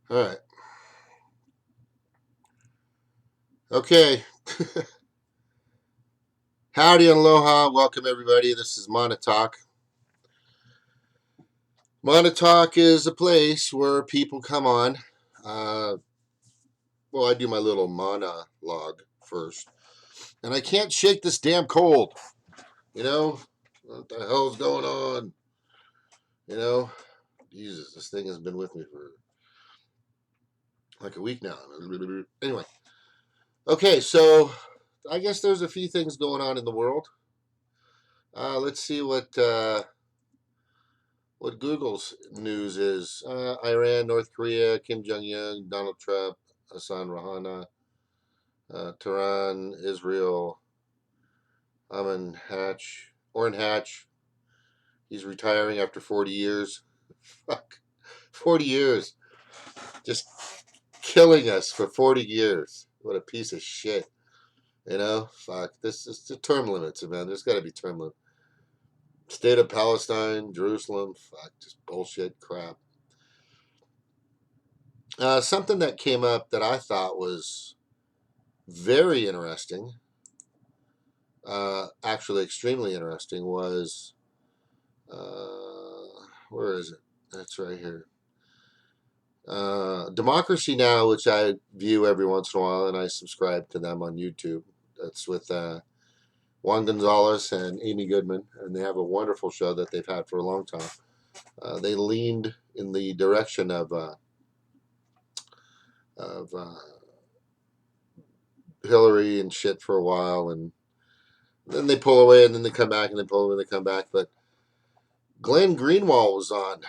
All right. Okay. Howdy and aloha. Welcome, everybody. This is Mana Talk. Mana Talk is a place where people come on. Uh, well, I do my little monologue first. And I can't shake this damn cold. You know? What the hell's going on? You know? Jesus, this thing has been with me for like a week now. Anyway. Okay, so I guess there's a few things going on in the world. Let's see what Google's news is. Iran, North Korea, Kim Jong Un, Donald Trump, Hassan Rouhani, Tehran, Israel, Orrin Hatch. He's retiring after 40 years. Fuck. 40 years. Just killing us for 40 years. What a piece of shit. You know? Fuck. This is the term limits, man. There's got to be term limits. State of Palestine, Jerusalem. Fuck. Just bullshit crap. Something that came up that I thought was very interesting, actually extremely interesting, was where is it? That's right here. Democracy Now, which I view every once in a while, and I subscribe to them on YouTube. That's with Juan Gonzalez and Amy Goodman, and they have a wonderful show that they've had for a long time. They leaned in the direction of Hillary and shit for a while, and then they pull away, and then they come back, and they pull away, and they come back. But Glenn Greenwald was on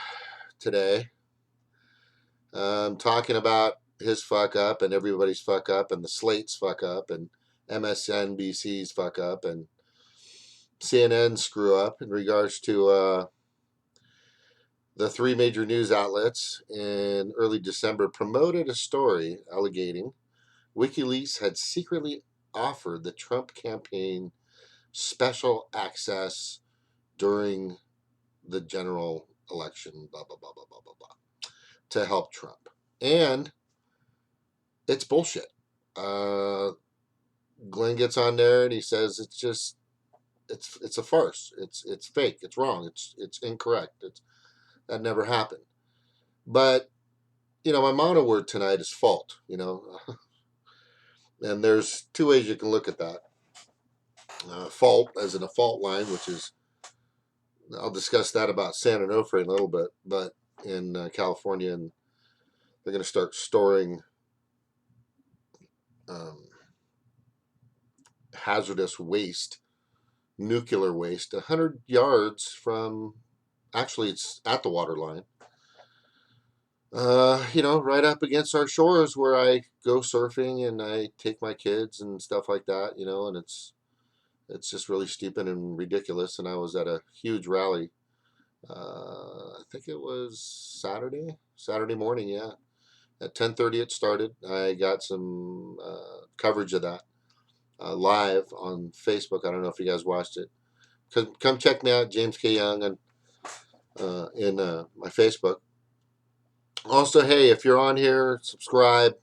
today, talking about his fuck up and everybody's fuck up and the slate's fuck up and MSNBC's fuck up and CNN screw up in regards to the three major news outlets in early December promoted a story alleging WikiLeaks had secretly offered the Trump campaign special access during the general election, blah, blah, blah, blah, blah, blah, blah, to help Trump. And it's bullshit. Uh, Glenn gets on there and he says it's a farce. It's fake. It's wrong. It's incorrect. That never happened. But my mono word tonight is fault. And there's two ways you can look at that. Fault as in a fault line, which is I'll discuss that about San Onofre in a little bit, but in California, and they're going to start storing um, hazardous waste, nuclear waste, 100 yards from, actually, it's at the water line. Right up against our shores where I go surfing and I take my kids and stuff like that, and it's just really stupid and ridiculous. And I was at a huge rally. I think it was Saturday morning, yeah. At 10:30 it started. I got some coverage of that live on Facebook. I don't know if you guys watched it. Come check me out, James K. Young, and in my Facebook. Also, hey, if you're on here, subscribe.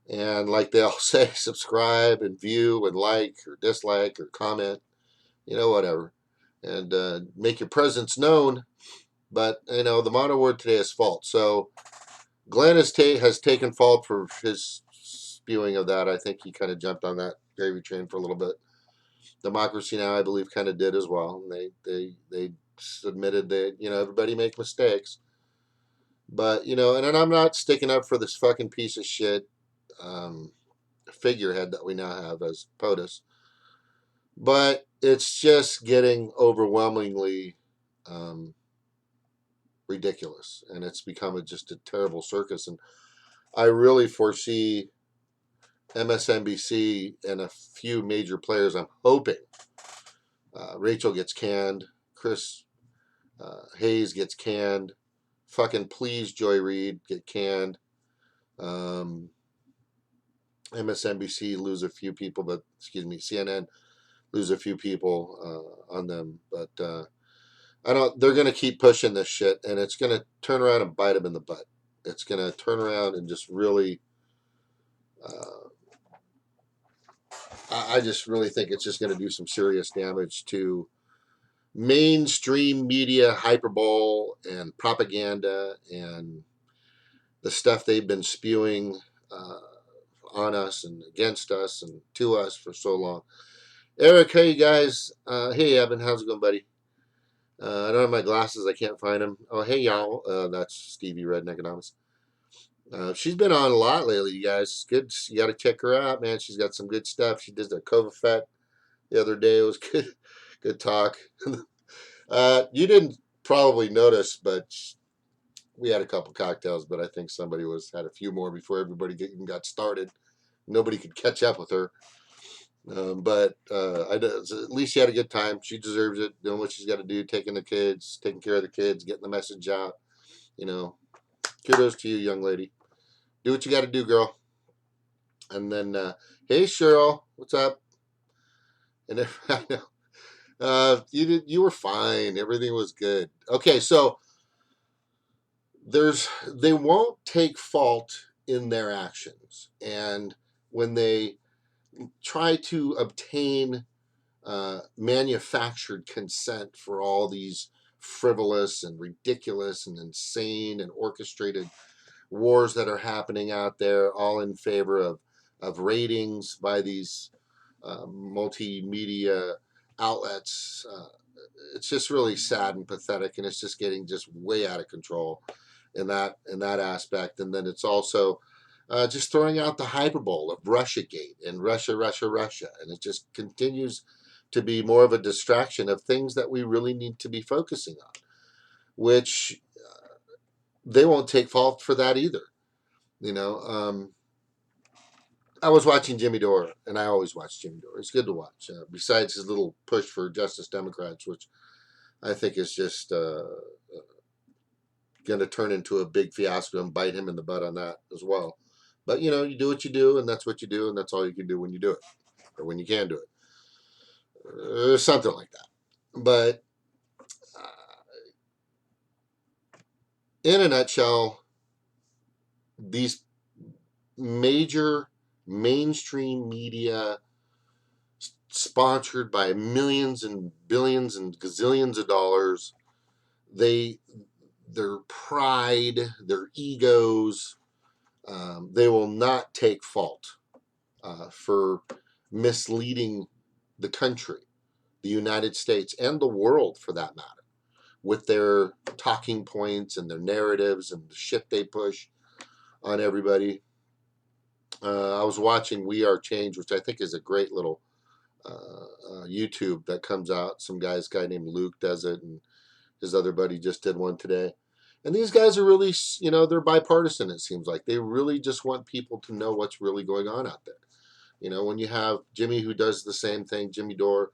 And like they all say, subscribe and view and like or dislike or comment, whatever. And make your presence known. But, the motto word today is fault. So Glenn has taken fault for his spewing of that. I think he kind of jumped on that gravy train for a little bit. Democracy Now, I believe, kind of did as well. They admitted that, everybody make mistakes. But, and I'm not sticking up for this fucking piece of shit figurehead that we now have as POTUS. But it's just getting overwhelmingly ridiculous. And it's become just a terrible circus. And I really foresee MSNBC and a few major players, I'm hoping. Rachel gets canned. Chris Hayes gets canned. Fucking please, Joy Reid, get canned. MSNBC lose a few people, but CNN lose a few people on them. But I don't. They're gonna keep pushing this shit, and it's gonna turn around and bite them in the butt. It's going to turn around and just really, uh, I just really think it's just going to do some serious damage to mainstream media hyperbole and propaganda and the stuff they've been spewing uh, on us and against us and to us for so long. Eric, hey guys. Hey Evan, how's it going, buddy? I don't have my glasses. I can't find them. Oh, hey y'all. That's Stevie Redden Economics. She's been on a lot lately, you guys. Good. You got to check her out, man. She's got some good stuff. She did the COVID Fett the other day. It was good. Good talk. You didn't probably notice, but we had a couple cocktails, but I think somebody had a few more before everybody even got started. Nobody could catch up with her. But at least she had a good time. She deserves it, doing what she's got to do, taking the kids, taking care of the kids, getting the message out. You know, kudos to you, young lady. Do what you got to do, girl. And then, hey, Cheryl, what's up? And I know you were fine. Everything was good. Okay, so they won't take fault in their actions, and when they try to obtain manufactured consent for all these frivolous and ridiculous and insane and orchestrated wars that are happening out there, all in favor of ratings by these multimedia outlets. It's just really sad and pathetic, and it's just getting just way out of control in that aspect. And then it's also just throwing out the hyperbole of Russiagate and Russia, Russia, Russia, and it just continues to be more of a distraction of things that we really need to be focusing on, which they won't take fault for that either. You know, I was watching Jimmy Dore, and I always watch Jimmy Dore. It's good to watch. Besides his little push for Justice Democrats, which I think is just going to turn into a big fiasco and bite him in the butt on that as well. But you know, you do what you do, and that's what you do, and that's all you can do when you do it, or when you can do it, something like that. But in a nutshell, these major mainstream media sponsored by millions and billions and gazillions of dollars, their pride, their egos, they will not take fault for misleading the country, the United States, and the world for that matter, with their talking points and their narratives and the shit they push on everybody. I was watching We Are Change, which I think is a great little YouTube that comes out. Guy named Luke does it, and his other buddy just did one today. And these guys are really, they're bipartisan, it seems like. They really just want people to know what's really going on out there. You know, when you have Jimmy who does the same thing, Jimmy Dore,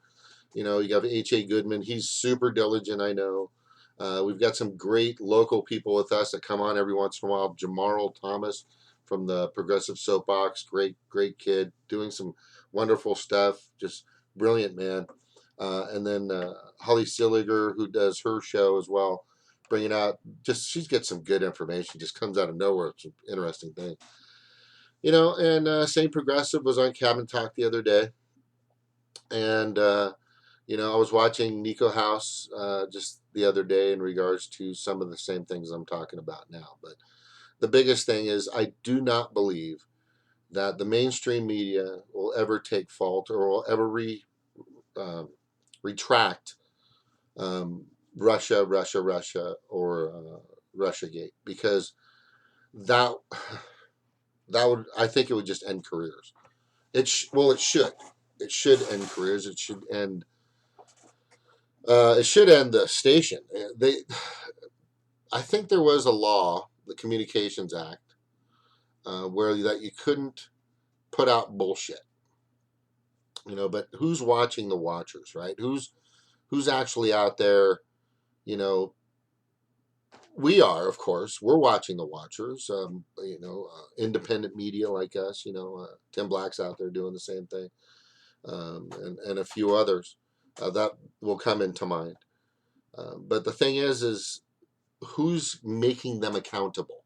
you have H.A. Goodman. He's super diligent, I know. We've got some great local people with us that come on every once in a while. Jamarl Thomas from the Progressive Soapbox, great kid, doing some wonderful stuff, just brilliant man. And then Holly Silliger, who does her show as well, bringing out she gets some good information, just comes out of nowhere. It's an interesting thing. And St. Progressive was on Cabin Talk the other day. And, I was watching Nico House just the other day in regards to some of the same things I'm talking about now. But the biggest thing is I do not believe that the mainstream media will ever take fault or will ever retract Russia, or Russiagate, because that I think it would just end careers. It should. It should end careers. It should end the station. I think there was a law, the Communications Act, where that you couldn't put out bullshit. But who's watching the watchers, right? Who's actually out there? We are, of course, we're watching the watchers. Independent media like us. Tim Black's out there doing the same thing, and a few others that will come into mind. But the thing is who's making them accountable?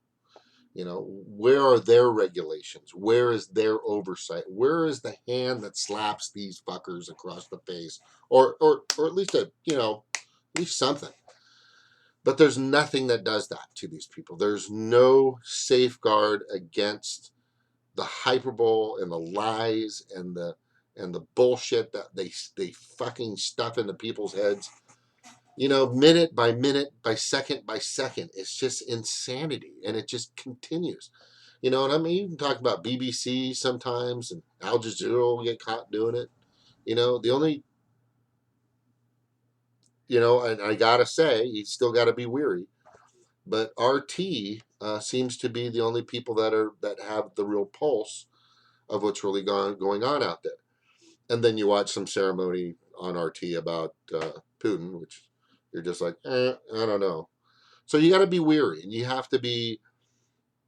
Where are their regulations? Where is their oversight? Where is the hand that slaps these fuckers across the face, or at least at least something? But there's nothing that does that to these people. There's no safeguard against the hyperbole and the lies and the bullshit that they fucking stuff into people's heads. Minute by second by second. It's just insanity, and it just continues. And I'm even talking about BBC sometimes, and Al Jazeera will get caught doing it. The only, and I gotta say, you still gotta be weary. But RT seems to be the only people that have the real pulse of what's really going on out there. And then you watch some ceremony on RT about Putin, which you're just like, I don't know. So you got to be weary, and you have to be,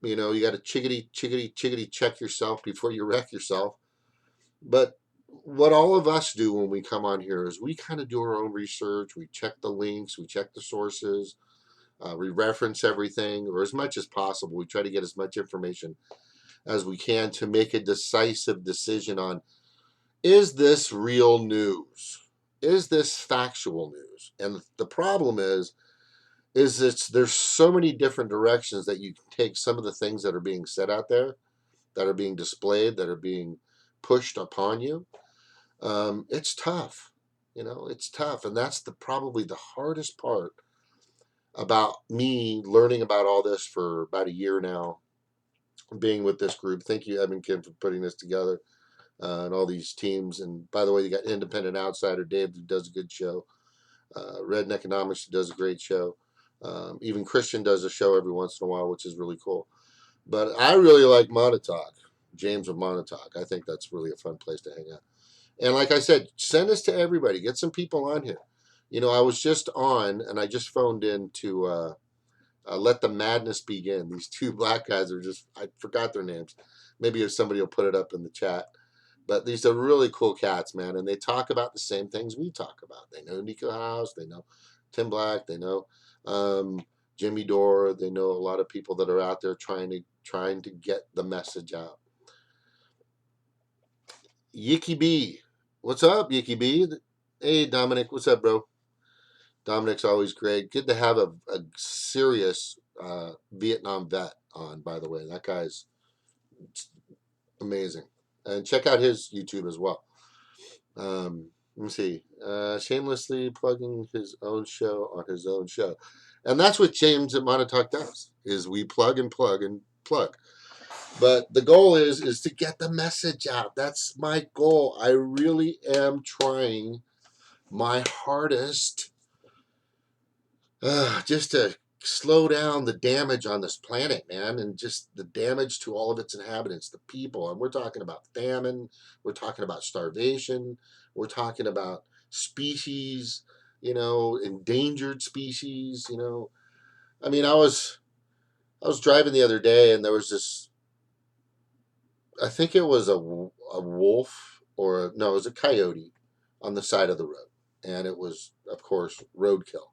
you got to chickity check yourself before you wreck yourself. But what all of us do when we come on here is we kind of do our own research. We check the links, we check the sources, we reference everything, or as much as possible. We try to get as much information as we can to make a decisive decision on, is this real news? Is this factual news? And the problem is there's so many different directions that you can take some of the things that are being said out there, that are being displayed, that are being pushed upon you. It's tough. It's tough. And that's probably the hardest part about me learning about all this for about a year now, being with this group. Thank you, Evan Kim, for putting this together, and all these teams. And by the way, you got Independent Outsider Dave, who does a good show. Red Economics, who does a great show. Even Christian does a show every once in a while, which is really cool. But I really like Montauk, James of Montauk. I think that's really a fun place to hang out. And like I said, send this to everybody. Get some people on here. I was just on, and I just phoned in to Let the Madness Begin. These two black guys are I forgot their names. Maybe if somebody will put it up in the chat. But these are really cool cats, man. And they talk about the same things we talk about. They know Nico House. They know Tim Black. They know Jimmy Dore. They know a lot of people that are out there trying to get the message out. Yicky B. What's up, Yicky B? Hey, Dominic. What's up, bro? Dominic's always great. Good to have a serious Vietnam vet on, by the way. That guy's amazing. And check out his YouTube as well. Let me see. Shamelessly plugging his own show on his own show. And that's what James at Montauk does, is we plug and plug and plug. But the goal is to get the message out. That's my goal. I really am trying my hardest just to slow down the damage on this planet, man, and just the damage to all of its inhabitants, the people. And we're talking about famine, we're talking about starvation, we're talking about species, endangered species. I mean, I was driving the other day, and there was this, I think it was a wolf, or no, it was a coyote on the side of the road, and it was, of course, roadkill.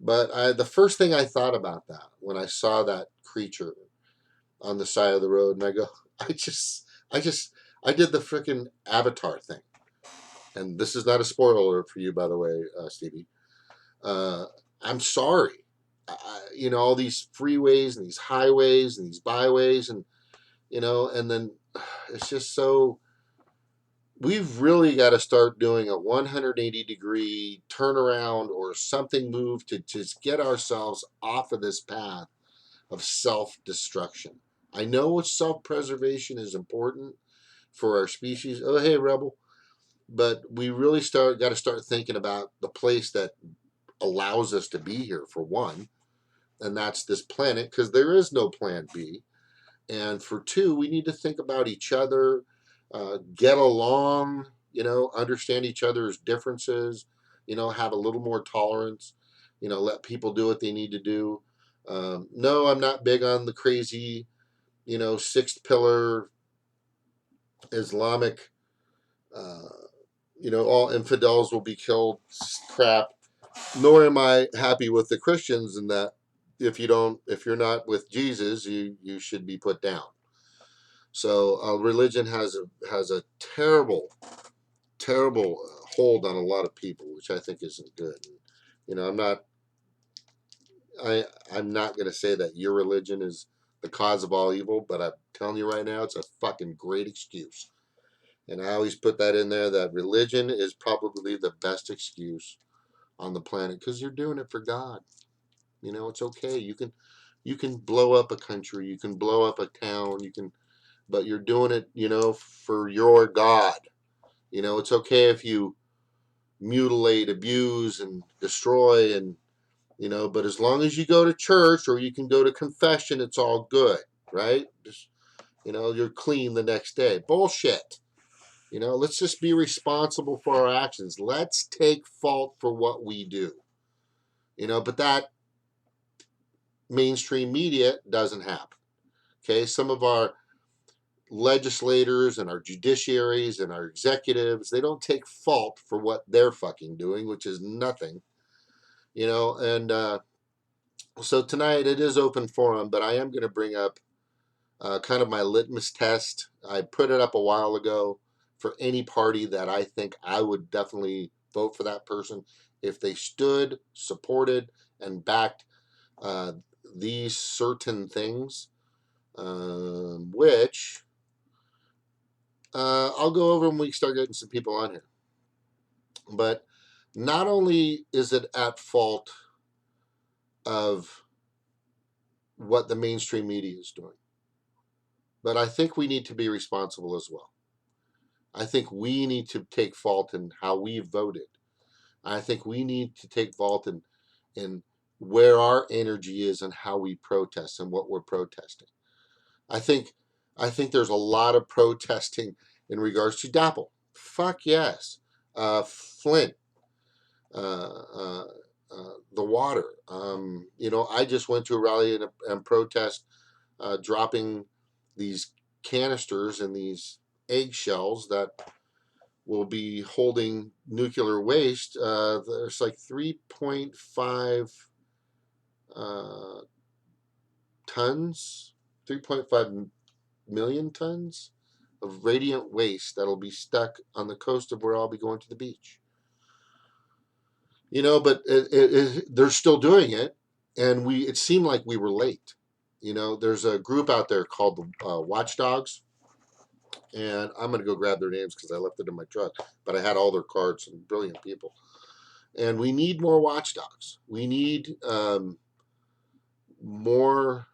But the first thing I thought about that when I saw that creature on the side of the road, and I go, I did the freaking Avatar thing. And this is not a spoiler alert for you, by the way, Stevie. I'm sorry. All these freeways and these highways and these byways, and and then it's just so. We've really got to start doing a 180-degree turnaround or something move to just get ourselves off of this path of self-destruction. I know self-preservation is important for our species. Oh, hey, Rebel. But we really got to start thinking about the place that allows us to be here, for one, and that's this planet, because there is no plan B. And for two, we need to think about each other, get along, understand each other's differences, have a little more tolerance, let people do what they need to do. No, I'm not big on the crazy, sixth pillar Islamic, all infidels will be killed crap. Nor am I happy with the Christians in that if you're not with Jesus, you should be put down. So religion has a terrible hold on a lot of people, which I think isn't good. And, I'm not I I'm not gonna say that your religion is the cause of all evil, but I'm telling you right now, it's a fucking great excuse. And I always put that in there that religion is probably the best excuse on the planet because you're doing it for God. It's okay. You can blow up a country, you can blow up a town, but you're doing it, for your God. It's okay if you mutilate, abuse, and destroy, but as long as you go to church or you can go to confession, it's all good, right? Just, you're clean the next day. Bullshit. Let's just be responsible for our actions. Let's take fault for what we do. But that mainstream media doesn't happen. Okay, some of our legislators and our judiciaries and our executives, they don't take fault for what they're fucking doing, which is nothing. And so tonight it is open forum, but I am going to bring up kind of my litmus test. I put it up a while ago for any party that I think I would definitely vote for that person if they stood, supported, and backed uh, these certain things, which I'll go over when we start getting some people on here. But not only is it at fault of what the mainstream media is doing, but I think we need to be responsible as well. I think we need to take fault in how we voted. I think we need to take fault in where our energy is and how we protest and what we're protesting. I think there's a lot of protesting in regards to Dapple. Fuck yes. Flint, uh, uh, the water. I just went to a rally and protest dropping these canisters and these eggshells that will be holding nuclear waste. There's like 3.5 uh, tons, 3.5 million tons of radiant waste that'll be stuck on the coast of where I'll be going to the beach. But they're still doing it, and it seemed like we were late. There's a group out there called the Watchdogs, and I'm going to go grab their names because I left it in my truck, but I had all their cards and brilliant people. And we need more watchdogs. We need more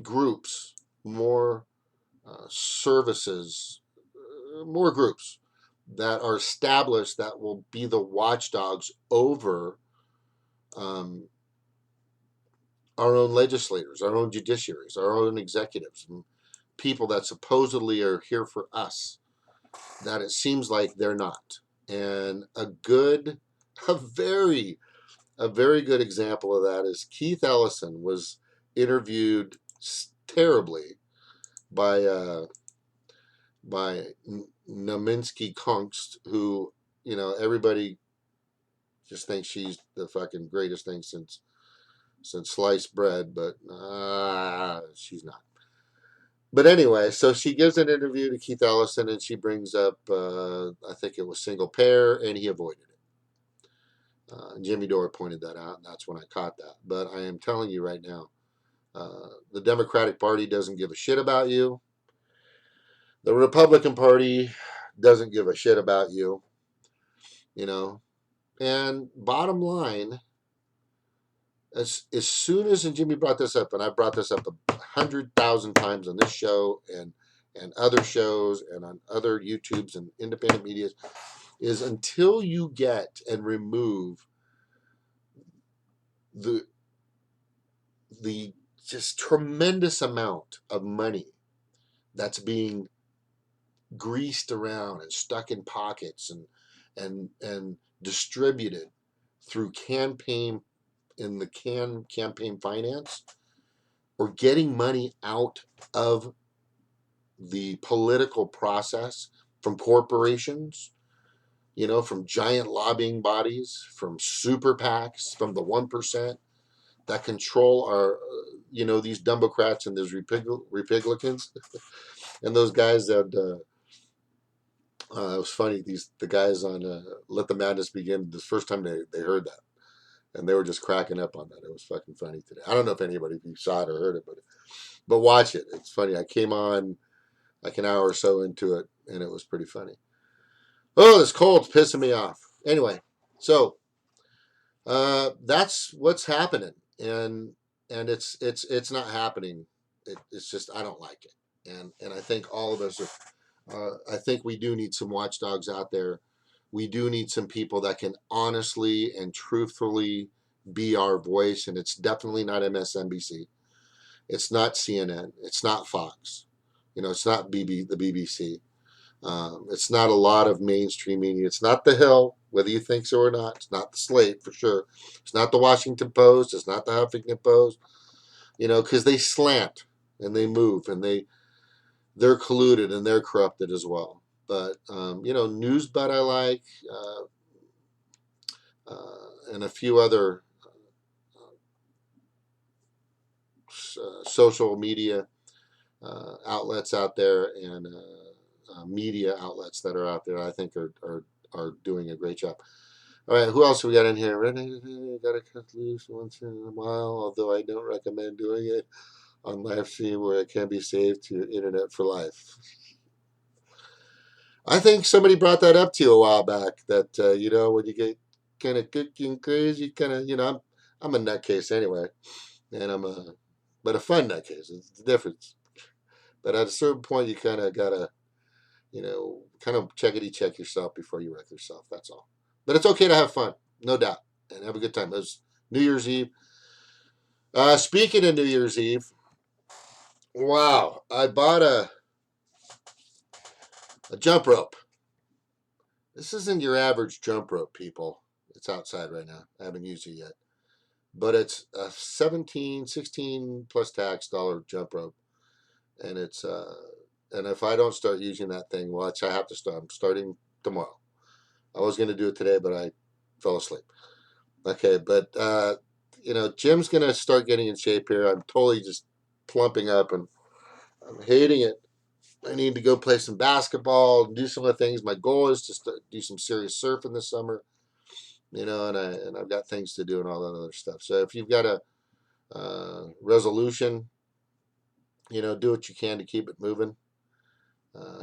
groups, more services, more groups that are established that will be the watchdogs over um, our own legislators, our own judiciaries, our own executives, and people that supposedly are here for us, that it seems like they're not. And a very good example of that is Keith Ellison was interviewed terribly by Naminsky Kunst, who everybody just thinks she's the fucking greatest thing since sliced bread, but she's not. But anyway, so she gives an interview to Keith Ellison, and she brings up I think it was single payer, and he avoided it. Jimmy Dore pointed that out, and that's when I caught that. But I am telling you right now, the Democratic Party doesn't give a shit about you. The Republican Party doesn't give a shit about you. And bottom line, as soon as, and Jimmy brought this up, and I brought this up 100,000 times on this show and other shows and on other YouTubes and independent medias, is until you get and remove the just tremendous amount of money that's being greased around and stuck in pockets and distributed through campaign in the campaign finance, or getting money out of the political process from corporations, from giant lobbying bodies, from super PACs, from the 1% that control our, these Democrats and these Republicans, and those guys that, it was funny, the guys on Let the Madness Begin, the first time they heard that, and they were just cracking up on that. It was fucking funny today. I don't know if anybody of you saw it or heard it, but watch it. It's funny. I came on like an hour or so into it, and it was pretty funny. Oh, this cold's pissing me off. Anyway, so that's what's happening, and it's not happening. It's just I don't like it, and I think all of us are. I think we do need some watchdogs out there. We do need some people that can honestly and truthfully be our voice, and it's definitely not MSNBC. It's not CNN. It's not Fox. It's not the BBC. It's not a lot of mainstream media. It's not The Hill, whether you think so or not. It's not the Slate, for sure. It's not the Washington Post. It's not the Huffington Post. Because they slant and they move and they're colluded and they're corrupted as well. But Newsbud I like, and a few other social media outlets out there, and media outlets that are out there, I think are doing a great job. All right, who else we got in here? Got to cut loose once in a while, although I don't recommend doing it on live stream where it can be saved to your internet for life. I think somebody brought that up to you a while back, that when you get kind of cooking crazy, kind of I'm a nutcase anyway, and but a fun nutcase. It's the difference. But at a certain point, you kind of gotta kind of check yourself before you wreck yourself. That's all. But it's okay to have fun, no doubt, and have a good time. It was New Year's Eve. Speaking of New Year's Eve, wow, I bought a jump rope. This isn't your average jump rope, people. It's outside right now. I haven't used it yet. But it's a 16 plus tax dollar jump rope. And and if I don't start using that thing, watch, I have to start. I'm starting tomorrow. I was going to do it today, but I fell asleep. Okay, but Jim's going to start getting in shape here. I'm totally just plumping up, and I'm hating it. I need to go play some basketball and do some of the things. My goal is to do some serious surfing this summer, and I've got things to do and all that other stuff. So if you've got a resolution, do what you can to keep it moving.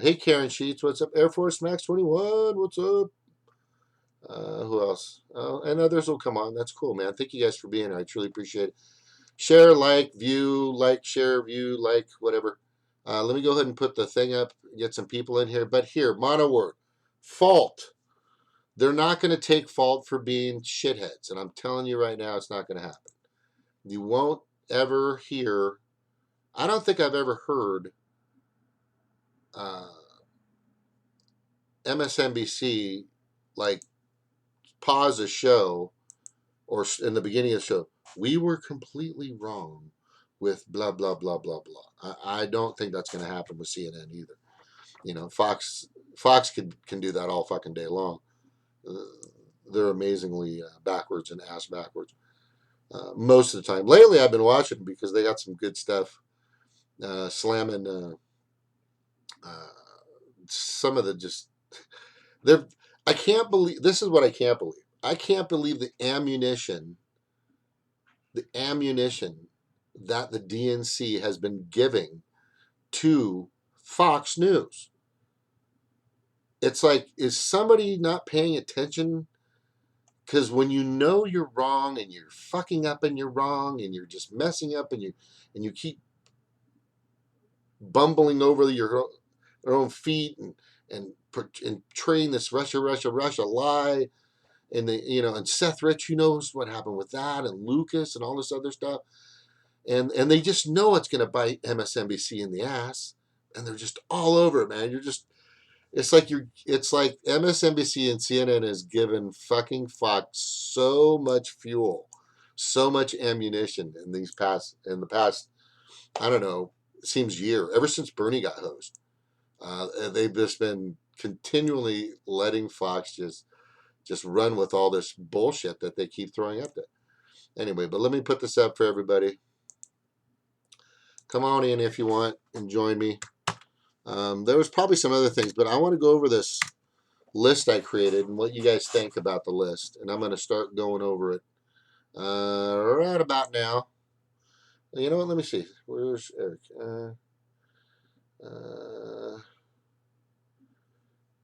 Hey, Karen Sheets, what's up? Air Force Max 21, what's up? Who else? Oh, and others will come on. That's cool, man. Thank you guys for being here. I truly appreciate it. Share, like, view, share, view, whatever. Let me go ahead and put the thing up, get some people in here. But here, mono word, fault. They're not going to take fault for being shitheads. And I'm telling you right now, it's not going to happen. You won't ever hear, I don't think I've ever heard MSNBC pause a show or in the beginning of the show, we were completely wrong with blah, blah, blah, blah, blah. I don't think that's going to happen with CNN either. Fox can do that all fucking day long. They're amazingly backwards and ass backwards most of the time. Lately, I've been watching because they got some good stuff, slamming some of the just. I can't believe this is what I can't believe. I can't believe the ammunition that the DNC has been giving to Fox News. It's like, is somebody not paying attention? Because when you know you're wrong and you're fucking up and you're wrong and you're just messing up and you keep bumbling over your own feet and portraying this Russia lie, and and Seth Rich, who knows what happened with that, and Lucas and all this other stuff, and they just know it's going to bite MSNBC in the ass, and they're just all over it, man. It's like MSNBC and CNN has given fucking Fox so much fuel, so much ammunition in the past, I don't know, it seems year, ever since Bernie got host. They've just been continually letting Fox just run with all this bullshit that they keep throwing up there. Anyway, but let me put this up for everybody. Come on in if you want and join me. There was probably some other things, but I want to go over this list I created and what you guys think about the list. And I'm going to start going over it right about now. You know what? Let me see. Where's Eric?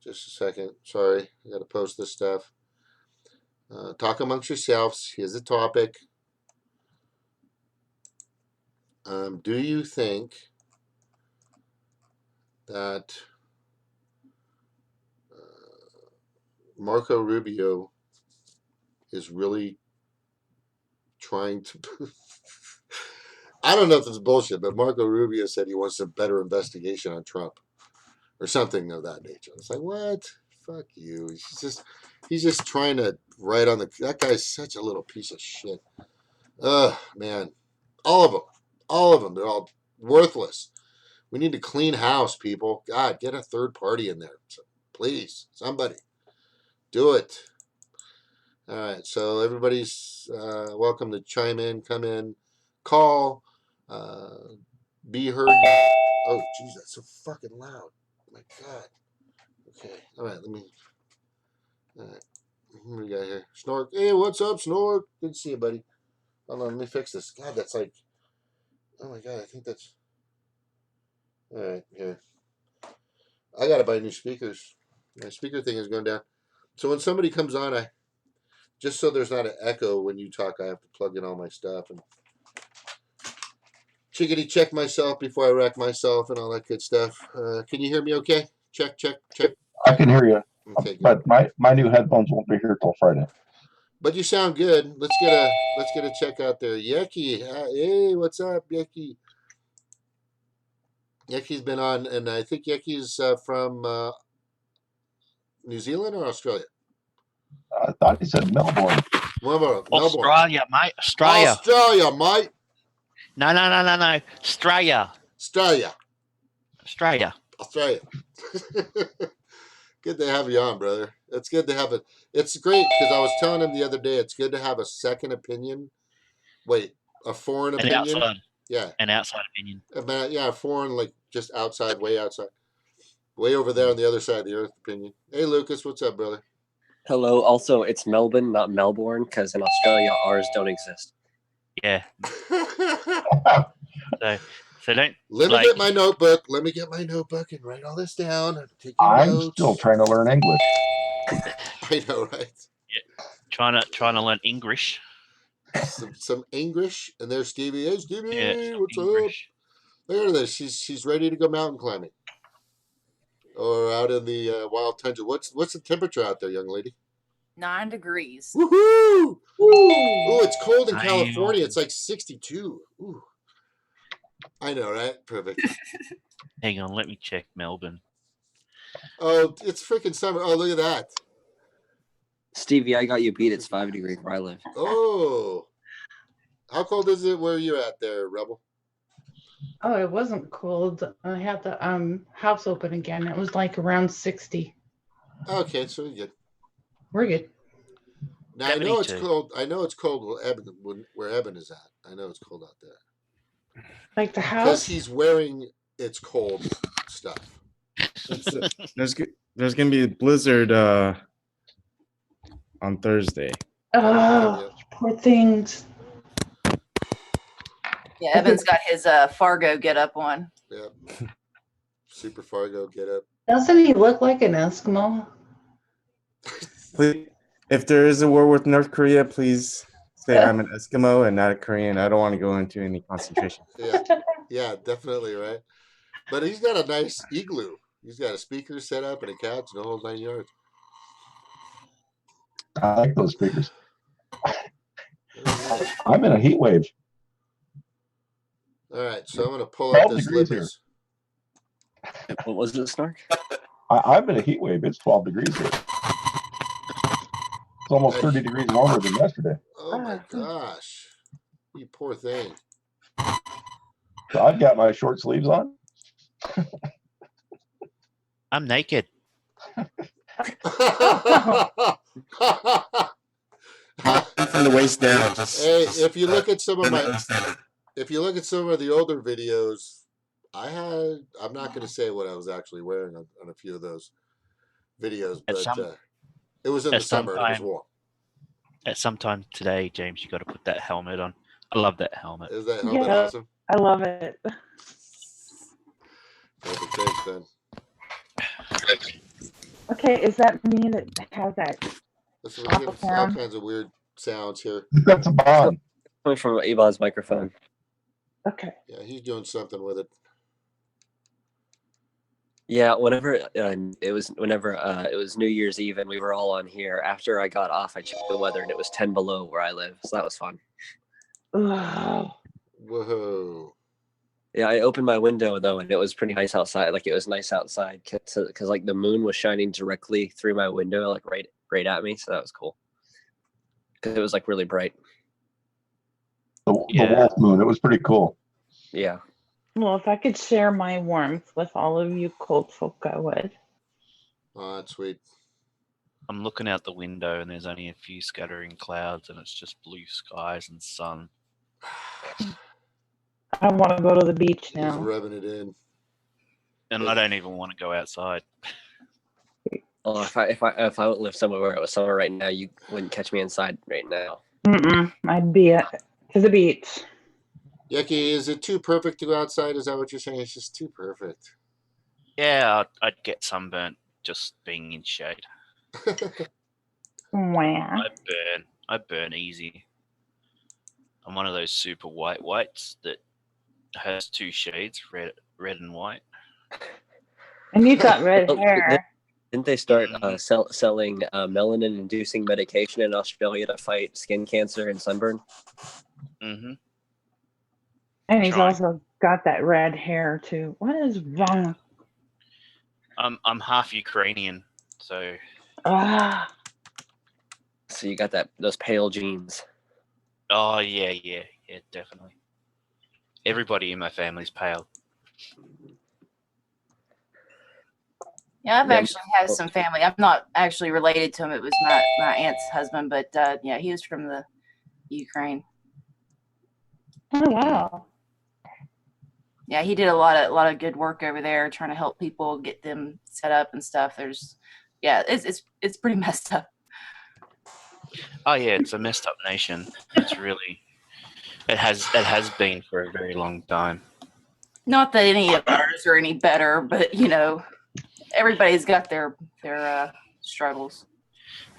Just a second. Sorry. I got to post this stuff. Talk amongst yourselves. Here's the topic. Do you think that Marco Rubio is really trying to... I don't know if it's bullshit, but Marco Rubio said he wants a better investigation on Trump or something of that nature. It's like, what? Fuck you. He's just trying to write on the... That guy's such a little piece of shit. Ugh, man. All of them. All of them. They're all worthless. We need to clean house, people. God, get a third party in there. So, please, somebody. Do it. All right, so everybody's welcome to chime in, come in, call, be heard. Oh, jeez, that's so fucking loud. My God. Okay, all right, let me. All right, what do we got here? Snork. Hey, what's up, Snork? Good to see you, buddy. Hold on, let me fix this. God, that's like. Oh my God, I think that's. All right, here. I gotta buy new speakers. My speaker thing is going down. So when somebody comes on, just so there's not an echo when you talk, I have to plug in all my stuff and chickadee check myself before I wreck myself and all that good stuff. Can you hear me okay? Check, check, check. I can hear you. Okay, good. But my new headphones won't be here till Friday. But you sound good. Let's get a check out there. Yeki, hey, what's up, Yeki? Yeki's been on, and I think Yeki's from New Zealand or Australia. I thought he said Melbourne. Melbourne. Australia, mate. Australia. Australia, mate. No. Australia. Australia. Australia. Australia. Good to have you on, brother. It's good to have it. It's great because I was telling him the other day, it's good to have a second opinion. Wait, a foreign opinion? Outside. Yeah. An outside opinion. Yeah, foreign, like just outside, way outside. Way over there on the other side of the earth opinion. Hey, Lucas, what's up, brother? Hello. Also, it's Melbourne, not Melbourne, because in Australia, R's don't exist. Yeah. So don't. Let me get my notebook. Let me get my notebook and write all this down. I'm notes. still trying to learn English. I know, right? Yeah. Trying to learn English. Some English, and there's Stevie. Hey, Stevie, Yeah, what's English. up? Look at this. She's ready to go mountain climbing, or out in the wild tundra. What's the temperature out there, young lady? 9 degrees. Woohoo! Ooh, it's cold in California. It's like 62. Ooh. I know, right? Perfect. Hang on, let me check Melbourne. Oh, it's freaking summer. Oh, look at that. Stevie, I got you beat. It's 5 degrees where I live. Oh. How cold is it where you're at there, Rebel? Oh, it wasn't cold. I had the house open again. It was like around 60. Okay, so you're good. We're good. Now, I know it's cold. I know it's cold where Eben is at. I know it's cold out there. Like the house? Because he's wearing its cold stuff. There's going to be a blizzard on Thursday. Oh, poor things. Yeah, Evan's got his Fargo get up on. Yep. Super Fargo get up. Doesn't he look like an Eskimo? Please, if there is a war with North Korea, please say I'm an Eskimo and not a Korean. I don't want to go into any concentration. Yeah, definitely, right? But he's got a nice igloo. He's got a speaker set up and a couch and the whole 9 yards. I like those speakers. I'm in a heat wave. All right, so I'm going to pull up this list. What was it, Snark? I'm in a heat wave. It's 12 degrees here. It's almost 30 degrees warmer than yesterday. Oh my gosh. You poor thing. So I've got my short sleeves on. I'm naked. From the waist down. Hey, if you look at some of the older videos, I'm not going to say what I was actually wearing on a few of those videos, At but some it was in at the some summer and it was time warm. at some time today, James, you got to put that helmet on. I love that helmet. Is that helmet Yeah. awesome? I love it. Okay, thanks, Ben. Okay, is that me that has that? Listen, we're getting Awful all sound. kinds of weird sounds here. That's a bond. Coming from Yvonne's microphone. Okay. Yeah, he's doing something with it. Yeah, whenever it was New Year's Eve and we were all on here. After I got off, I checked the weather and it was 10 below where I live, so that was fun. Ugh. Whoa. Yeah, I opened my window though, and it was pretty nice outside. Like it was nice outside because like the moon was shining directly through my window, like right at me. So that was cool because it was like really bright. The wolf moon. It was pretty cool. Yeah. Well, if I could share my warmth with all of you cold folk, I would. Oh, that's sweet. I'm looking out the window and there's only a few scattering clouds and it's just blue skies and sun. I want to go to the beach He's now. rubbing it in. And I don't even want to go outside. Oh, if I lived somewhere where it was summer right now, you wouldn't catch me inside right now. I'd be to the beach. Yucky, is it too perfect to go outside? Is that what you're saying? It's just too perfect. Yeah, I'd get sunburnt just being in shade. Wow. I burn easy. I'm one of those super whites that has two shades, red and white. And you got red Oh, hair. Didn't they start selling melanin-inducing medication in Australia to fight skin cancer and sunburn? Mm-hmm. And he's Trying. also got that red hair too. What is wrong? I'm half Ukrainian, so Ah, So you got those pale genes. oh yeah, definitely. Everybody in my family's pale. Yeah, I've Yeah. actually had some family. I'm not actually related to him. It was my aunt's husband, but yeah, he was from the Ukraine. oh wow. Yeah, he did a lot of good work over there, trying to help people get them set up and stuff. It's pretty messed up. Oh yeah, it's a messed up nation. It's really it has been for a very long time. Not that any of ours are any better, but everybody's got their struggles.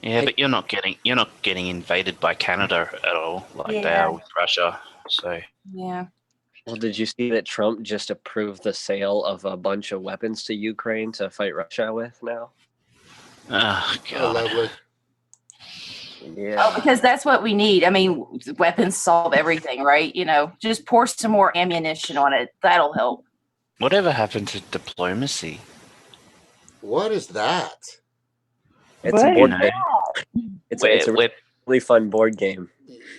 Yeah, but you're not getting invaded by Canada at all, like they are with Russia. So Yeah. Well, did you see that Trump just approved the sale of a bunch of weapons to Ukraine to fight Russia with now? oh Oh, god. lovely. Yeah. Oh, because that's what we need. I mean, weapons solve everything, right? Just pour some more ammunition on it. That'll help. Whatever happened to diplomacy? What is that? It's What a is board know, game. It's a where really fun board game.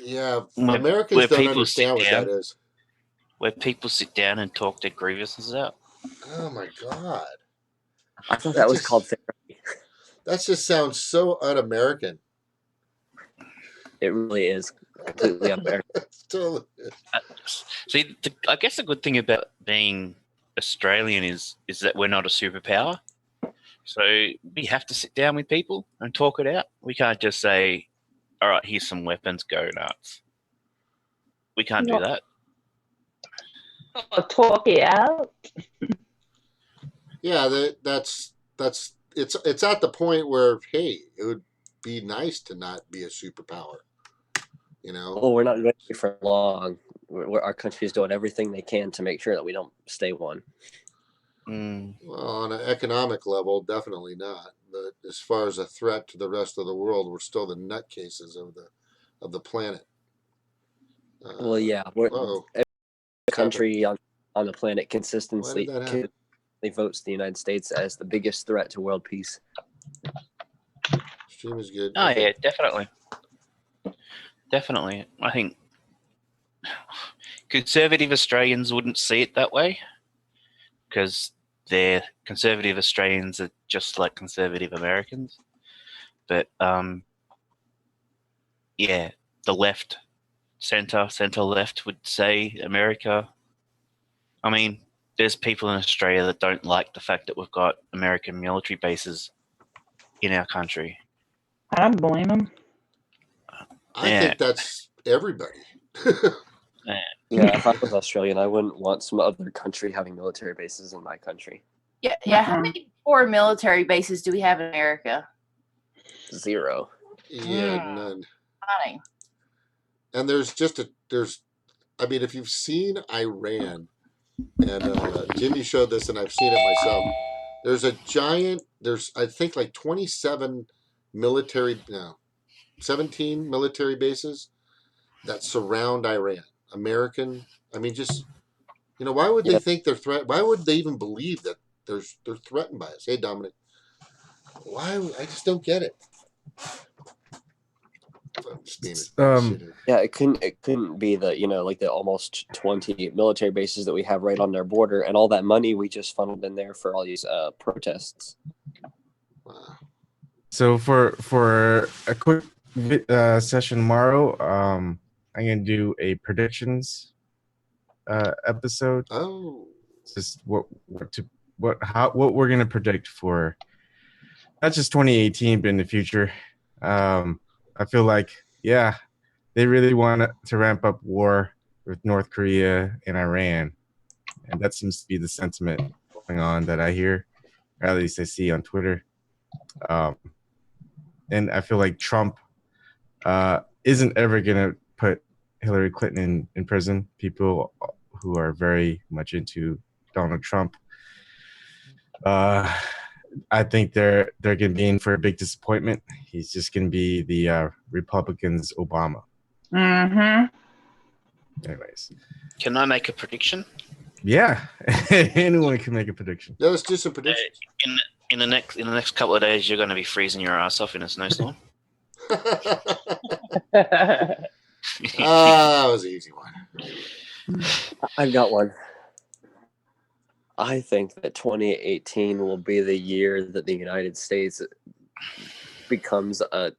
Yeah, Where- Americans where don't people sit understand what down. that is. where people sit down and talk their grievances out. Oh my god. I thought That that was just- called therapy. That just sounds so un-American. It really is completely un-American. It's totally. See, I guess the good thing about being Australian is that we're not a superpower. So we have to sit down with people and talk it out. We can't just say, all right, here's some weapons, go nuts. We can't do that. Talk it out. Yeah, that's it's at the point where, hey, it would be nice to not be a superpower. Oh, we're not going to be for long. Our country is doing everything they can to make sure that we don't stay one. Well, on an economic level, definitely not. But as far as a threat to the rest of the world, we're still the nutcases of the planet. Well, yeah, every country on the planet consistently votes the United States as the biggest threat to world peace. Stream is good. Oh yeah, definitely. Definitely. I think conservative Australians wouldn't see it that way because they're conservative Australians are just like conservative Americans. But yeah, the left, center left would say America. I mean, there's people in Australia that don't like the fact that we've got American military bases in our country. I don't blame him. I Yeah. think that's everybody. Yeah, if I was Australian, I wouldn't want some other country having military bases in my country. Yeah. How many foreign military bases do we have in America? 0. Yeah, none. Funny. And there's I mean, if you've seen Iran, and Jimmy showed this, and I've seen it myself. There's I think like 17 military bases that surround Iran. American. I mean, just why would they think they're why would they even believe that they're threatened by us? Hey, Dominic, why? I just don't get it. Yeah, it couldn't be the like the almost 20 military bases that we have right on their border, and all that money we just funneled in there for all these protests. Wow. So for a quick session tomorrow, I'm gonna do a predictions episode. Oh, Just what we're gonna predict for not just 2018 but in the future. I feel like they really want to ramp up war with North Korea and Iran, and that seems to be the sentiment going on that I hear, or at least I see on Twitter. And I feel like Trump isn't ever going to put Hillary Clinton in prison. People who are very much into Donald Trump, I think they're going to be in for a big disappointment. He's just going to be the Republicans' Obama. Mm-hmm. Anyways. Can I make a prediction? Yeah. Anyone can make a prediction. Yeah, let's do some predictions. In the next couple of days, you're going to be freezing your ass off in a snowstorm. That was an easy one. I've got one. I think that 2018 will be the year that the United States becomes or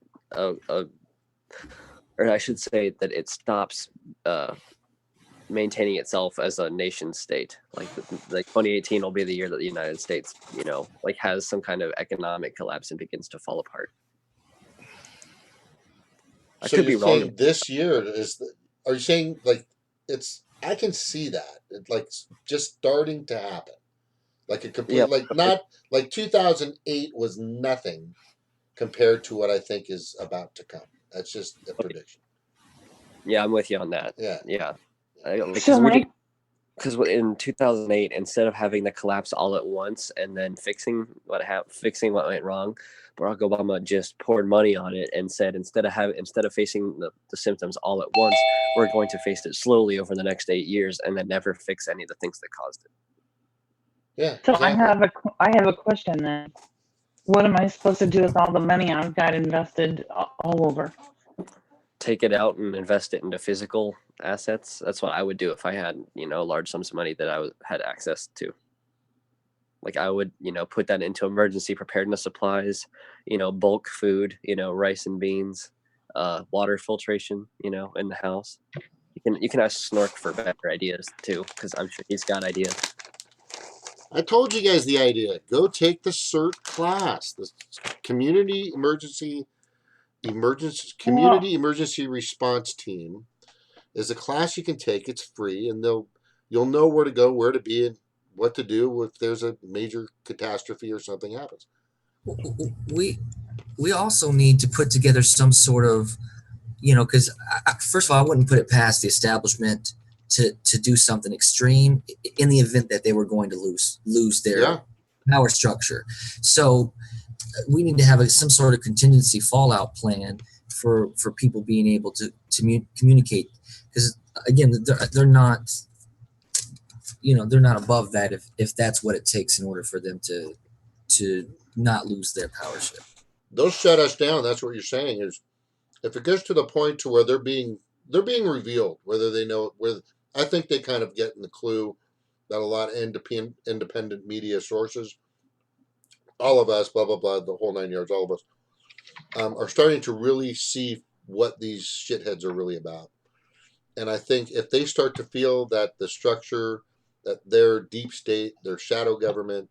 I should say that it stops maintaining itself as a nation state. Like 2018 will be the year that the United States, has some kind of economic collapse and begins to fall apart. I could be wrong. This year are you saying like it's? I can see that it's just starting to happen, like a complete not like 2008 was nothing compared to what I think is about to come. That's just a prediction. Yeah, I'm with you on that. Yeah. Because in 2008, instead of having the collapse all at once and then fixing what went wrong, Barack Obama just poured money on it and said instead of facing the symptoms all at once, we're going to face it slowly over the next 8 years and then never fix any of the things that caused it. Yeah. So exactly. I have a question then. What am I supposed to do with all the money I've got invested all over? Take it out and invest it into physical assets. That's what I would do if I had, large sums of money that I had access to. Like I would, put that into emergency preparedness supplies, bulk food, rice and beans, water filtration, in the house. You can ask Snork for better ideas too, because I'm sure he's got ideas. I told you guys the idea. Go take the CERT class, the Community Emergency Response Team is a class you can take. It's free, and you'll know where to go, where to be, and what to do if there's a major catastrophe or something happens. We also need to put together some sort of, because first of all, I wouldn't put it past the establishment to do something extreme in the event that they were going to lose their power structure. So we need to have some sort of contingency fallout plan for people being able to communicate, because again, they're not above that if that's what it takes in order for them to not lose their power shift. They'll shut us down. That's what you're saying is if it gets to the point to where they're being revealed, whether they know where. I think they kind of get in the clue that a lot of independent media sources, all of us, blah, blah, blah, the whole 9 yards, all of us, are starting to really see what these shitheads are really about. And I think if they start to feel that the structure, that their deep state, their shadow government,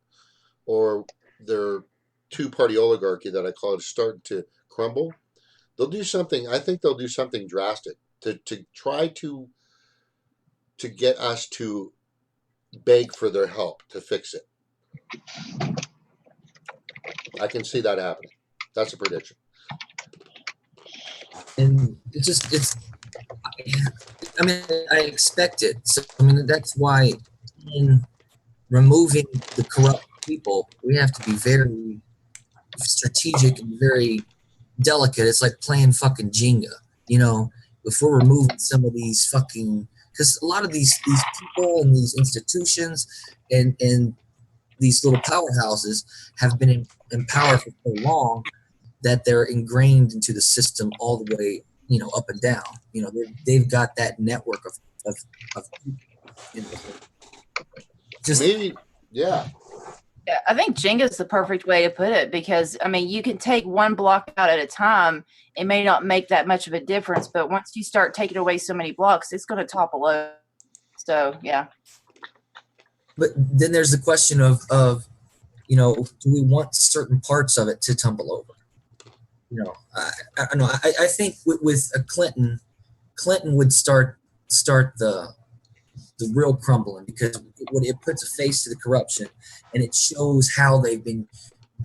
or their two-party oligarchy that I call it is starting to crumble, they'll do something. I think they'll do something drastic to try to get us to beg for their help to fix it. I can see that happening. That's a prediction. And it's I mean, I expect it. So I mean, that's why in removing the corrupt people, we have to be very strategic and very delicate. It's like playing fucking Jenga, you know. If we're removing some of these fucking, because a lot of these people and these institutions and these little powerhouses have been in power for so long that they're ingrained into the system all the way, you know, up and down. You know, they've got that network of you know, just Maybe, yeah. Yeah, I think Jenga is the perfect way to put it because, I mean, you can take one block out at a time. It may not make that much of a difference, but once you start taking away so many blocks, it's going to topple over. So, yeah. But then there's the question of you know, do we want certain parts of it to tumble over? You know, I know. I think with a Clinton would start the real crumbling because it puts a face to the corruption and it shows how they've been,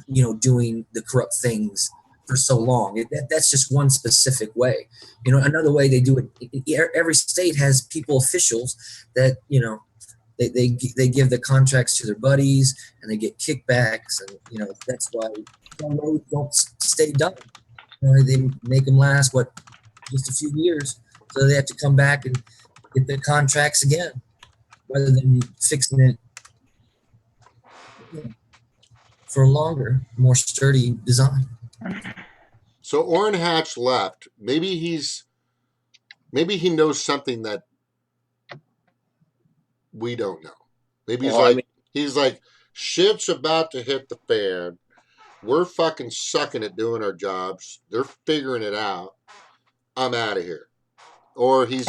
you know, doing the corrupt things for so long. That's just one specific way. You know, another way they do it. Every state has people officials that, you know, they give the contracts to their buddies and they get kickbacks, and you know that's why some roads don't stay done. You know, they make them last just a few years, so they have to come back and get the contracts again, rather than fixing it, you know, for a longer, more sturdy design. So Orrin Hatch left. Maybe he knows something that we don't know. Maybe he's like, shit's about to hit the fan. We're fucking sucking at doing our jobs. They're figuring it out. I'm out of here. Or he's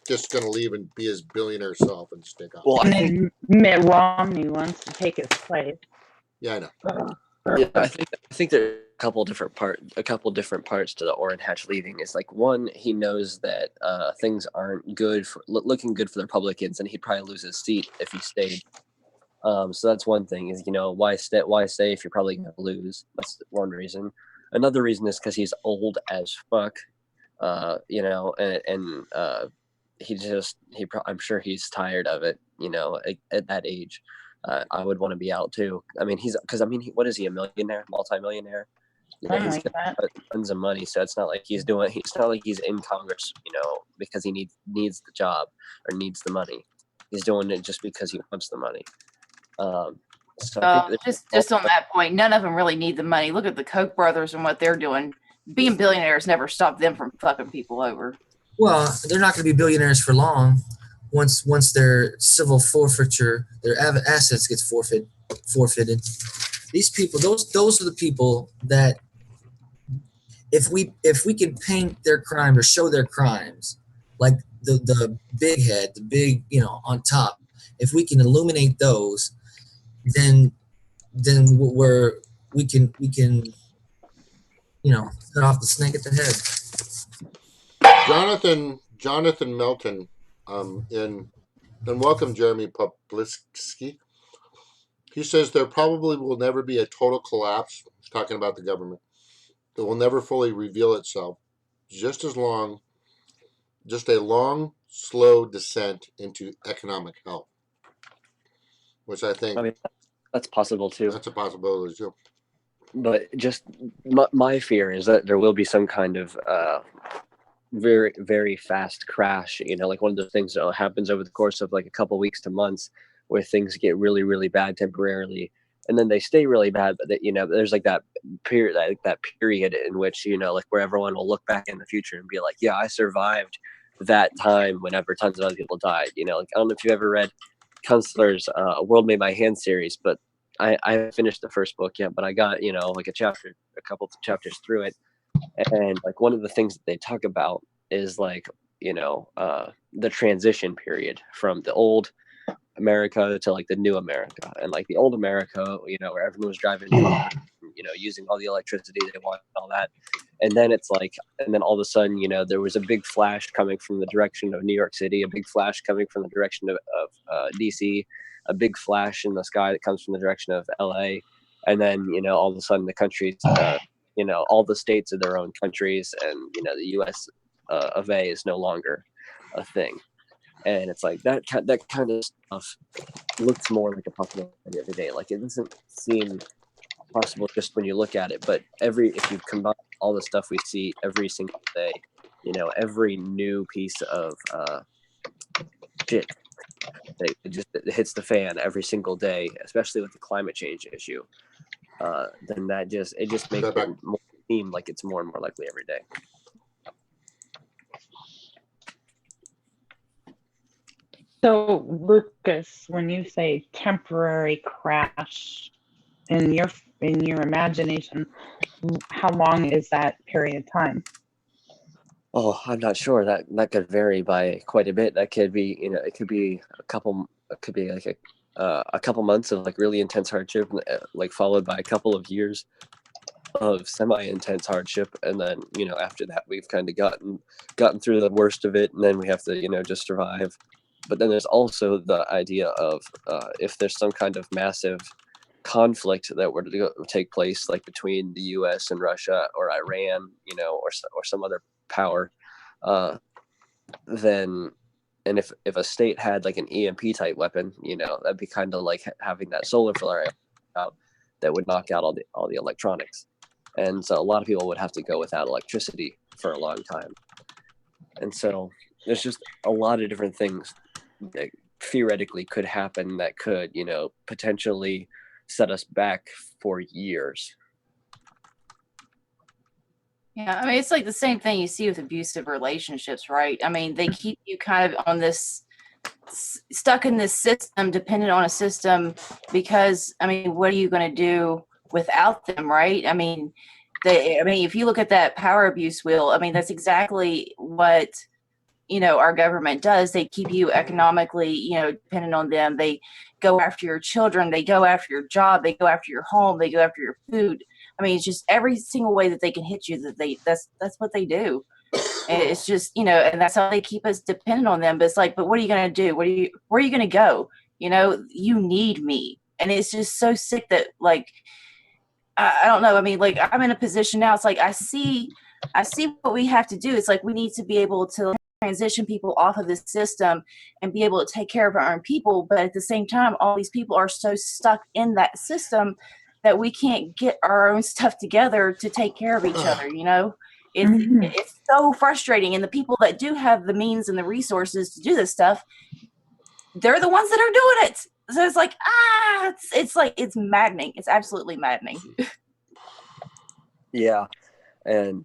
just going to leave and be his billionaire self and stick out. Well, And then Mitt Romney wants to take his place. Yeah, I know. Yeah, I think there are a couple different parts to the Orrin Hatch leaving. Is like, one, he knows that things aren't good looking good for the Republicans, and he'd probably lose his seat if he stayed. So that's one thing. Is, you know, why stay if you're probably going to lose? That's one reason. Another reason is because he's old as fuck. You know, and I'm sure he's tired of it. You know, at that age. I would want to be out too. I mean, what is he, a millionaire, multi-millionaire? You know, he's got tons of money, so it's not like he's in Congress, you know, because he needs the job or needs the money. He's doing it just because he wants the money. So just on that point, none of them really need the money. Look at the Koch brothers and what they're doing. Being billionaires never stopped them from fucking people over. Well, they're not going to be billionaires for long. Once their civil forfeiture, their assets gets forfeited. These people, those are the people that, if we can paint their crime or show their crimes, like the big head, the big, you know, on top, if we can illuminate those, then we can you know, cut off the snake at the head. Jonathan Melton. And welcome Jeremy Popliski. He says there probably will never be a total collapse. He's talking about the government. It will never fully reveal itself. Just a long, slow descent into economic health. Which I think that's possible too. That's a possibility too. But just my fear is that there will be some kind of very, very fast crash, you know, like one of the things that happens over the course of like a couple weeks to months, where things get really, really bad temporarily, and then they stay really bad. But that, you know, there's like that period in which, you know, like where everyone will look back in the future and be like, yeah, I survived that time whenever tons of other people died. You know, like, I don't know if you ever read Kunstler's A World Made by Hand series, but I haven't finished the first book yet, but I got, like a couple of chapters through it. And like one of the things that they talk about is like, the transition period from the old America to like the new America. And like the old America, where everyone was driving cars, using all the electricity they wanted, all that. And then and then all of a sudden, there was a big flash coming from the direction of New York City, a big flash coming from the direction of DC, a big flash in the sky that comes from the direction of LA. And then, all of a sudden the countries, all the states are their own countries, and, the US of A is no longer a thing. And it's like that kind of stuff looks more like a possibility every day. Like it doesn't seem possible just when you look at it, but if you combine all the stuff we see every single day, every new piece of shit that it hits the fan every single day, especially with the climate change issue, then it just makes it seem like it's more and more likely every day. So, Lucas, when you say temporary crash in your imagination, how long is that period of time? Oh, I'm not sure. That could vary by quite a bit. That could be, it could be like a couple months of like really intense hardship, like followed by a couple of years of semi-intense hardship, and then after that we've kind of gotten through the worst of it, and then we have to just survive. But then there's also the idea of if there's some kind of massive conflict that were to take place, like between the U.S. and Russia or Iran, or some other power, then, and if a state had like an EMP type weapon, that'd be kind of like having that solar flare out that would knock out all the electronics, and so a lot of people would have to go without electricity for a long time. And so there's just a lot of different things that theoretically could happen that could, potentially set us back for years. Yeah, I mean, it's like the same thing you see with abusive relationships, right? I mean, they keep you kind of on this, stuck in this system, dependent on a system, because, I mean, what are you going to do without them, right? I mean, if you look at that power abuse wheel, I mean, that's exactly what, our government does. They keep you economically, dependent on them. They go after your children. They go after your job. They go after your home. They go after your food. I mean, it's just every single way that they can hit you, that's what they do. And it's just, and that's how they keep us dependent on them. But it's like, but what are you going to do? Where are you going to go? You need me. And it's just so sick that, like, I don't know. I mean, like, I'm in a position now. It's like, I see what we have to do. It's like, we need to be able to transition people off of this system and be able to take care of our own people. But at the same time, all these people are so stuck in that system that we can't get our own stuff together to take care of each other. It's so frustrating. And the people that do have the means and the resources to do this stuff, they're the ones that are doing it. So it's like, it's maddening. It's absolutely maddening. Yeah. And,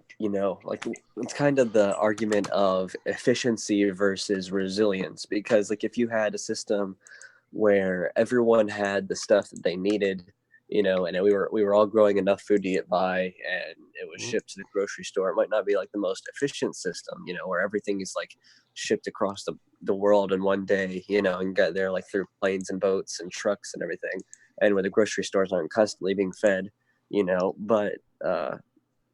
like, it's kind of the argument of efficiency versus resilience, because like if you had a system where everyone had the stuff that they needed, and we were all growing enough food to get by, and it was shipped to the grocery store, it might not be like the most efficient system, where everything is like shipped across the world in one day, and get there like through planes and boats and trucks and everything, and where the grocery stores aren't constantly being fed, but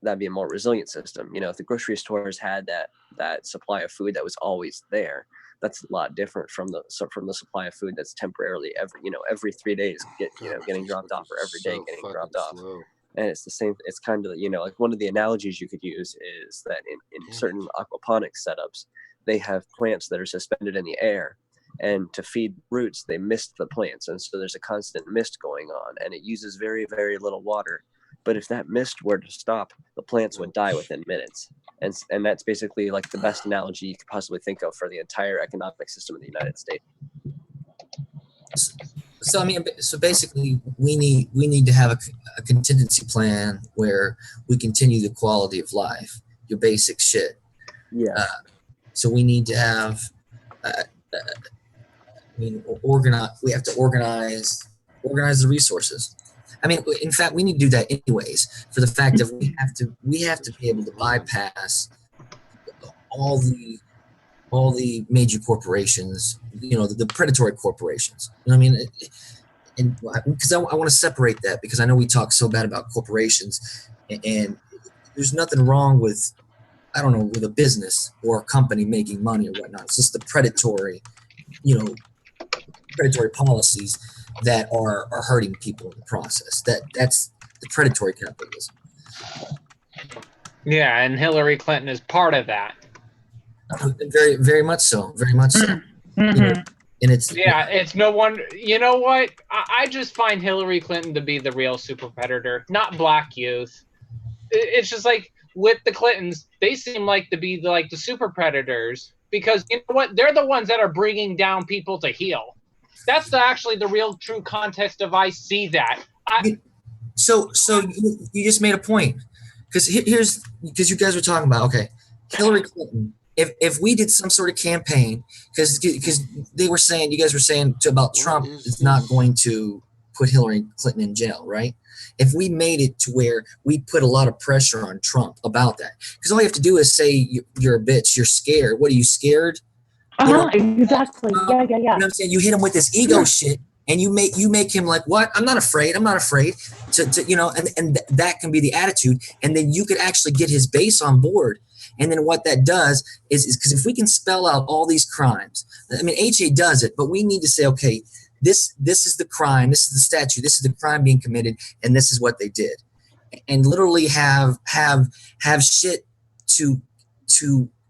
that'd be a more resilient system. If the grocery stores had that supply of food that was always there, that's a lot different from the supply of food that's temporarily every 3 days getting dropped off, or every day getting dropped off. And it's the same. It's kind of like one of the analogies you could use is that in certain aquaponics setups, they have plants that are suspended in the air, and to feed roots they mist the plants, and so there's a constant mist going on, and it uses very, very little water. But if that mist were to stop, the plants would die within minutes. And that's basically like the best analogy you could possibly think of for the entire economic system of the United States. So I mean, so basically, we need to have a contingency plan where we continue the quality of life, your basic shit. Yeah. So we need to have, organize. We have to organize organize the resources. I mean, in fact, we need to do that anyways. For the fact that we have to be able to bypass all the major corporations, the predatory corporations. You know what I mean? And because I want to separate that, because I know we talk so bad about corporations, and there's nothing wrong with, I don't know, with a business or a company making money or whatnot. It's just the predatory policies that are hurting people in the process. That's the predatory capitalism. Yeah, and Hillary Clinton is part of that. Very, very much so. Very much so. Mm-hmm. And it's no wonder. You know what? I just find Hillary Clinton to be the real super predator, not black youth. It's just like with the Clintons, they seem like to be the super predators, because you know what? They're the ones that are bringing down people to heal. That's actually the real true context of I see that. So you just made a point, because because you guys were talking about, okay, Hillary Clinton. If we did some sort of campaign, because they were saying, you guys were saying about Trump is not going to put Hillary Clinton in jail, right? If we made it to where we put a lot of pressure on Trump about that, because all you have to do is say you're a bitch, you're scared. What are you scared? Exactly. Yeah. You know what I'm saying? You hit him with this ego shit, and you make him like, what? I'm not afraid. I'm not afraid to and that can be the attitude, and then you could actually get his base on board. And then what that does is because if we can spell out all these crimes, I mean, HA does it, but we need to say, okay, this is the crime, this is the statute, this is the crime being committed, and this is what they did, and literally have shit to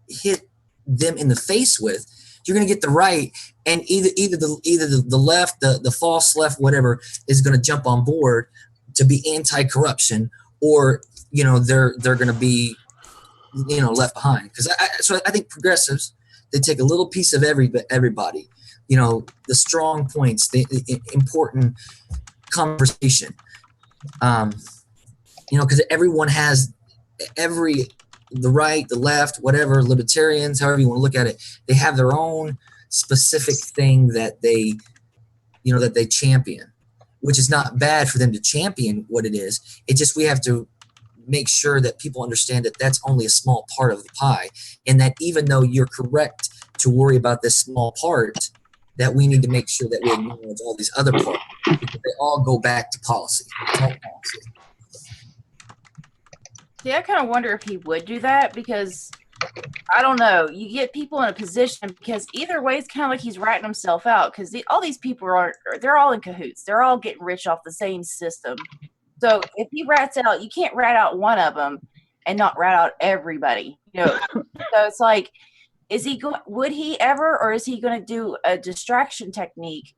hit them in the face with. You're gonna get the right, and either the left, the false left, whatever, is gonna jump on board to be anti-corruption, or they're gonna be left behind. Because I think progressives, they take a little piece of everybody, the strong points, the important conversation, because everyone has the right, the left, whatever, libertarians, however you want to look at it, they have their own specific thing that they champion, which is not bad for them to champion what it is. It just, we have to make sure that people understand that that's only a small part of the pie, and that even though you're correct to worry about this small part, that we need to make sure that we acknowledge all these other parts, because they all go back to policy. It's all policy. See, I kind of wonder if he would do that, because I don't know. You get people in a position, because either way, it's kind of like he's ratting himself out, because all these people they're all in cahoots. They're all getting rich off the same system. So if he rats out, you can't rat out one of them and not rat out everybody. So it's like, would he ever, or is he going to do a distraction technique,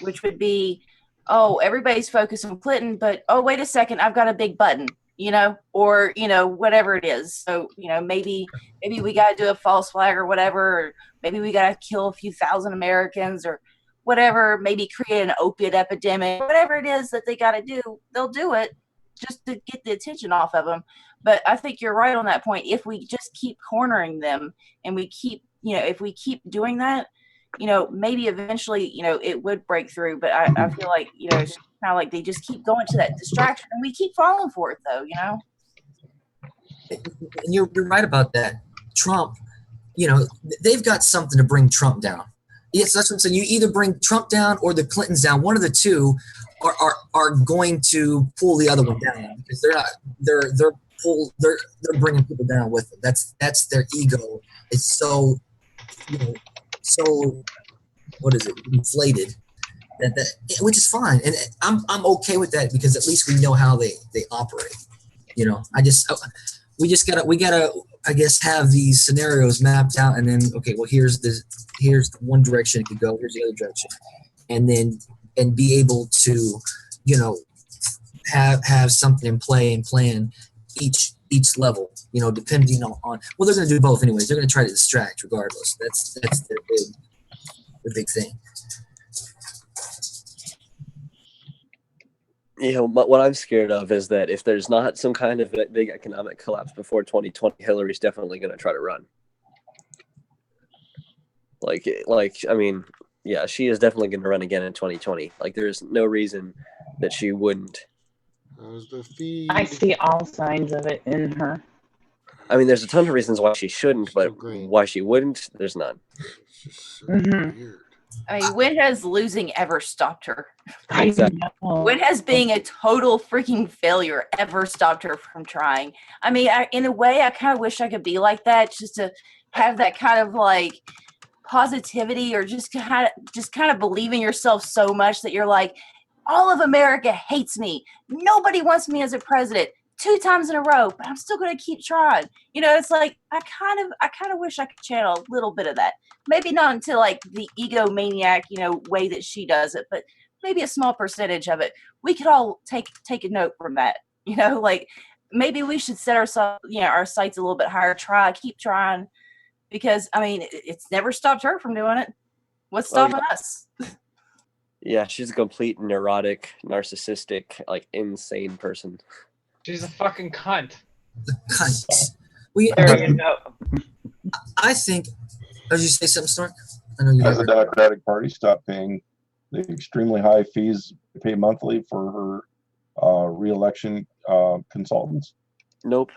which would be, oh, everybody's focused on Clinton, but oh, wait a second, I've got a big button, or whatever it is. So maybe we got to do a false flag or whatever, or maybe we got to kill a few thousand Americans or whatever, maybe create an opiate epidemic, whatever it is that they got to do, they'll do it just to get the attention off of them. But I think you're right on that point. If we just keep cornering them, and we keep, if we keep doing that, maybe eventually, it would break through. But I feel like, it's kind of like they just keep going to that distraction, and we keep falling for it, though, And you're right about that. Trump, they've got something to bring Trump down. Yes, that's what I'm saying. You either bring Trump down or the Clintons down. One of the two are going to pull the other one down, because they're bringing people down with them. That's their ego. It's so what is it, inflated, that which is fine, and I'm okay with that, because at least we know how they operate. We gotta I guess have these scenarios mapped out, and then okay, well, here's one direction it could go, here's the other direction, and be able to have something in play and plan each level, depending on, well, they're going to do both anyways. They're going to try to distract regardless. That's their big thing. What I'm scared of is that if there's not some kind of big economic collapse before 2020, Hillary's definitely going to try to run. I mean, Yeah, she is definitely going to run again in 2020. Like, there's no reason that she wouldn't. How's the feed? I see all signs of it in her. I mean, there's a ton of reasons why she shouldn't, Still but green. why she wouldn't, there's none. It's just so Mhm. weird. I mean, when has losing ever stopped her? I Exactly. know. When has being a total freaking failure ever stopped her from trying? I mean, in a way, I kind of wish I could be like that, just to have that kind of like positivity, or just kind of believe in yourself so much that you're like, all of America hates me. Nobody wants me as a president 2 times in a row, but I'm still going to keep trying. You know, it's like I kind of wish I could channel a little bit of that. Maybe not until like the egomaniac, way that she does it, but maybe a small percentage of it. We could all take a note from that. Like maybe we should set ourselves, our sights a little bit higher. Keep trying, because I mean, it's never stopped her from doing it. What's stopping us? Yeah, she's a complete neurotic, narcissistic, like insane person. She's a fucking cunt. The cunt. There you go. I think. Did you say something, Stark? I know you Has the never. Democratic Party stopped paying the extremely high fees they pay monthly for her re-election consultants? Nope.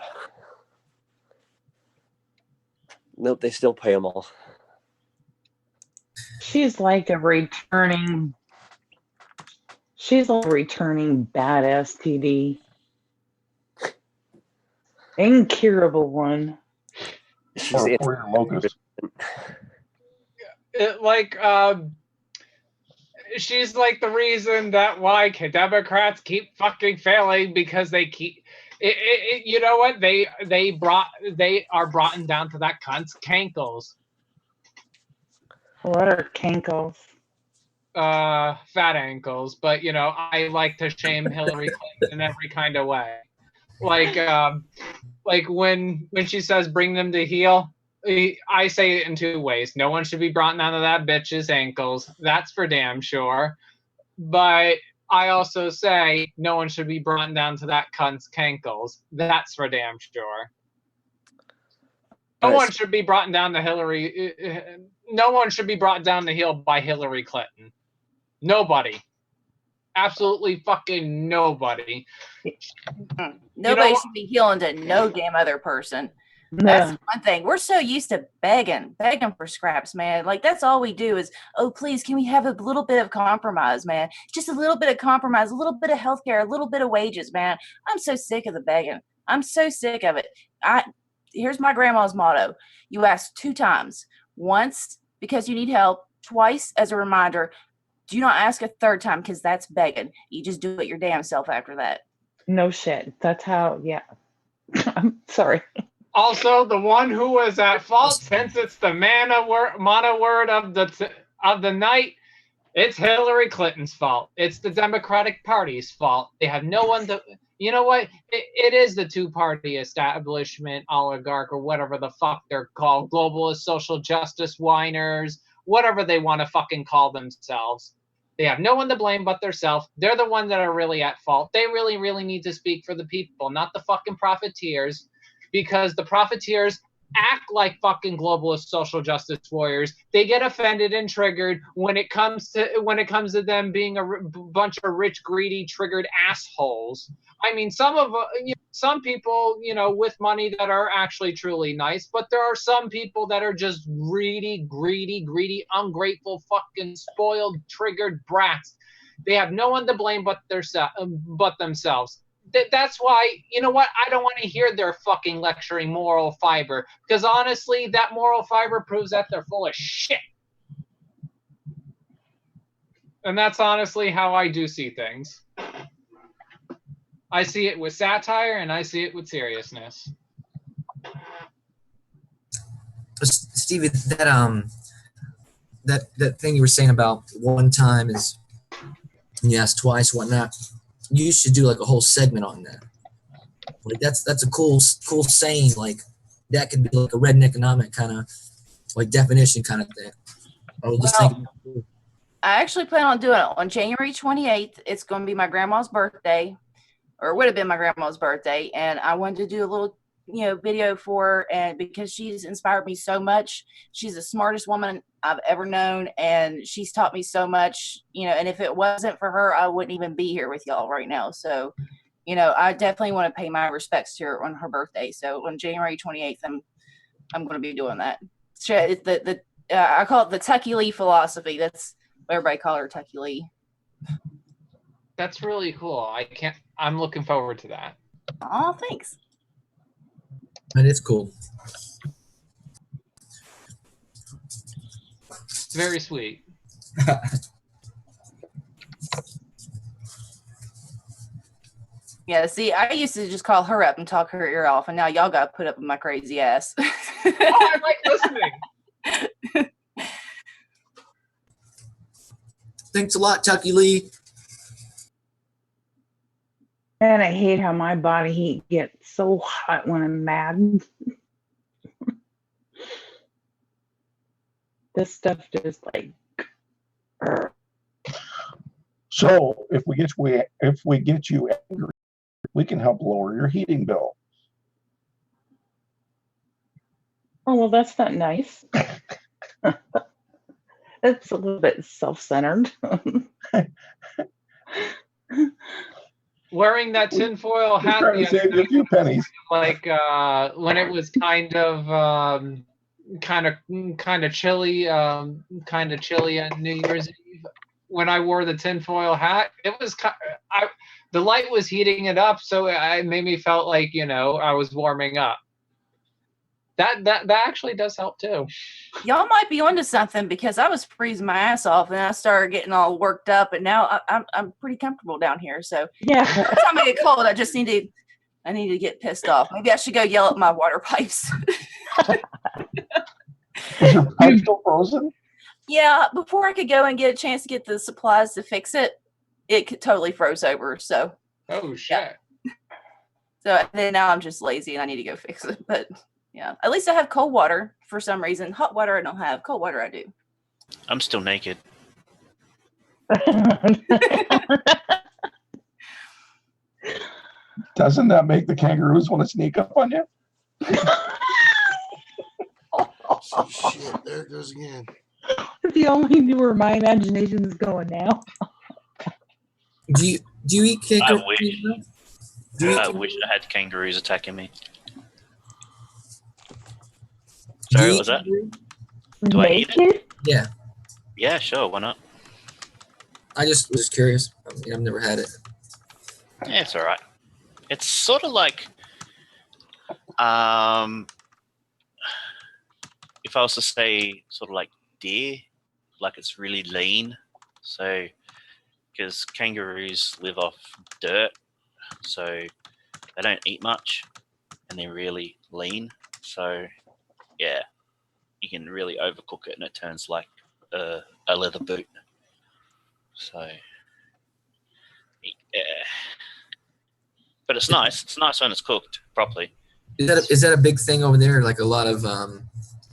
Nope, they still pay them all. She's like a returning bad STD. Incurable one. She's Or your locust. She's like the reason that why Democrats keep fucking failing, because they keep you know what, they are brought down to that cunt's cankles. What are cankles? Fat ankles, but I like to shame Hillary Clinton in every kind of way. Like when she says bring them to heel, I say it in 2 ways. No one should be brought down to that bitch's ankles. That's for damn sure. But I also say no one should be brought down to that cunt's cankles. That's for damn sure. No one should be brought down to Hillary. No one should be brought down the heel by Hillary Clinton. Nobody. Absolutely fucking nobody. Nobody should be healing to no damn other person. That's one thing. We're so used to begging for scraps, man. Like that's all we do is, oh, please, can we have a little bit of compromise, man? Just a little bit of compromise, a little bit of healthcare, a little bit of wages, man. I'm so sick of the begging. I'm so sick of it. Here's my grandma's motto. You ask 2 times. Once because you need help, twice as a reminder. Do not ask a 3rd time, because that's begging. You just do it your damn self after that. No shit. That's how, yeah. I'm sorry. Also, the one who was at fault, since it's the mono word of the night, it's Hillary Clinton's fault. It's the Democratic Party's fault. They have no one to. You know what? It is the 2-party establishment, oligarch, or whatever the fuck they're called, globalist, social justice whiners, whatever they want to fucking call themselves. They have no one to blame but themselves. They're the ones that are really at fault. They really, really need to speak for the people, not the fucking profiteers, because the profiteers act like fucking globalist social justice warriors. They get offended and triggered when it comes to them being a bunch of rich, greedy, triggered assholes. I mean, some people, with money that are actually truly nice, but there are some people that are just greedy, ungrateful, fucking spoiled, triggered brats. They have no one to blame but themselves. That's why, you know what? I don't want to hear their fucking lecturing moral fiber, because honestly, that moral fiber proves that they're full of shit. And that's honestly how I do see things. I see it with satire and I see it with seriousness. Stevie, that thing you were saying about 1 time is, you ask twice, whatnot. You should do like a whole segment on that. Like that's a cool saying. Like that could be like a redneck economic kind of like definition kind of thing. I was just thinking. I actually plan on doing it on January 28th. It's going to be my grandma's birthday, or would have been my grandma's birthday, and I wanted to do a little video for her, and because she's inspired me so much. She's the smartest woman I've ever known, and she's taught me so much, and if it wasn't for her, I wouldn't even be here with y'all right now. So, I definitely want to pay my respects to her on her birthday. So on January 28th, I'm going to be doing that. I call it the Tucky Lee philosophy. That's what everybody call her, Tucky Lee. That's really cool. I'm looking forward to that. Oh, thanks. And it's cool. It's very sweet. Yeah, see, I used to just call her up and talk her ear off, and now y'all got to put up with my crazy ass. Oh, I like listening. Thanks a lot, Tucky Lee. And I hate how my body heat gets so hot when I'm mad. This stuff just like. So if we get you angry, we can help lower your heating bill. Oh, well, that's not nice. It's a little bit self-centered. Wearing that tinfoil hat Trying to save you a few pennies. like when it was kind of chilly, on New Year's Eve. When I wore the tinfoil hat, it was the light was heating it up, so it made me felt like I was warming up. That actually does help too. Y'all might be onto something, because I was freezing my ass off and I started getting all worked up, and now I'm pretty comfortable down here. So yeah, every time I get cold, I need to get pissed off. Maybe I should go yell at my water pipes. Is your pipe still frozen? Yeah, before I could go and get a chance to get the supplies to fix it, it totally froze over. So Oh shit. so then now I'm just lazy and I need to go fix it. But yeah, at least I have cold water for some reason. Hot water I don't have. Cold water I do. I'm still naked. Doesn't that make the kangaroos want to sneak up on you? Shit, there it goes again. If you only knew where my imagination is going now. Do you eat kangaroo? I wish. Do you eat I kangaroo? wish I had kangaroos attacking me. Do Sorry, you what eat was that? kangaroo? Do I eat it? Naked? Yeah, Yeah, sure. Why not? I just was curious. I've never had it. Yeah, it's all right. It's sort of like, if I was to say, sort of like deer, like it's really lean. So, because kangaroos live off dirt, so they don't eat much, and they're really lean. So, yeah, you can really overcook it, and it turns like a leather boot. So, yeah. But it's nice. It's nice when it's cooked properly. Is that a big thing over there? Like a lot of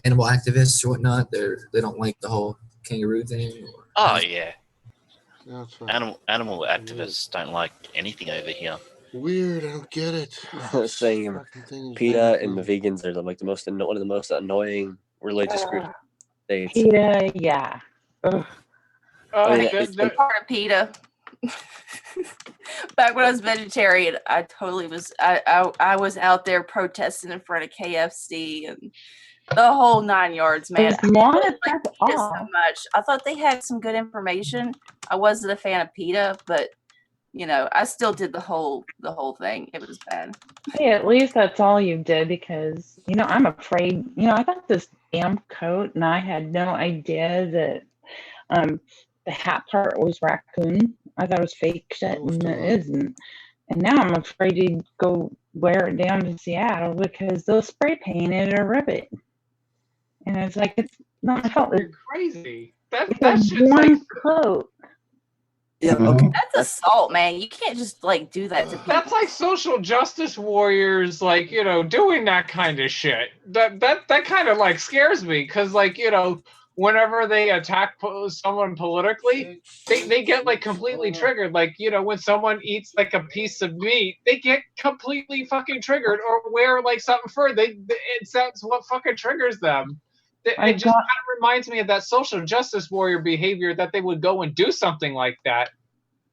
animal activists or whatnot, they don't like the whole kangaroo thing. Or, Oh yeah, That's right. animal activists don't like anything over here. Weird. I don't get it. Same. Fucking thing is PETA weird. and the vegans are like one of the most annoying religious groups. States. PETA, yeah. Ugh. Oh, I mean, the- it's the- Part of PETA. Back when I was vegetarian, I totally was. I was out there protesting in front of KFC and the whole 9 yards, man. As long as like that's PETA all. so much. I thought they had some good information. I wasn't a fan of PETA, but I still did the whole thing. It was bad. Hey, at least that's all you did, because I'm afraid. I got this damn coat and I had no idea that the hat part was raccoon. I thought it was fake shit, Oh, and still it up. isn't. And now I'm afraid to go wear it down to Seattle because they'll spray paint it or rip it. And it's like, it's not my fault. You're crazy. That It's shit's a like warm coat. yeah, Mhm. okay. That's assault, man. You can't just do that to people. that's like social justice warriors, doing that kind of shit. That kind of scares me, because whenever they attack someone politically, they get completely triggered. When someone eats a piece of meat, they get completely fucking triggered, or wear something fur. That's what fucking triggers them. It just kind of reminds me of that social justice warrior behavior that they would go and do something like that.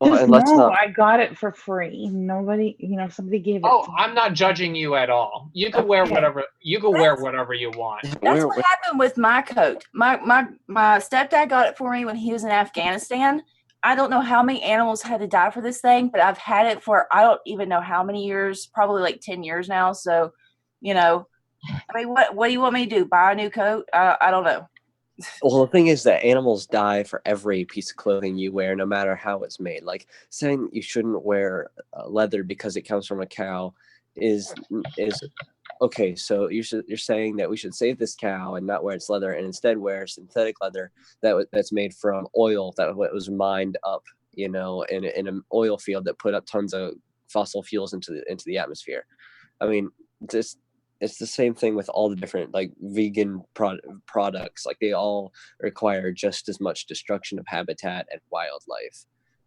Well, Just and let's no, not. I got it for free. Nobody, somebody gave it. Oh, to I'm me. not judging you at all. You can wear Okay. whatever you can wear whatever you want. That's what happened with my coat. My stepdad got it for me when he was in Afghanistan. I don't know how many animals had to die for this thing, but I've had it for I don't even know how many years, probably like 10 years now. So, I mean, what do you want me to do? Buy a new coat? I don't know. Well, the thing is that animals die for every piece of clothing you wear, no matter how it's made. Like saying you shouldn't wear leather because it comes from a cow is okay. So you're saying that we should save this cow and not wear its leather, and instead wear synthetic leather that's made from oil that was mined up, in an oil field that put up tons of fossil fuels into the atmosphere. I mean, it's the same thing with all the different like vegan products. Like they all require just as much destruction of habitat and wildlife.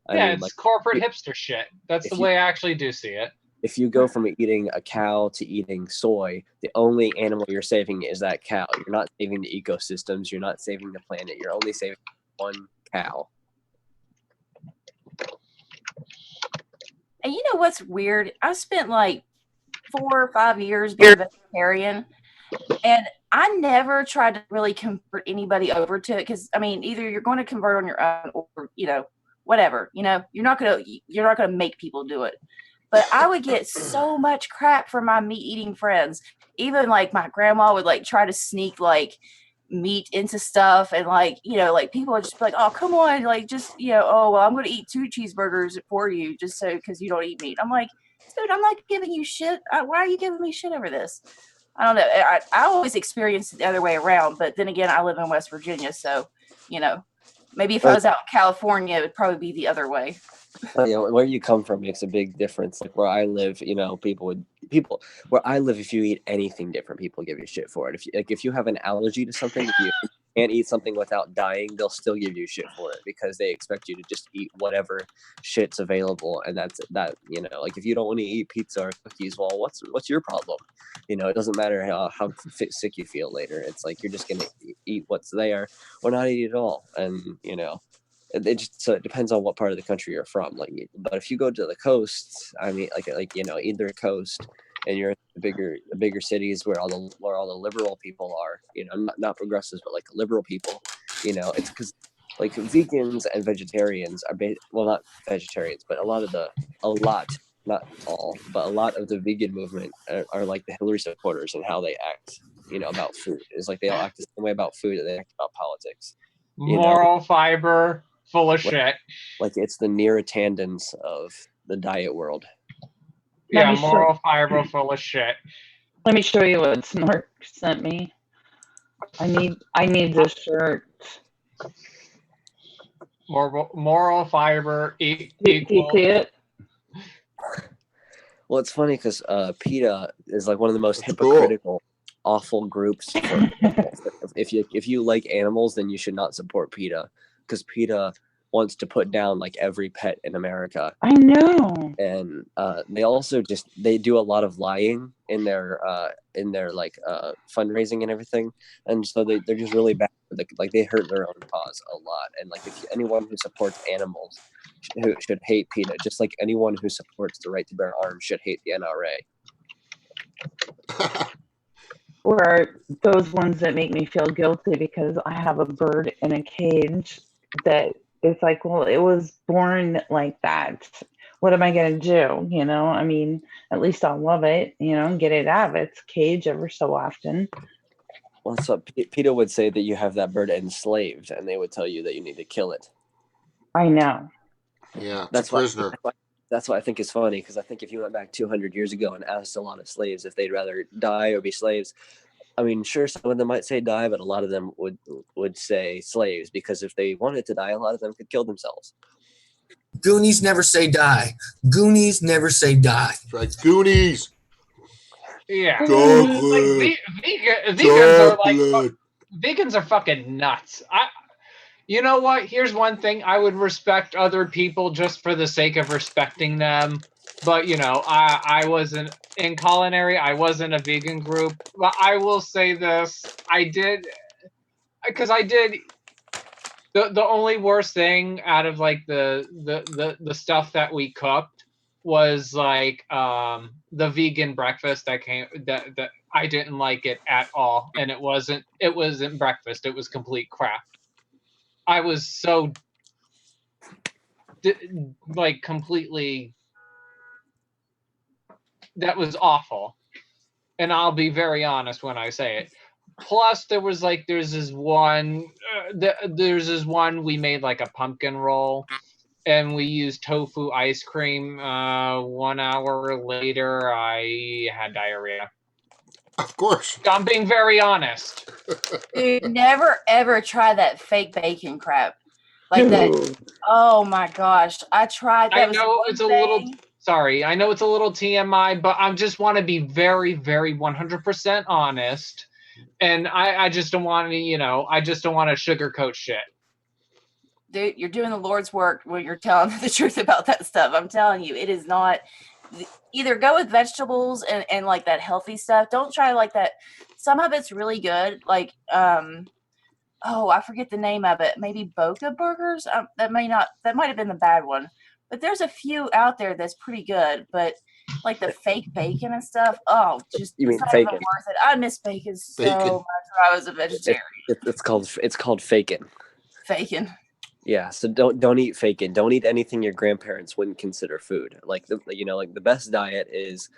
I Yeah, mean, it's like corporate hipster shit. That's the way I actually do see it. if you go from eating a cow to eating soy, the only animal you're saving is that cow. You're not saving the ecosystems. You're not saving the planet. You're only saving one cow. And you know what's weird? I spent like 4 or 5 years being a vegetarian, and I never tried to really convert anybody over to it because I mean, either you're going to convert on your own or whatever. You're not gonna make people do it. But I would get so much crap from my meat eating friends. Even like my grandma would like try to sneak like meat into stuff, and like people would just be like, oh come on, like just oh well, I'm going to eat 2 cheeseburgers for you just so because you don't eat meat. I'm like, dude, I'm not giving you shit. Why are you giving me shit over this? I don't know. I always experienced it the other way around, but then again, I live in West Virginia, so maybe if I was out in California, it would probably be the other way. Where you come from makes a big difference. Like where I live, people where I live, if you eat anything different, people give you shit for it. If you have an allergy to something, if you can't eat something without dying, they'll still give you shit for it because they expect you to just eat whatever shit's available, and that's that. Like if you don't want to eat pizza or cookies, well, what's your problem? It doesn't matter how sick you feel later. It's like you're just gonna eat what's there or not eat at all, and so it depends on what part of the country you're from. But if you go to the coast, I mean, either coast, and you're in the bigger cities where all the liberal people are, not progressives, but like liberal people, it's because like vegans and vegetarians are not vegetarians, but a lot, not all, but a lot of the vegan movement are like the Hillary supporters and how they act, about food. It's like they all act the same way about food that they act about politics. Moral fiber. Full of shit. Like it's the near attendance of the diet world. Yeah, moral fiber full of shit. Let me show you what Snork sent me. I need this shirt. Moral fiber equal. Do you see it? Well, it's funny because PETA is like one of the most hypocritical, awful groups. If you like animals, then you should not support PETA because PETA wants to put down like every pet in America. I know. And they also they do a lot of lying in their like fundraising and everything, and so they're just really bad. Like they hurt their own cause a lot. And like anyone who supports animals should hate PETA, just like anyone who supports the right to bear arms should hate the NRA. Or those ones that make me feel guilty because I have a bird in a cage that it's like, well, it was born like that. What am I going to do? I mean, at least I'll love it, and get it out of its cage ever so often. Well, so PETA would say that you have that bird enslaved, and they would tell you that you need to kill it. I know. Yeah, that's a prisoner. That's what I think is funny, because I think if you went back 200 years ago and asked a lot of slaves if they'd rather die or be slaves, I mean, sure, some of them might say die, but a lot of them would say slaves, because if they wanted to die, a lot of them could kill themselves. Goonies never say die. Goonies never say die. That's right, Goonies. Yeah. Chocolate. Vegans are fucking nuts. You know what? Here's one thing. I would respect other people just for the sake of respecting them. But, I wasn't in culinary. I wasn't a vegan group. But I will say this. I did. because I did the only worst thing out of like the stuff that we cooked was like the vegan breakfast that came that I didn't like it at all, and it wasn't breakfast, it was complete crap. I was so like completely, that was awful, and I'll be very honest when I say it. Plus there's this one we made like a pumpkin roll, and we used tofu ice cream. 1 hour later I had diarrhea. Of course. I'm being very honest. Dude, never ever try that fake bacon crap. Like that. Oh my gosh. I tried. I know it's a little sorry. I know it's a little TMI, but I just want to be very, very 100% honest. And I just don't want to, I just don't want to sugarcoat shit. Dude, you're doing the Lord's work when you're telling the truth about that stuff. I'm telling you, it is not. Either go with vegetables and like that healthy stuff. Don't try like that. Some of it's really good. Like, oh, I forget the name of it. Maybe Boca Burgers. That might have been the bad one. But there's a few out there that's pretty good. But like the fake bacon and stuff, oh, just You mean it's not bacon? even worth it. I miss bacon so Bacon. much when I was a vegetarian. It's called faking. Bacon. Yeah, so don't eat faking. Don't eat anything your grandparents wouldn't consider food. Like the best diet is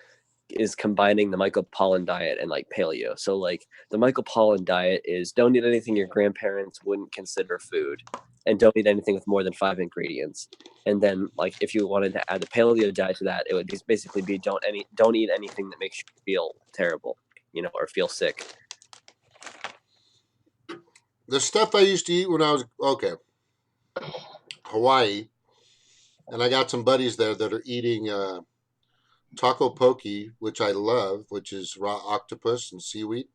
combining the Michael Pollan diet and like paleo. So like the Michael Pollan diet is don't eat anything your grandparents wouldn't consider food, and don't eat anything with more than 5 ingredients. And then like if you wanted to add the paleo diet to that, it would basically be don't eat anything that makes you feel terrible, or feel sick. The stuff I used to eat when I was Hawaii, and I got some buddies there that are eating taco poke, which I love, which is raw octopus and seaweed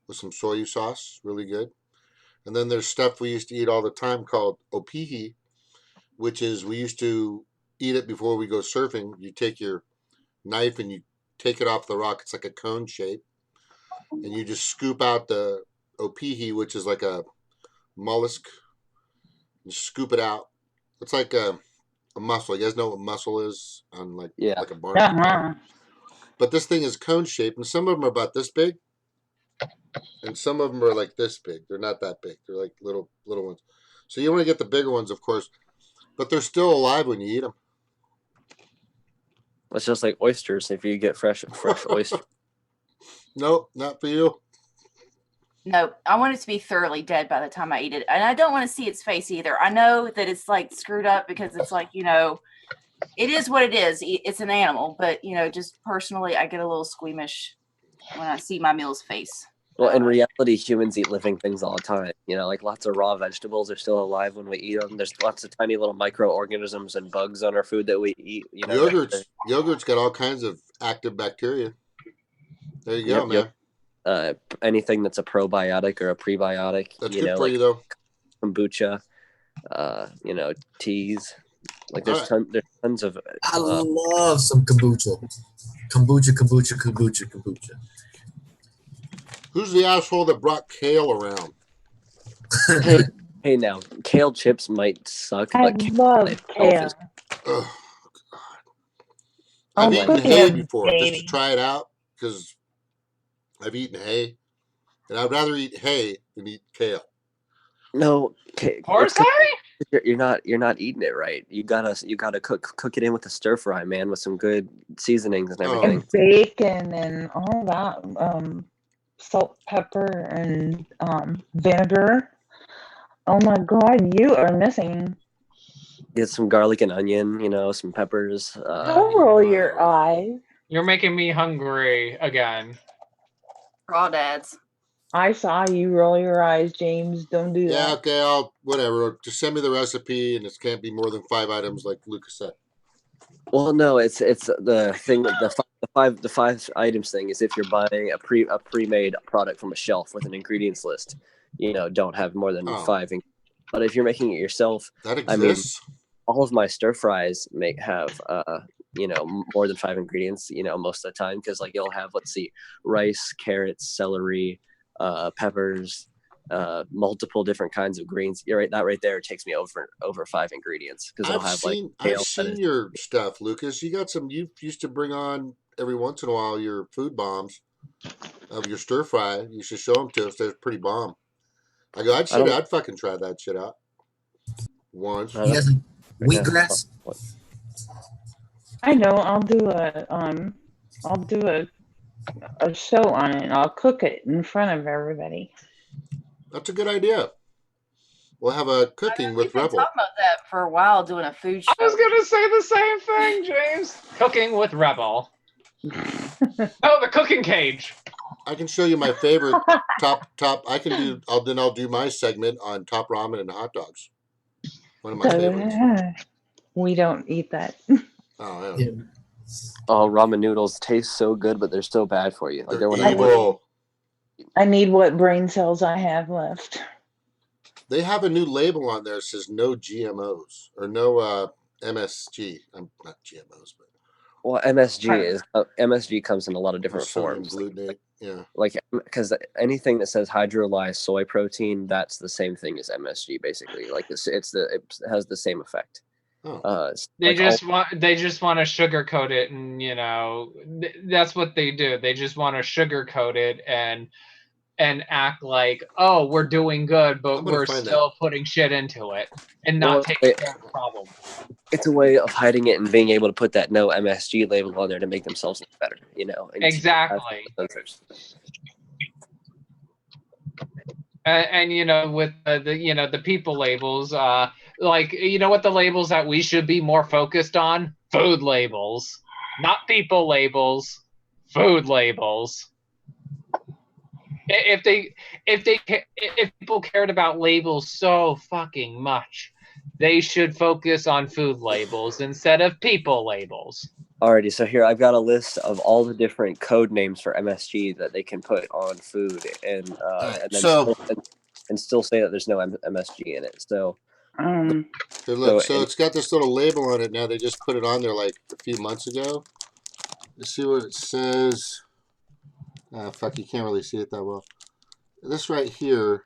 with some soy sauce, really good. And then there's stuff we used to eat all the time called opihi, which is we used to eat it before we go surfing. You take your knife and you take it off the rock. It's like a cone shape, and you just scoop out the opihi, which is like a mollusk. You scoop it out. It's like a mussel. You guys know what mussel is on like a barn. Uh-huh. But this thing is cone shaped, and some of them are about this big, and some of them are like this big. They're not that big. They're like little ones. So you want to get the bigger ones, of course, but they're still alive when you eat them. It's just like oysters. If you get fresh oysters. Nope, not for you. No, I want it to be thoroughly dead by the time I eat it. And I don't want to see its face either. I know that it's like screwed up because it's like, it is what it is. It's an animal, but just personally, I get a little squeamish when I see my meal's face. Well, in reality, humans eat living things all the time. Like lots of raw vegetables are still alive when we eat them. There's lots of tiny little microorganisms and bugs on our food that we eat. Yogurt's got all kinds of active bacteria. There you go, man. Anything that's a probiotic or a prebiotic. That's good for you, though. Kombucha, teas. Like there's tons of. I love some kombucha. Kombucha. Who's the asshole that brought kale around? Hey, now kale chips might suck. I but love kale. Oh, God. I've eaten hay before just to try it out because I've eaten hay, and I'd rather eat hay than eat kale. No, Horse hay? You're not eating it right. You gotta cook it in with a stir fry, man, with some good seasonings and everything. And bacon and all that. Salt, pepper, and vinegar. Oh my God, you are missing. Get some garlic and onion, some peppers. Don't roll your eyes. You're making me hungry again. Crawdads. I saw you roll your eyes, James. Don't do that. Yeah, okay, whatever. Just send me the recipe, and it can't be more than 5 items, like Lucas said. Well, no, it's the thing. The five items thing is if you're buying a pre-made product from a shelf with an ingredients list, don't have more than 5. But if you're making it yourself, that exists. All of my stir fries have more than 5 ingredients. Most of the time, because like you'll have rice, carrots, celery, peppers, multiple different kinds of greens. You're right. That right there takes me over 5 ingredients because it'll have like I've kale, seen lettuce. your stuff, Lucas. You got some. You used to bring on every once in a while your food bombs of your stir fry. You should show them to us. They're pretty bomb. I go. I'd fucking try that shit out once. You guys like wheatgrass? I know. I'll do a show on it. And I'll cook it in front of everybody. That's a good idea. We'll have a cooking We've with been Rebel. talking about that for a while, doing a food show. I was gonna say the same thing, James. Cooking with Rebel. Oh, the cooking cage. I can show you my favorite top. I can do. I'll do my segment on top ramen and hot dogs. One of my favorites. We don't eat that. Oh, Yeah. Oh, ramen noodles taste so good, but they're so bad for you. Like they're one of the evil. I need what brain cells I have left. They have a new label on there that says no GMOs or no MSG. I'm not GMOs, but Well, MSG comes in a lot of different sodium forms. glutamate. Yeah. Like because anything that says hydrolyzed soy protein, that's the same thing as MSG, basically. Like it has the same effect. Oh. They just want to sugarcoat it, and that's what they do. They just want to sugarcoat it and act like, oh, we're doing good, but we're still putting shit into it and not taking care of the problem. It's a way of hiding it and being able to put that no MSG label on there to make themselves look better, And exactly. And with the people labels, what the labels that we should be more focused on? Food labels, not people labels. Food labels. If people cared about labels so fucking much, they should focus on food labels instead of people labels. Alrighty, so here I've got a list of all the different code names for MSG that they can put on food, and still say that there's no MSG in it. So, so it's got this little label on it now. They just put it on there like a few months ago. Let's see what it says. Fuck, you can't really see it that well. This right here,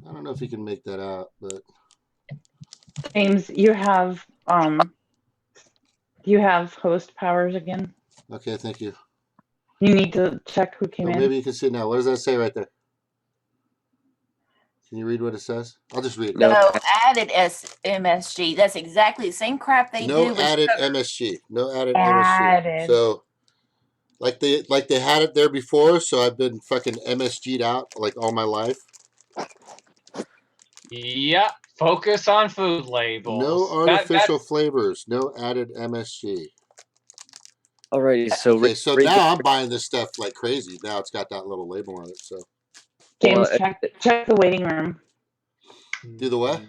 I don't know if you can make that out, but James, you have host powers again. Okay, thank you. You need to check who came in. Maybe you can see it now. What does that say right there? Can you read what it says? I'll just read it. No added MSG. That's exactly the same crap they do. No added MSG. No added MSG. So, like they had it there before. So I've been fucking MSG'd out like all my life. Yep. Focus on food labels. No artificial flavors. No added MSG. Alright, so now I'm buying this stuff like crazy. Now it's got that little label on it. So James, check the waiting room. Do the what?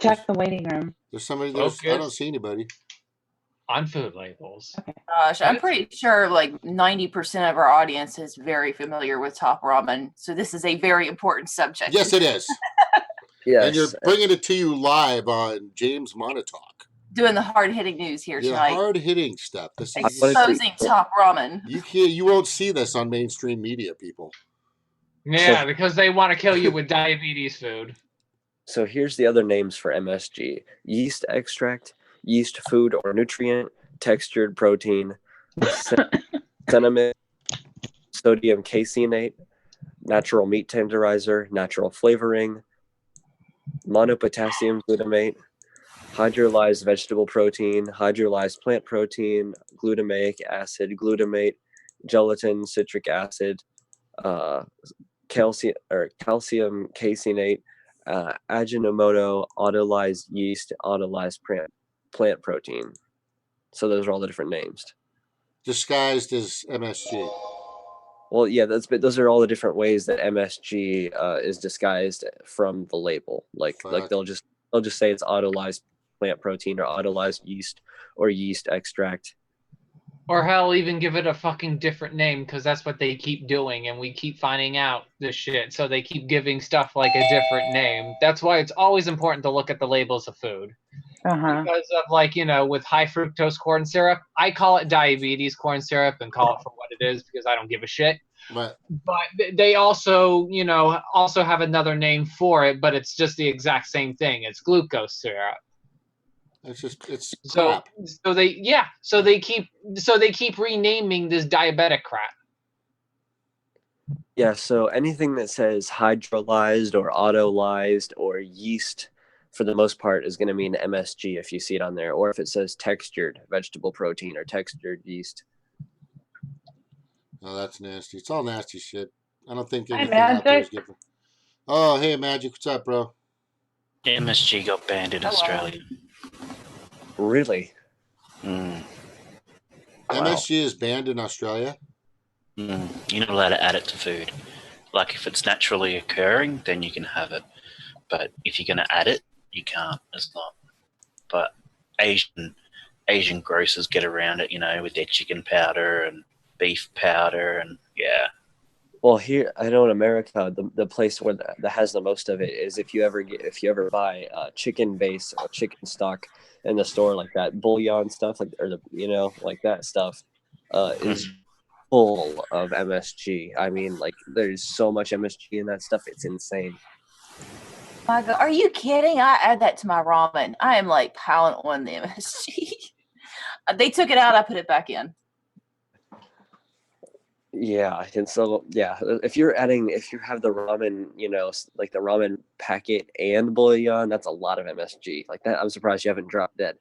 Check the waiting room. There's somebody there. I don't see anybody. On food labels. Okay. Gosh, I'm pretty sure like 90% of our audience is very familiar with Top Ramen. So this is a very important subject. Yes, it is. Yes. And you're bringing it to you live on James Monotalk. Doing the hard-hitting news here tonight. Hard-hitting stuff. This is exposing Top Ramen. You won't see this on mainstream media, people. Yeah, because they want to kill you with diabetes food. So here's the other names for MSG: yeast extract, yeast food or nutrient, textured protein, cinnamon, sodium caseinate, natural meat tenderizer, natural flavoring, monopotassium glutamate, hydrolyzed vegetable protein, hydrolyzed plant protein, glutamic acid, glutamate, gelatin, citric acid, calcium caseinate, Ajinomoto, autolyzed yeast, autolyzed plant protein. So those are all the different names. Disguised as MSG. Well, yeah, those are all the different ways that MSG is disguised from the label. Like they'll just say it's autolyzed plant protein or autolyzed yeast or yeast extract. Or hell, even give it a fucking different name, because that's what they keep doing, and we keep finding out this shit. So they keep giving stuff like a different name. That's why it's always important to look at the labels of food. Uh-huh. because of like, with high fructose corn syrup. I call it diabetes corn syrup and call it for what it is because I don't give a shit. But But they also, also have another name for it, but it's just the exact same thing. It's glucose syrup. it's So crap. so they keep renaming this diabetic crap. Yeah, so anything that says hydrolyzed or autolyzed or yeast, for the most part, is going to mean MSG if you see it on there, or if it says textured vegetable protein or textured yeast. Oh, that's nasty. It's all nasty shit. I don't think Hi, anything out there is Magic. good. Oh, hey, Magic. What's up, bro? MSG got banned in Hello. Australia. Really? Mm. MSG is banned in Australia. You're not allowed to add it to food. Like if it's naturally occurring, then you can have it. But if you're going to add it, you can't. It's not. But Asian grocers get around it, with their chicken powder and beef powder, and yeah. Well, here I know in America, the place where that has the most of it is if you ever buy chicken base or chicken stock in the store, like that bouillon stuff, like like that stuff, is full of MSG. I mean, like there's so much MSG in that stuff, it's insane. My God, are you kidding? I add that to my ramen. I am like piling on the MSG. They took it out. I put it back in. Yeah, and so if you have the ramen, like the ramen packet and bouillon, that's a lot of MSG. Like that, I'm surprised you haven't dropped dead.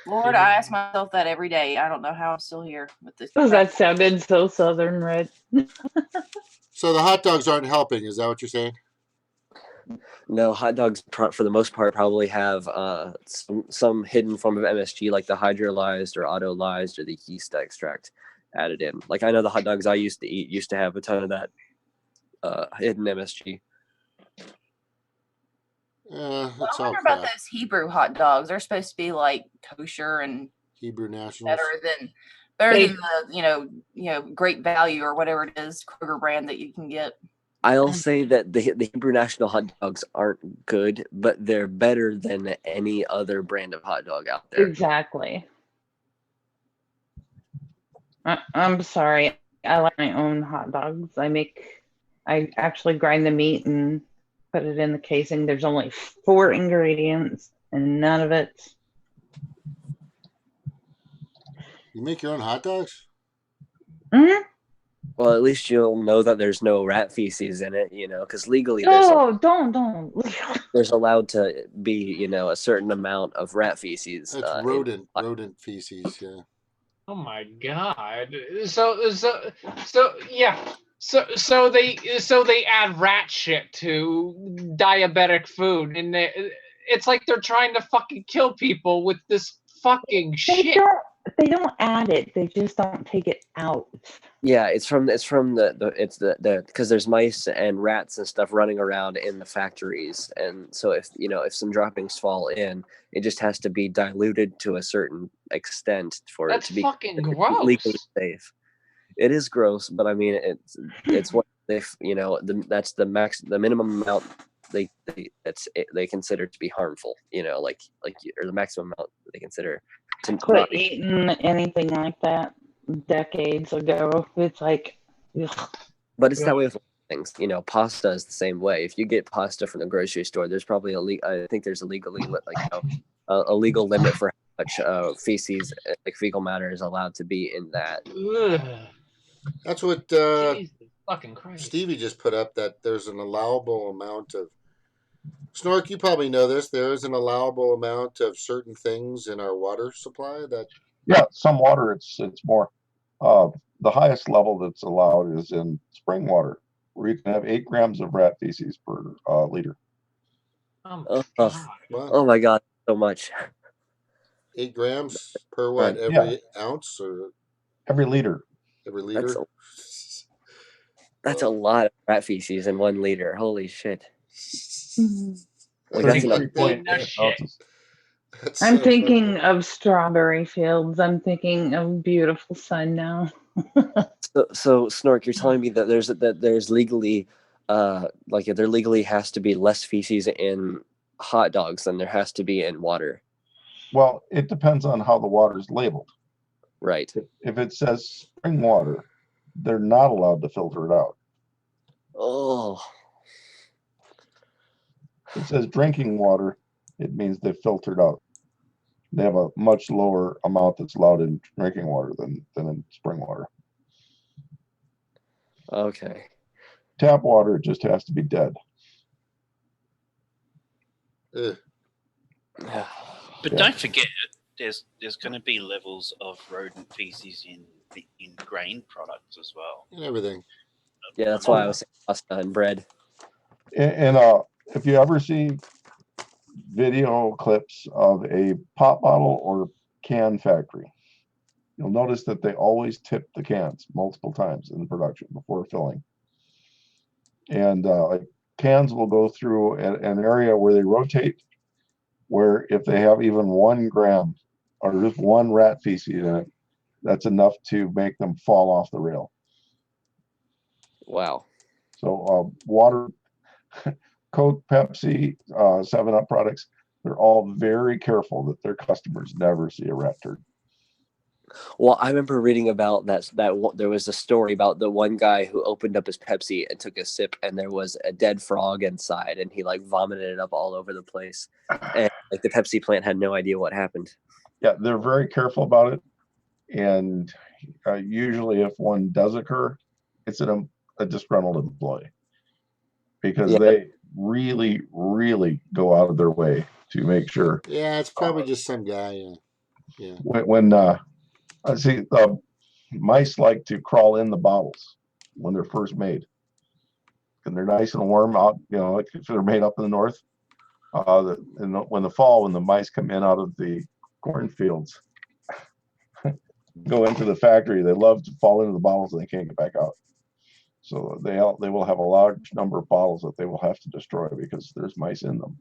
Lord, I ask myself that every day. I don't know how I'm still here with this. Oh, that sounded so Southern, Red. So the hot dogs aren't helping. Is that what you're saying? No, hot dogs for the most part probably have some hidden form of MSG, like the hydrolyzed or autolyzed or the yeast extract added in. Like I know the hot dogs I used to eat used to have a ton of that hidden MSG. I It's all wonder about crap. those Hebrew hot dogs. They're supposed to be like kosher and Hebrew Nationals. better than the Great Value or whatever it is Kroger brand that you can get. I'll say that the Hebrew National hot dogs aren't good, but they're better than any other brand of hot dog out there. Exactly. I'm sorry. I like my own hot dogs. I actually grind the meat and put it in the casing. There's only 4 ingredients and none of it. You make your own hot dogs? Mm-hmm. Well, at least you'll know that there's no rat feces in it, because legally don't. there's allowed to be, a certain amount of rat feces. That's rodent feces, yeah. Oh my God! So yeah. So they add rat shit to diabetic food, and it's like they're trying to fucking kill people with this fucking shit. They don't add it. They just don't take it out. Yeah, it's from the because there's mice and rats and stuff running around in the factories, and so if some droppings fall in, it just has to be diluted to a certain extent for it to be fucking gross. legally safe. It is gross, but I mean it's what they that's the minimum amount they consider to be harmful. Or the maximum amount they consider to quit eating anything like that decades ago. It's like, ugh. But it's that way with things. Pasta is the same way. If you get pasta from the grocery store, there's probably I think there's a legal limit for how much feces, like fecal matter, is allowed to be in that. That's what Jesus fucking Christ. Stevie just put up, that there's an allowable amount of. Snork, you probably know this. There is an allowable amount of certain things in our water supply that. Yeah, some water it's more. The highest level that's allowed is in spring water, where you can have 8 grams of rat feces per liter. Oh my God, so much. 8 grams per what? Every ounce or every liter? Every liter. That's a lot of rat feces in 1 liter. Holy shit. Like, that's I'm thinking of strawberry fields. I'm thinking of beautiful sun now. So Snork, you're telling me that there's legally there legally has to be less feces in hot dogs, then there has to be in water. Well, it depends on how the water is labeled. Right. If it says spring water, they're not allowed to filter it out. Oh. If it says drinking water, it means they've filtered out. They have a much lower amount that's allowed in drinking water than in spring water. Okay. Tap water just has to be dead. Ugh. But Yeah. don't forget, there's going to be levels of rodent feces in grain products as well. And everything. Yeah, that's why I was saying pasta and bread. And if you ever see video clips of a pop bottle or can factory, you'll notice that they always tip the cans multiple times in the production before filling. And like cans will go through an area where they rotate, where if they have even 1 gram or just 1 rat feces in it, that's enough to make them fall off the rail. Wow. So water, Coke, Pepsi, 7-Up products, they're all very careful that their customers never see a rat turd. Well, I remember reading about that there was a story about the one guy who opened up his Pepsi and took a sip, and there was a dead frog inside, and he like vomited it up all over the place, and like the Pepsi plant had no idea what happened. Yeah, they're very careful about it, and usually if one does occur, it's a disgruntled employee, because they really, really go out of their way to make sure. Yeah, it's probably just some guy. Yeah. When I see mice like to crawl in the bottles when they're first made, and they're nice and warm out. Like if they're made up in the north. When the mice come in out of the cornfields, go into the factory, they love to fall into the bottles and they can't get back out. So they will have a large number of bottles that they will have to destroy because there's mice in them.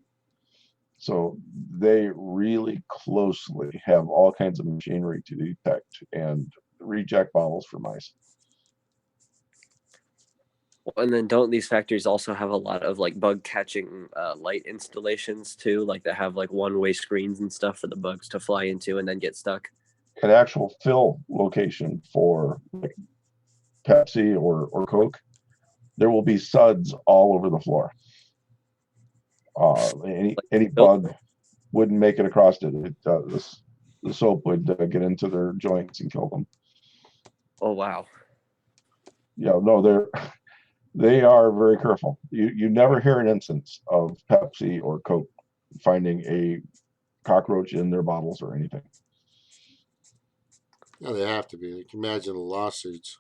So they really closely have all kinds of machinery to detect and reject bottles for mice. And then don't these factories also have a lot of like bug catching light installations too, like that have like one-way screens and stuff for the bugs to fly into and then get stuck? An actual fill location for like Pepsi or Coke, there will be suds all over the floor. Any bug wouldn't make it across it. The soap would get into their joints and kill them. Oh wow. Yeah, no, they are very careful. You never hear an instance of Pepsi or Coke finding a cockroach in their bottles or anything. No, they have to be. You can imagine the lawsuits.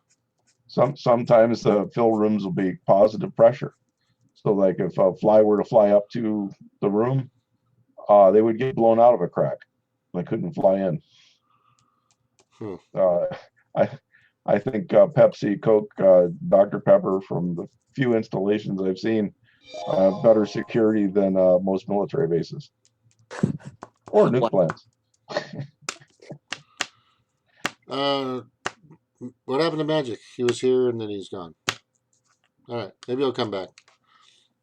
Sometimes the fill rooms will be positive pressure. So like if a fly were to fly up to the room, they would get blown out of a crack. They couldn't fly in. I think Pepsi, Coke, Dr. Pepper, from the few installations I've seen, better security than most military bases or nuke plants. What happened to Magic? He was here and then he's gone. All right, maybe he'll come back.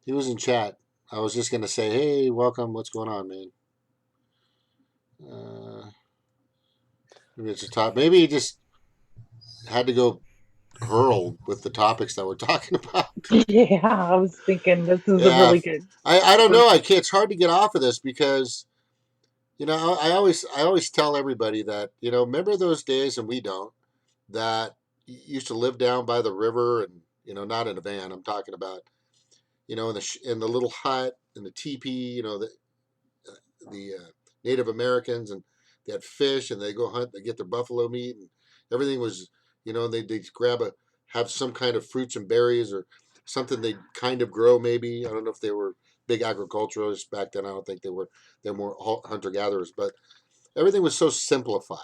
He was in chat. I was just gonna say, hey, welcome. What's going on, man? Maybe it's a top. Maybe he just had to go hurl with the topics that we're talking about. Yeah, I was thinking this is a really good. I don't know. It's hard to get off of this because, I always tell everybody that, remember those days, and we don't, that you used to live down by the river and, not in a van. I'm talking about, in the little hut, in the teepee, the Native Americans, and they had fish and they go hunt, they get their buffalo meat, and everything was, they'd have some kind of fruits and berries or something they kind of grow maybe. I don't know if they were big agriculturalists back then. I don't think they were. They're more hunter gatherers, but everything was so simplified.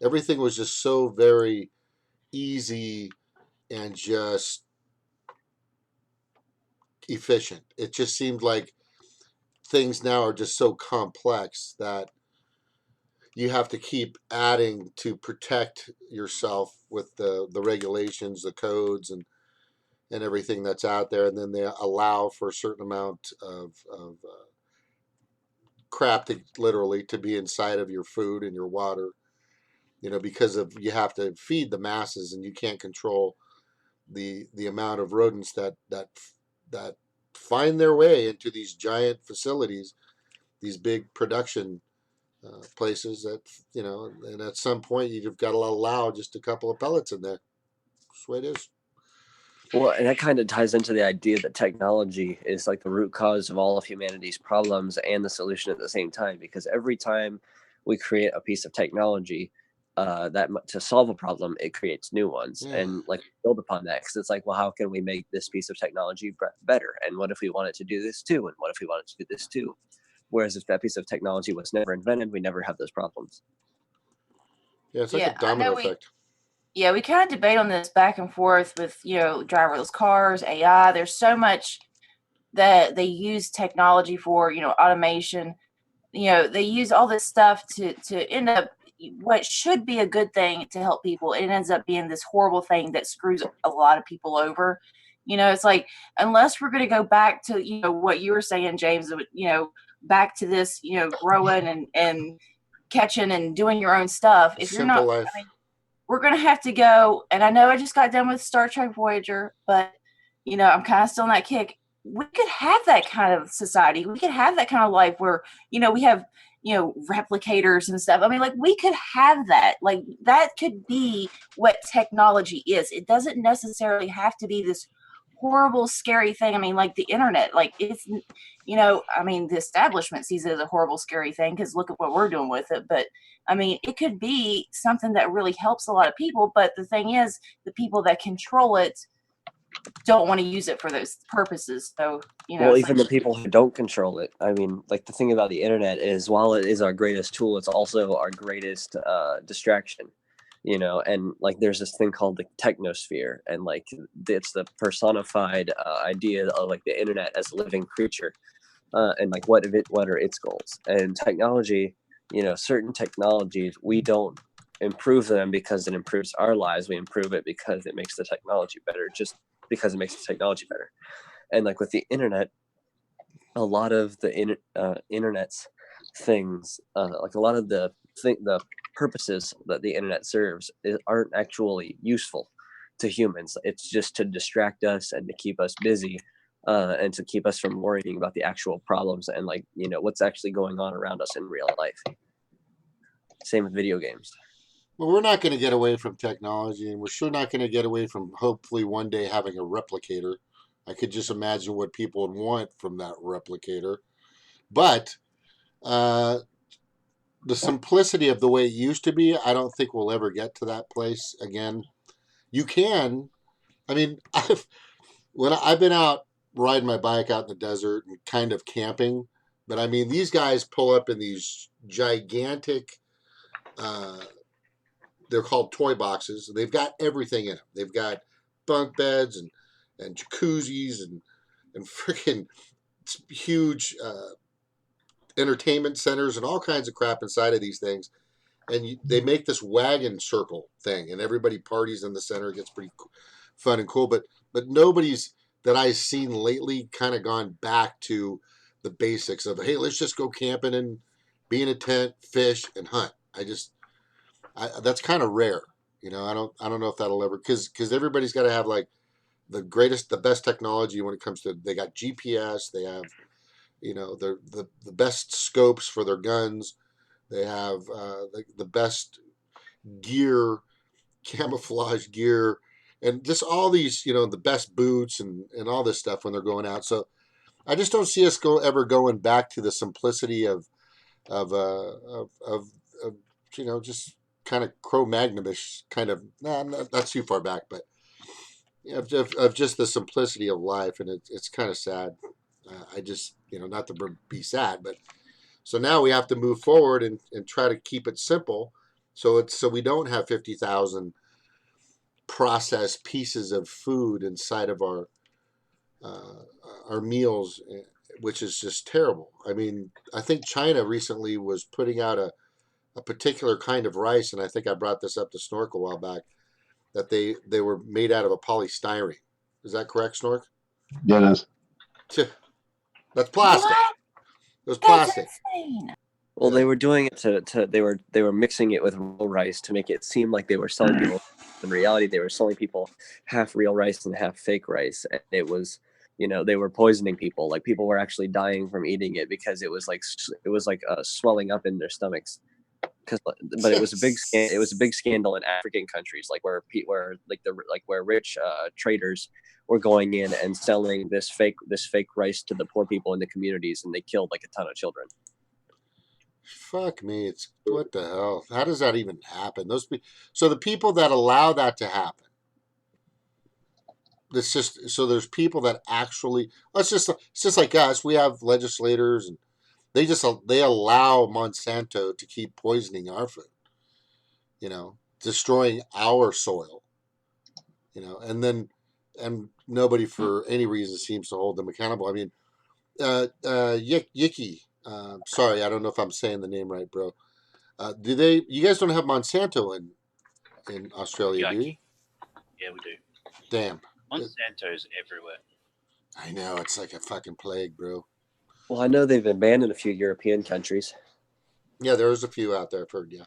Everything was just so very easy and just efficient. It just seemed like things now are just so complex that you have to keep adding to protect yourself with the regulations, the codes, and everything that's out there, and then they allow for a certain amount of crap to literally to be inside of your food and your water, because of you have to feed the masses and you can't control the amount of rodents that find their way into these giant facilities, these big production places that and at some point you've got to allow just a couple of pellets in there. That's the way it is. Well, and that kind of ties into the idea that technology is like the root cause of all of humanity's problems and the solution at the same time. Because every time we create a piece of technology to solve a problem, it creates new ones, Yeah. and like build upon that. Because it's like, well, how can we make this piece of technology better? And what if we wanted to do this too? And what if we wanted to do this too? Whereas if that piece of technology was never invented, we never have those problems. Yeah, it's like Yeah, a I know domino we effect. yeah, we kind of debate on this back and forth with, driverless cars, AI. There's so much that they use technology for, automation. They use all this stuff to end up what should be a good thing to help people. It ends up being this horrible thing that screws a lot of people over. It's like, unless we're going to go back to, what you were saying, James, back to this, growing and catching and doing your own stuff. If you're Simple not, life. we're going to have to go. And I know I just got done with Star Trek Voyager, but, I'm kind of still in that kick. We could have that kind of society. We could have that kind of life where, we have, replicators and stuff. I mean, like, we could have that. Like, that could be what technology is. It doesn't necessarily have to be this horrible, scary thing. I mean, like the internet, like it's, the establishment sees it as a horrible, scary thing because look at what we're doing with it. But I mean, it could be something that really helps a lot of people. But the thing is, the people that control it don't want to use it for those purposes. So, Well, even the people who don't control it. I mean, like the thing about the internet is while it is our greatest tool, it's also our greatest distraction. And like there's this thing called the technosphere, and like it's the personified idea of like the internet as a living creature, and like what are its goals. And technology, certain technologies, we don't improve them because it improves our lives. We improve it because it makes the technology better, just because it makes the technology better. And like with the internet, a lot of the internet's things, like a lot of the purposes that the internet serves aren't actually useful to humans. It's just to distract us and to keep us busy, and to keep us from worrying about the actual problems and like what's actually going on around us in real life. Same with video games. Well, we're not going to get away from technology, and we're sure not going to get away from hopefully one day having a replicator. I could just imagine what people would want from that replicator. But the simplicity of the way it used to be, I don't think we'll ever get to that place again. You can, I mean, I've been out riding my bike out in the desert and kind of camping, but I mean, these guys pull up in these gigantic, they're called toy boxes. They've got everything in them. They've got bunk beds and jacuzzis and freaking huge entertainment centers and all kinds of crap inside of these things. And they make this wagon circle thing, and everybody parties in the center. It gets pretty fun and cool. But nobody's that I've seen lately kind of gone back to the basics of, hey, let's just go camping and be in a tent, fish, and hunt. That's kind of rare. I don't know if that'll ever, because everybody's got to have like the best technology when it comes to, they got GPS, they have, the best scopes for their guns, they have the best gear, camouflage gear, and just all these, the best boots and all this stuff when they're going out. So I just don't see us ever going back to the simplicity of just kind of Cro-Magnum-ish kind of, not too far back, but of just the simplicity of life, and it's kind of sad. I just, not to be sad, but so now we have to move forward and try to keep it simple, so we don't have 50,000 processed pieces of food inside of our meals, which is just terrible. I mean, I think China recently was putting out a particular kind of rice, and I think I brought this up to Snork a while back, that they were made out of a polystyrene. Is that correct, Snork? Yeah, it is. That's plastic. What? It was That's plastic. insane. Well, Yeah. they were doing it to they were mixing it with real rice to make it seem like they were selling people. In reality, they were selling people half real rice and half fake rice, and it was, they were poisoning people. Like people were actually dying from eating it because it was like swelling up in their stomachs. But it was a big scandal in African countries, like where where rich traders were going in and selling this fake rice to the poor people in the communities, and they killed like a ton of children. Fuck me. It's what the hell? How does that even happen? So the people that allow that to happen. It's just so there's people that actually. It's just like us. We have legislators, and they allow Monsanto to keep poisoning our food. Destroying our soil. And nobody for any reason seems to hold them accountable. I mean, Yicky. Sorry, I don't know if I'm saying the name right, bro. Do they? You guys don't have Monsanto in Australia, do you? Yeah, we do. Damn. Monsanto's everywhere. I know, it's like a fucking plague, bro. Well, I know they've been banned in a few European countries. Yeah, there's a few out there. I've heard, yeah.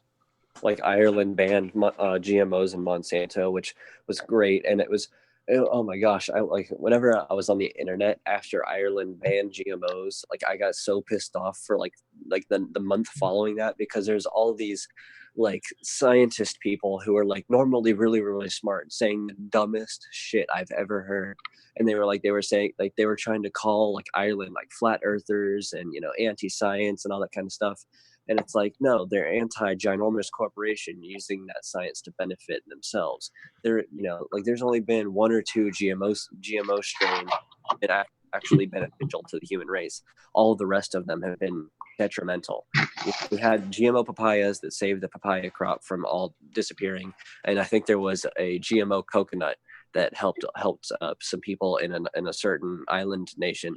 Like Ireland banned GMOs and Monsanto, which was great, and it was. Oh my gosh! Whenever I was on the internet after Ireland banned GMOs, like I got so pissed off for like the month following that, because there's all these like scientist people who are like normally really really smart saying the dumbest shit I've ever heard, and they were saying like they were trying to call like Ireland like flat earthers and anti-science and all that kind of stuff. And it's like, no, they're anti-ginormous corporation using that science to benefit themselves. There's only been one or two GMO strains that are actually beneficial to the human race. All the rest of them have been detrimental. We had GMO papayas that saved the papaya crop from all disappearing, and I think there was a GMO coconut that helped some people in a certain island nation.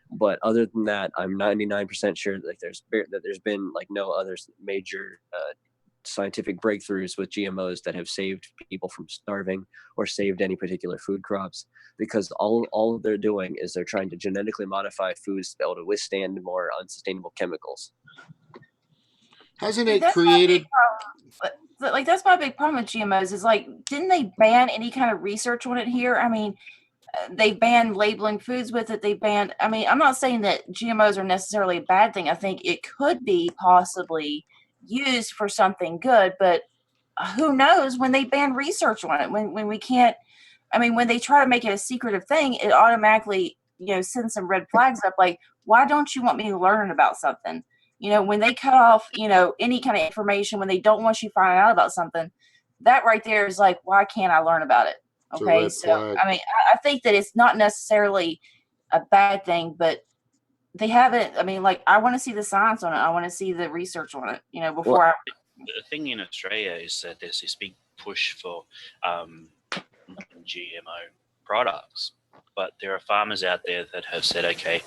But other than that, I'm 99% sure that there's been like no other major scientific breakthroughs with GMOs that have saved people from starving or saved any particular food crops, because all they're doing is they're trying to genetically modify foods to be able to withstand more unsustainable chemicals. Hasn't See, it that's my big created? problem. Like that's my big problem with GMOs is like, didn't they ban any kind of research on it here? I mean, they banned labeling foods with it. I'm not saying that GMOs are necessarily a bad thing. I think it could be possibly used for something good, but who knows when they ban research on it, when we can't, when they try to make it a secretive thing, it automatically, sends some red flags up. Like, why don't you want me to learn about something? When they cut off, any kind of information, when they don't want you finding out about something, that right there is like, why can't I learn about it? It's a Okay. red So, flag. I think that it's not necessarily a bad thing, but they haven't, I want to see the science on it. I want to see the research on it, before The thing in Australia is that there's this big push for GMO products, but there are farmers out there that have said, okay,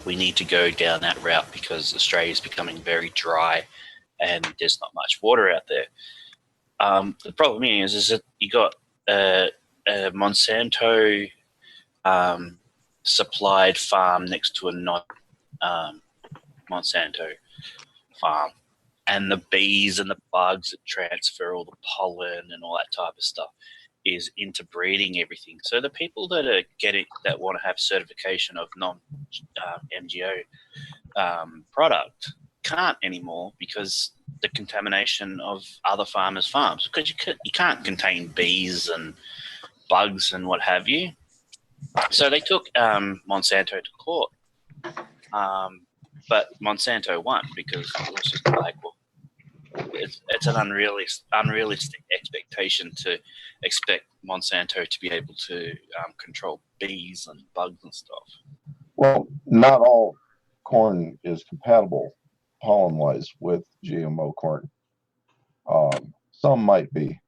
we need to go down that route because Australia is becoming very dry and there's not much water out there. The problem is that you got a Monsanto supplied farm next to a not Monsanto farm, and the bees and the bugs that transfer all the pollen and all that type of stuff is interbreeding everything. So the people that want to have certification of non-MGO product can't anymore because the contamination of other farmers' farms, because you can't contain bees and bugs and what have you. So they took Monsanto to court, but Monsanto won because it was just like, well, it's an unrealistic expectation to expect Monsanto to be able to control bees and bugs and stuff. Well, not all corn is compatible pollen-wise with GMO corn. Some might be,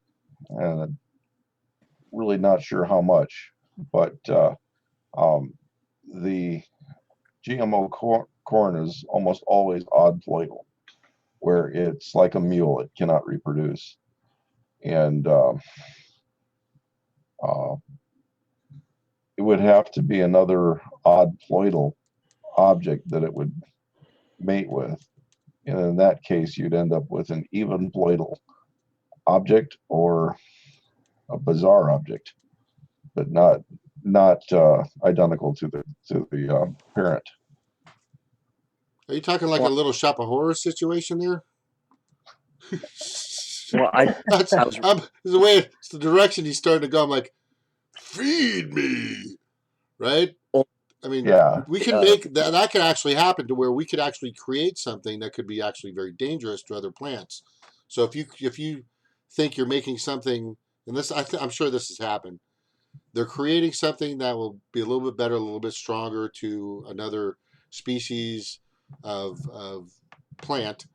and I'm really not sure how much, but the GMO corn is almost always odd ploidal, where it's like a mule, it cannot reproduce. And it would have to be another odd ploidal object that it would mate with. And in that case, you'd end up with an even ploidal object or a bizarre object, but not identical to the parent. Are you talking like a little shop of horrors situation there? Well, That's I was the way it's the direction he's starting to go. I'm like, feed me, right? Well, I mean, Yeah. we can make that. That could actually happen to where we could actually create something that could be actually very dangerous to other plants. So if you think you're making something, and this I'm sure this has happened, they're creating something that will be a little bit better, a little bit stronger to another species of plant.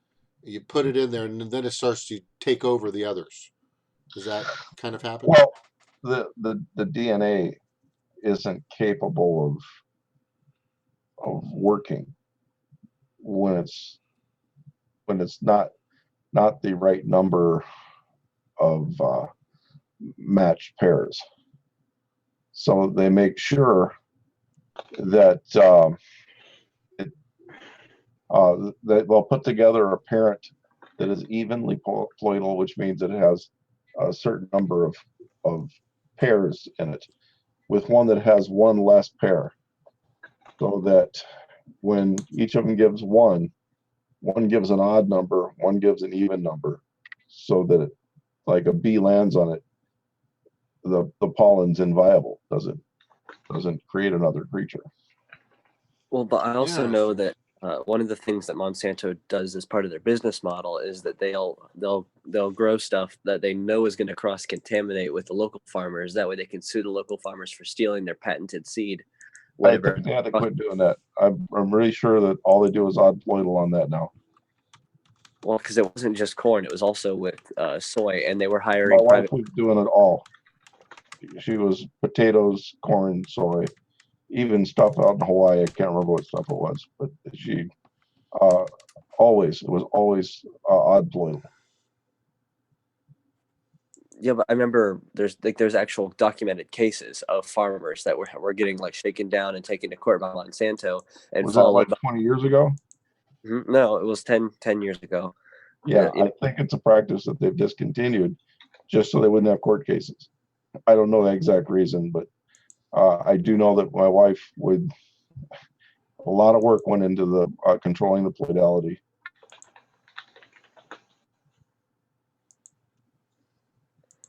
You put it in there, and then it starts to take over the others. Does that kind of happen? Well, the DNA isn't capable of working when it's not the right number of matched pairs. So they make sure that that they'll put together a parent that is evenly ploidal, which means it has a certain number of pairs in it, with one that has one less pair, so that when each of them gives one gives an odd number, one gives an even number, so that it, like a bee lands on it, the pollen's inviolable, doesn't create another creature. Well, but I also Yeah. know that one of the things that Monsanto does as part of their business model is that they'll grow stuff that they know is going to cross contaminate with the local farmers. That way, they can sue the local farmers for stealing their patented seed. I Whatever. think they had to quit doing that. I'm really sure that all they do is odd ploidal on that now. Well, because it wasn't just corn; it was also with soy, and they were My hiring wife private. was doing it all. She was potatoes, corn, soy, even stuff out in Hawaii. I can't remember what stuff it was, but she it was always odd ploidal. Yeah, but I remember there's actual documented cases of farmers that were getting like shaken down and taken to court by Monsanto and Was that followed like 20 years ago? No, it was 10 years ago. Yeah, I think it's a practice that they've discontinued just so they wouldn't have court cases. I don't know the exact reason, but I do know that my wife would. A lot of work went into the controlling the ploidality.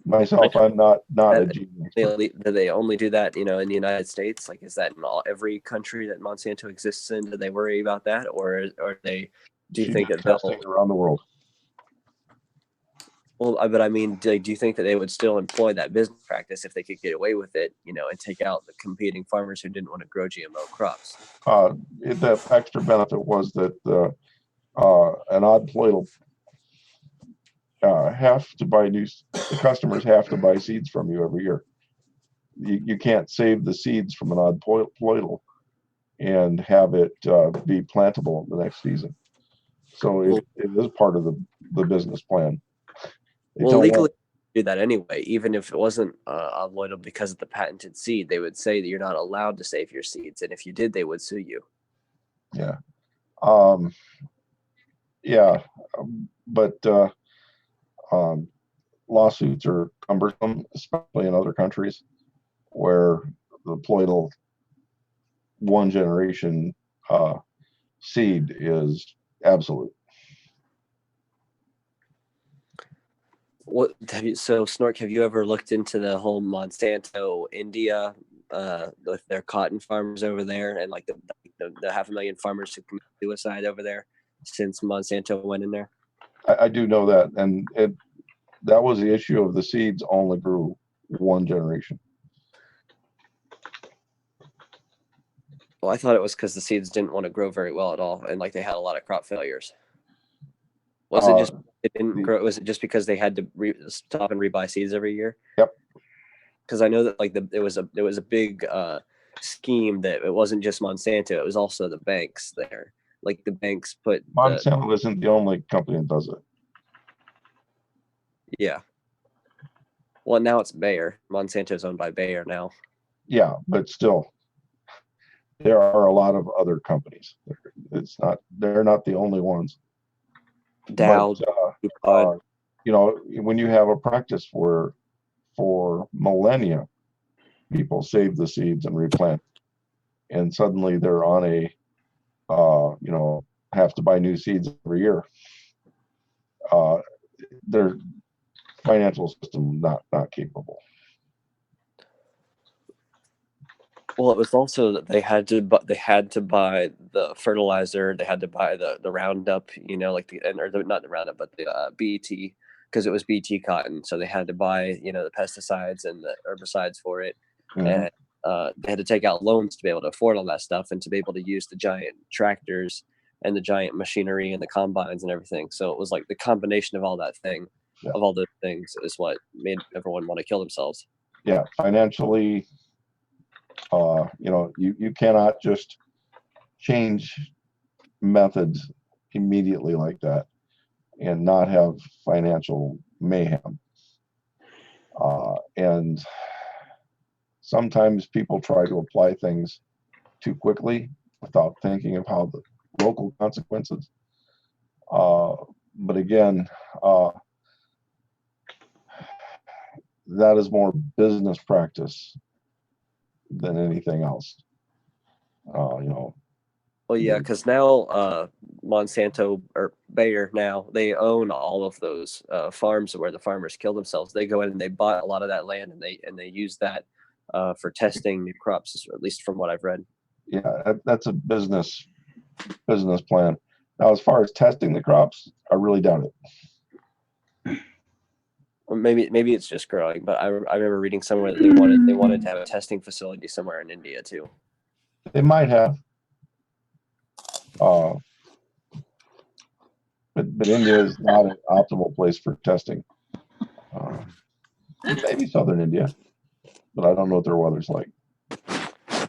Myself, I'm not a gene expert. They only do that, in the United States? Like, is that in every country that Monsanto exists in? Do they worry about that, or they do you She think did that they'll? testing around the world. Well, but I mean, do you think that they would still employ that business practice if they could get away with it, and take out the competing farmers who didn't want to grow GMO crops? The extra benefit was that an odd ploidal the customers have to buy seeds from you every year. You can't save the seeds from an odd ploidal and have it be plantable the next season. So it is part of the business plan. Well, legally do that anyway, even if it wasn't unloadable because of the patented seed. They would say that you're not allowed to save your seeds, and if you did, they would sue you. Yeah. But lawsuits are cumbersome, especially in other countries where the ploidal one generation seed is absolute. What so Snork, have you ever looked into the whole Monsanto India with their cotton farmers over there, and like the 500,000 farmers who commit suicide over there since Monsanto went in there? I do know that, and that was the issue of the seeds only grew one generation. Well, I thought it was because the seeds didn't want to grow very well at all, and like they had a lot of crop failures. Was it just it didn't grow? Was it just because they had to stop and rebuy seeds every year? Yep. Because I know that like there was a big scheme that it wasn't just Monsanto; it was also the banks there. Like the banks put Monsanto isn't the only company that does it. Yeah. Well, now it's Bayer. Monsanto's owned by Bayer now. Yeah, but still, there are a lot of other companies. They're not the only ones. Dow, But, you know, when you have a practice where for millennia people save the seeds and replant, and suddenly they're on a you know, have to buy new seeds every year, their financial system not capable. well, it was also that they had to buy the fertilizer, they had to buy the Roundup, you know, like not the Roundup, but the BT, because it was BT cotton, so they had to buy, you know, the pesticides and the herbicides for it, and they had to take out loans to be able to afford all that stuff and to be able to use the giant tractors and the giant machinery and the combines and everything. So it was like the combination of all that thing, of all those things, is what made everyone want to kill themselves. Yeah, financially, you know, you cannot just change methods immediately like that and not have financial mayhem. And sometimes people try to apply things too quickly without thinking of how the local consequences. But again, that is more business practice than anything else. You know. Well, yeah, because now Monsanto or Bayer, now they own all of those farms where the farmers kill themselves. They go in and they buy a lot of that land, and they use that for testing new crops, at least from what I've read. Yeah, that's a business plan. Now, as far as testing the crops, I really doubt it. Or maybe it's just growing, but I remember reading somewhere that they wanted to have a testing facility somewhere in India too. They might have, but India is not an optimal place for testing. Maybe southern India, but I don't know what their weather's like.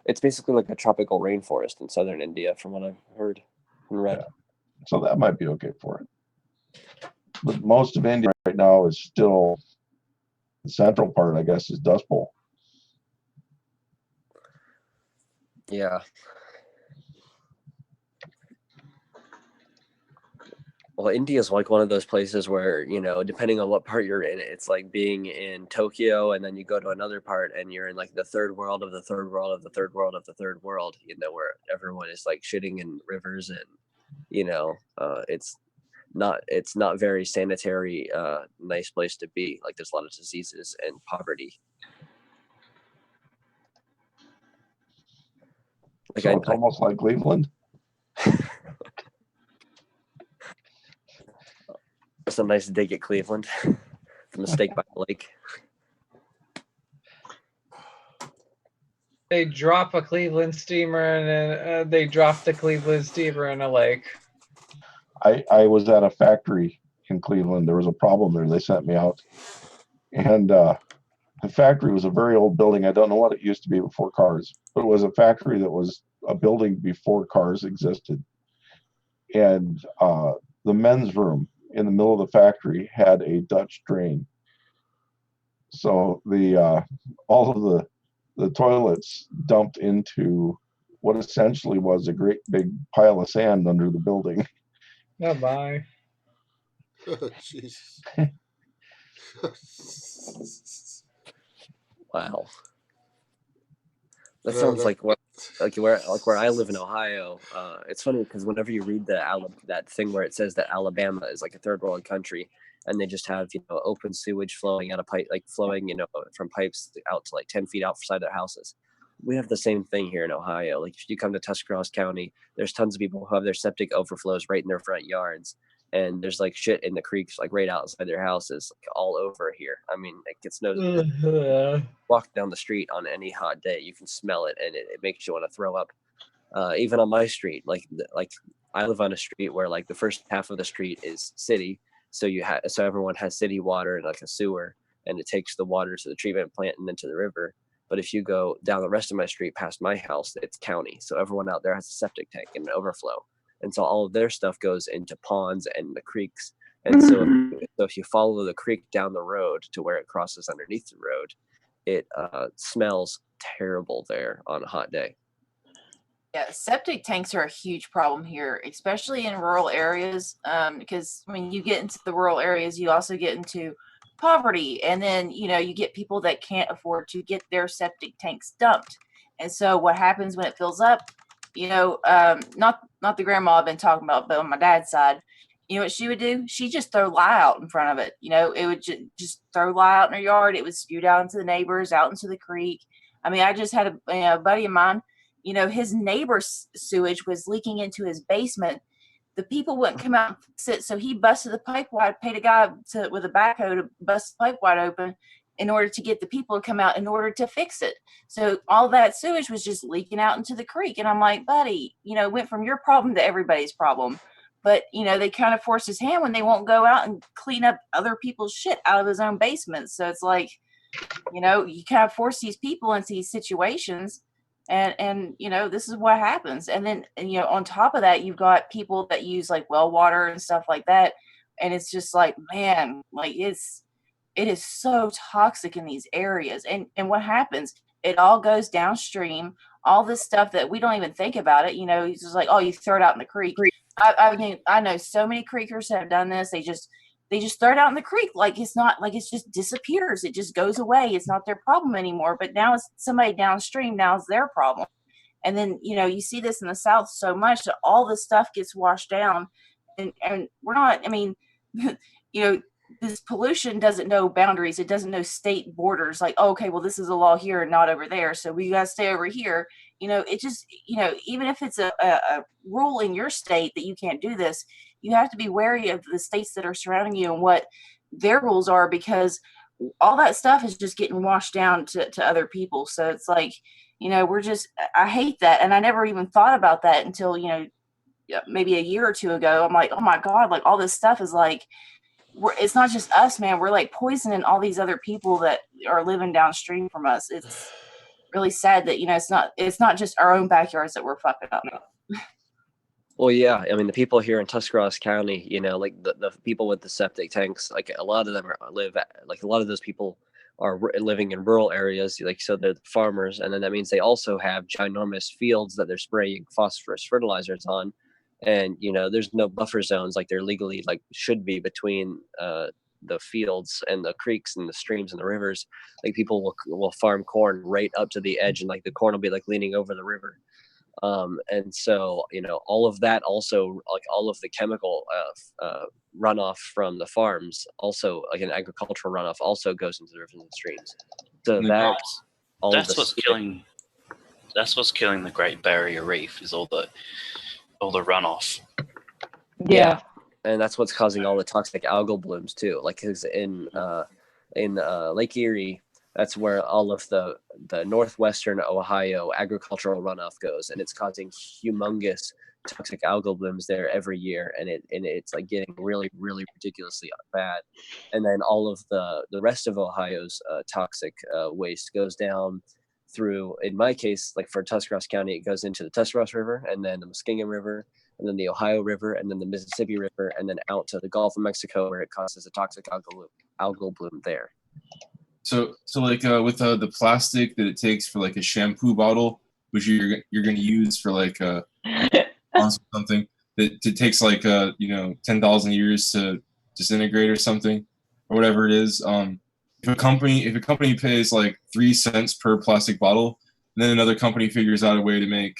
It's basically like a tropical rainforest in southern India, from what I've heard and read. Yeah. So that might be okay for it. But most of India right now is still, the central part, I guess, is Dust Bowl. Yeah. Well, India is like one of those places where, you know, depending on what part you're in, it's like being in Tokyo, and then you go to another part and you're in like the third world of the third world of the third world of the third world, you know, where everyone is like shitting in rivers, and, you know, it's not very sanitary, nice place to be. Like there's a lot of diseases and poverty. Like so it's almost like Cleveland. It's a nice dig at Cleveland. The mistake by the lake. They drop a Cleveland steamer, and then they drop the Cleveland steamer in a lake. I was at a factory in Cleveland. There was a problem there. They sent me out, and the factory was a very old building. I don't know what it used to be before cars, but it was a factory that was a building before cars existed. And the men's room in the middle of the factory had a Dutch drain. So the all of the toilets dumped into what essentially was a great big pile of sand under the building. Oh, bye. Jesus. Wow. That sounds like where I live in Ohio. It's funny because whenever you read that thing where it says that Alabama is like a third world country, and they just have, you know, open sewage flowing out of pipe, like flowing, you know, from pipes out to like 10 feet outside their houses. We have the same thing here in Ohio. Like if you come to Tuscarawas County, there's tons of people who have their septic overflows right in their front yards, and there's like shit in the creeks like right outside their houses, like all over here. I mean, it gets noticed. Walk down the street on any hot day, you can smell it, and it makes you want to throw up. Even on my street, like I live on a street where like the first half of the street is city, so so everyone has city water and like a sewer, and it takes the water to the treatment plant and then to the river. But if you go down the rest of my street past my house, it's county, so everyone out there has a septic tank and an overflow, and so all of their stuff goes into ponds and the creeks. And so if you follow the creek down the road to where it crosses underneath the road, it smells terrible there on a hot day. Yeah, septic tanks are a huge problem here, especially in rural areas. Because when you get into the rural areas, you also get into poverty, and then you get people that can't afford to get their septic tanks dumped. And so, what happens when it fills up? Not the grandma I've been talking about, but on my dad's side, you know what she would do? She'd just throw lye out in front of it. It would just throw lye out in her yard. It would spew out into the neighbors, out into the creek. I mean, I just had a buddy of mine, his neighbor's sewage was leaking into his basement. The people wouldn't come out and fix it, so he busted the pipe wide, paid a guy with a backhoe to bust the pipe wide open in order to get the people to come out in order to fix it. So all that sewage was just leaking out into the creek. And I'm like, buddy, it went from your problem to everybody's problem. But, they kind of force his hand when they won't go out and clean up other people's shit out of his own basement. So it's like, you kind of force these people into these situations, and this is what happens. And then on top of that, you've got people that use like well water and stuff like that, and it's just like, man, like it is so toxic in these areas. And what happens, it all goes downstream. All this stuff that we don't even think about it, it's just like, oh, you throw it out in the creek. I mean, I know so many creekers have done this. They just throw it out in the creek, like it's not, like it's just disappears. It just goes away. It's not their problem anymore. But now it's somebody downstream. Now it's their problem. And then you see this in the South so much that all this stuff gets washed down, and we're not. I mean, this pollution doesn't know boundaries. It doesn't know state borders. Like, oh, okay, well, this is a law here and not over there, so we got to stay over here. It just, even if it's a rule in your state that you can't do this, you have to be wary of the states that are surrounding you and what their rules are, because all that stuff is just getting washed down to other people. So it's like, I hate that. And I never even thought about that until, maybe a year or two ago. I'm like, oh my God, like all this stuff is like, it's not just us, man. We're like poisoning all these other people that are living downstream from us. It's really sad that, it's not just our own backyards that we're fucking up. Well, yeah. I mean, the people here in Tuscarawas County, like the people with the septic tanks, like a lot of them like a lot of those people are living in rural areas, like, so they're farmers. And then that means they also have ginormous fields that they're spraying phosphorus fertilizers on. And, there's no buffer zones like there legally like should be between the fields and the creeks and the streams and the rivers. Like people will farm corn right up to the edge, and like the corn will be like leaning over the river. And so, all of that also, like all of the chemical runoff from the farms, also like an agricultural runoff, also goes into the rivers and streams. So that's what's killing the Great Barrier Reef, is all the runoff. Yeah. And that's what's causing all the toxic algal blooms too. Like, cause in Lake Erie, that's where all of the northwestern Ohio agricultural runoff goes, and it's causing humongous toxic algal blooms there every year, and it's like getting really, really ridiculously bad. And then all of the rest of Ohio's toxic waste goes down through, in my case, like for Tuscarawas County, it goes into the Tuscarawas River, and then the Muskingum River, and then the Ohio River, and then the Mississippi River, and then out to the Gulf of Mexico, where it causes a toxic algal bloom there. So like with the plastic that it takes for like a shampoo bottle, which you're going to use for like something that it takes like 10,000 years to disintegrate or something, or whatever it is. If a company pays like 3 cents per plastic bottle, and then another company figures out a way to make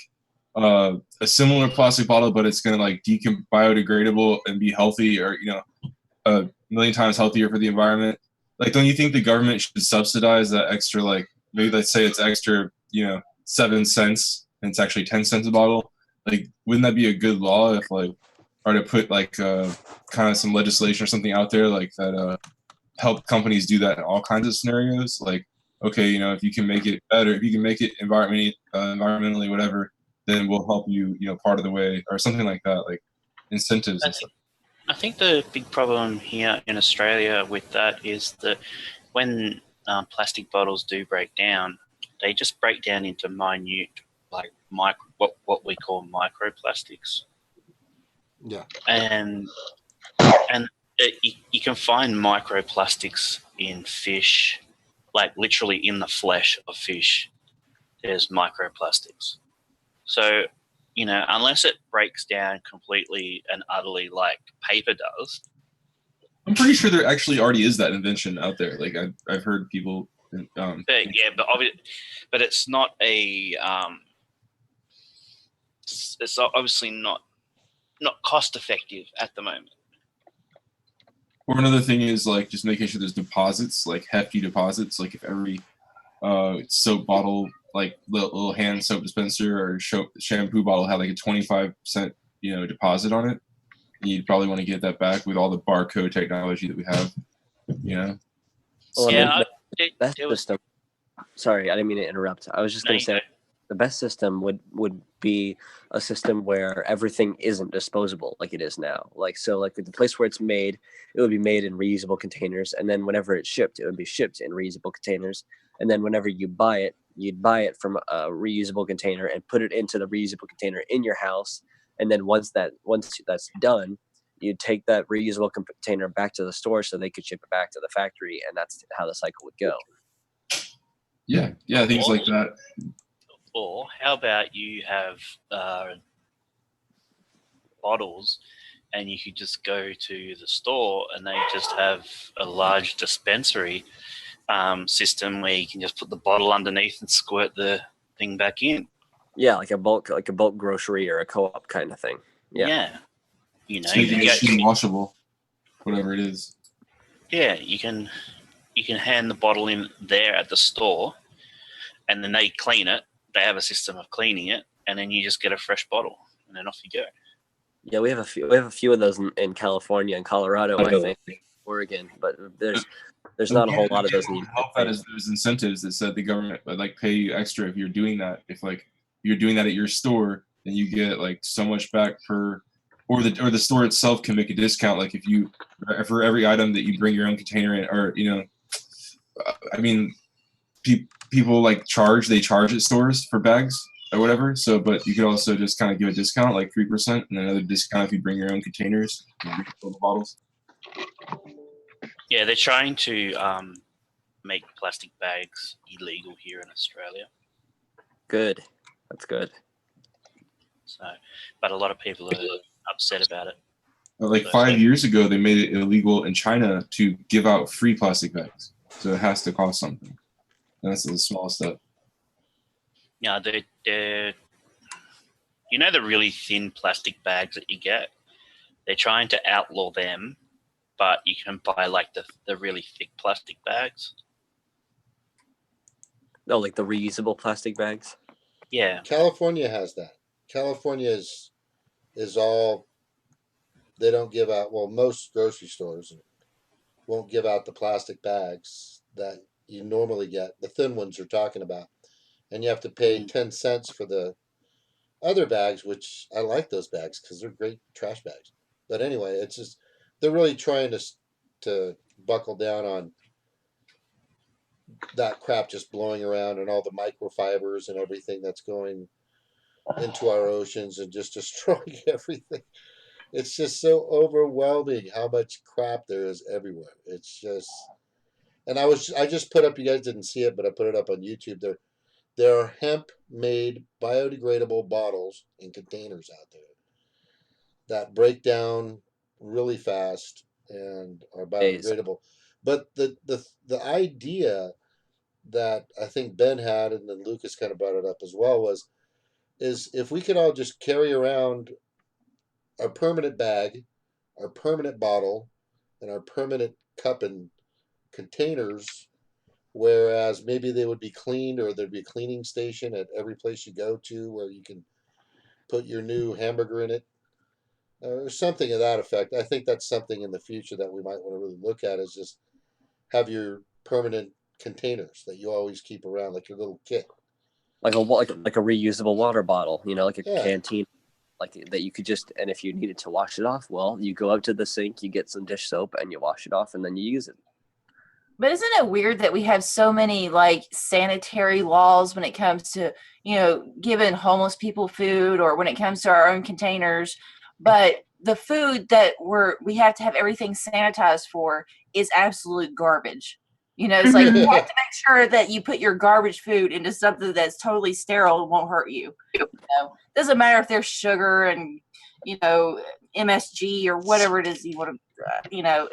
a similar plastic bottle, but it's going to like biodegradable and be healthy, or a million times healthier for the environment. Like, don't you think the government should subsidize that extra, like, maybe let's say it's extra, 7 cents, and it's actually 10 cents a bottle? Like, wouldn't that be a good law if, like, or to put, like, kind of some legislation or something out there, like, that help companies do that in all kinds of scenarios? Like, okay, if you can make it better, if you can make it environmentally whatever, then we'll help you, part of the way, or something like that, like incentives and stuff. I think the big problem here in Australia with that is that when plastic bottles do break down, they just break down into minute, like what we call microplastics. Yeah. And you can find microplastics in fish, like literally in the flesh of fish. There's microplastics. So unless it breaks down completely and utterly like paper does. I'm pretty sure there actually already is that invention out there. Like I've heard people. But it's not a. It's obviously not cost effective at the moment. Or another thing is like just making sure there's deposits, like hefty deposits. Like if every soap bottle, like little hand soap dispenser or shampoo bottle had like a 25% deposit on it, you'd probably want to get that back with all the barcode technology that we have. Well, Yeah, best system. Sorry, I didn't mean to interrupt. I was just going to say the best system would be a system where everything isn't disposable like it is now. Like the place where it's made, it would be made in reusable containers, and then whenever it's shipped, it would be shipped in reusable containers. And then whenever you buy it, you'd buy it from a reusable container and put it into the reusable container in your house. And then once that's done, you'd take that reusable container back to the store so they could ship it back to the factory, and that's how the cycle would go. Yeah, things like that. Or how about you have bottles, and you could just go to the store and they just have a large dispensary system where you can just put the bottle underneath and squirt the thing back in. Yeah, like a bulk grocery or a co-op kind of thing. Yeah. So machine washable, whatever it is. Yeah, you can hand the bottle in there at the store, and then they clean it. They have a system of cleaning it, and then you just get a fresh bottle, and then off you go. Yeah, we have a few of those in California and Colorado, I think, Oregon, but there's not a whole lot of those. Help that is there's incentives that said the government would like pay you extra if you're doing that. If like you're doing that at your store, then you get like so much back per, or the store itself can make a discount. Like if you for every item that you bring your own container in, or I mean, people like charge at stores for bags or whatever. So, but you could also just kind of give a discount, like 3%, and another discount if you bring your own containers, refill the bottles. Yeah, they're trying to make plastic bags illegal here in Australia. Good, that's good. So, but a lot of people are upset about it. Like 5 years ago, they made it illegal in China to give out free plastic bags. So it has to cost something. And that's the small stuff. Yeah, they're the really thin plastic bags that you get. They're trying to outlaw them, but you can buy like the really thick plastic bags. Oh, like the reusable plastic bags? Yeah. California has that. California is all, they don't give out, well, most grocery stores won't give out the plastic bags that you normally get, the thin ones you're talking about. And you have to pay 10 cents for the other bags, which I like those bags because they're great trash bags. But anyway, it's just, they're really trying to buckle down on that crap just blowing around and all the microfibers and everything that's going into our oceans and just destroying everything. It's just so overwhelming how much crap there is everywhere. It's just, and I just put up, you guys didn't see it, but I put it up on YouTube. There are hemp-made biodegradable bottles and containers out there that break down really fast and are biodegradable. But the idea that I think Ben had, and then Lucas kind of brought it up as well, is if we could all just carry around our permanent bag, our permanent bottle, and our permanent cup and containers, whereas maybe they would be cleaned, or there'd be a cleaning station at every place you go to where you can put your new hamburger in it, or something of that effect. I think that's something in the future that we might want to really look at, is just have your permanent containers that you always keep around, like your little kit. Like a reusable water bottle, like a canteen, like that you could just, and if you needed to wash it off, well, you go up to the sink, you get some dish soap, and you wash it off, and then you use it. But isn't it weird that we have so many like sanitary laws when it comes to, giving homeless people food, or when it comes to our own containers, but the food that we have to have everything sanitized for is absolute garbage. It's like you have to make sure that you put your garbage food into something that's totally sterile and won't hurt you. Doesn't matter if there's sugar and MSG or whatever it is you want to.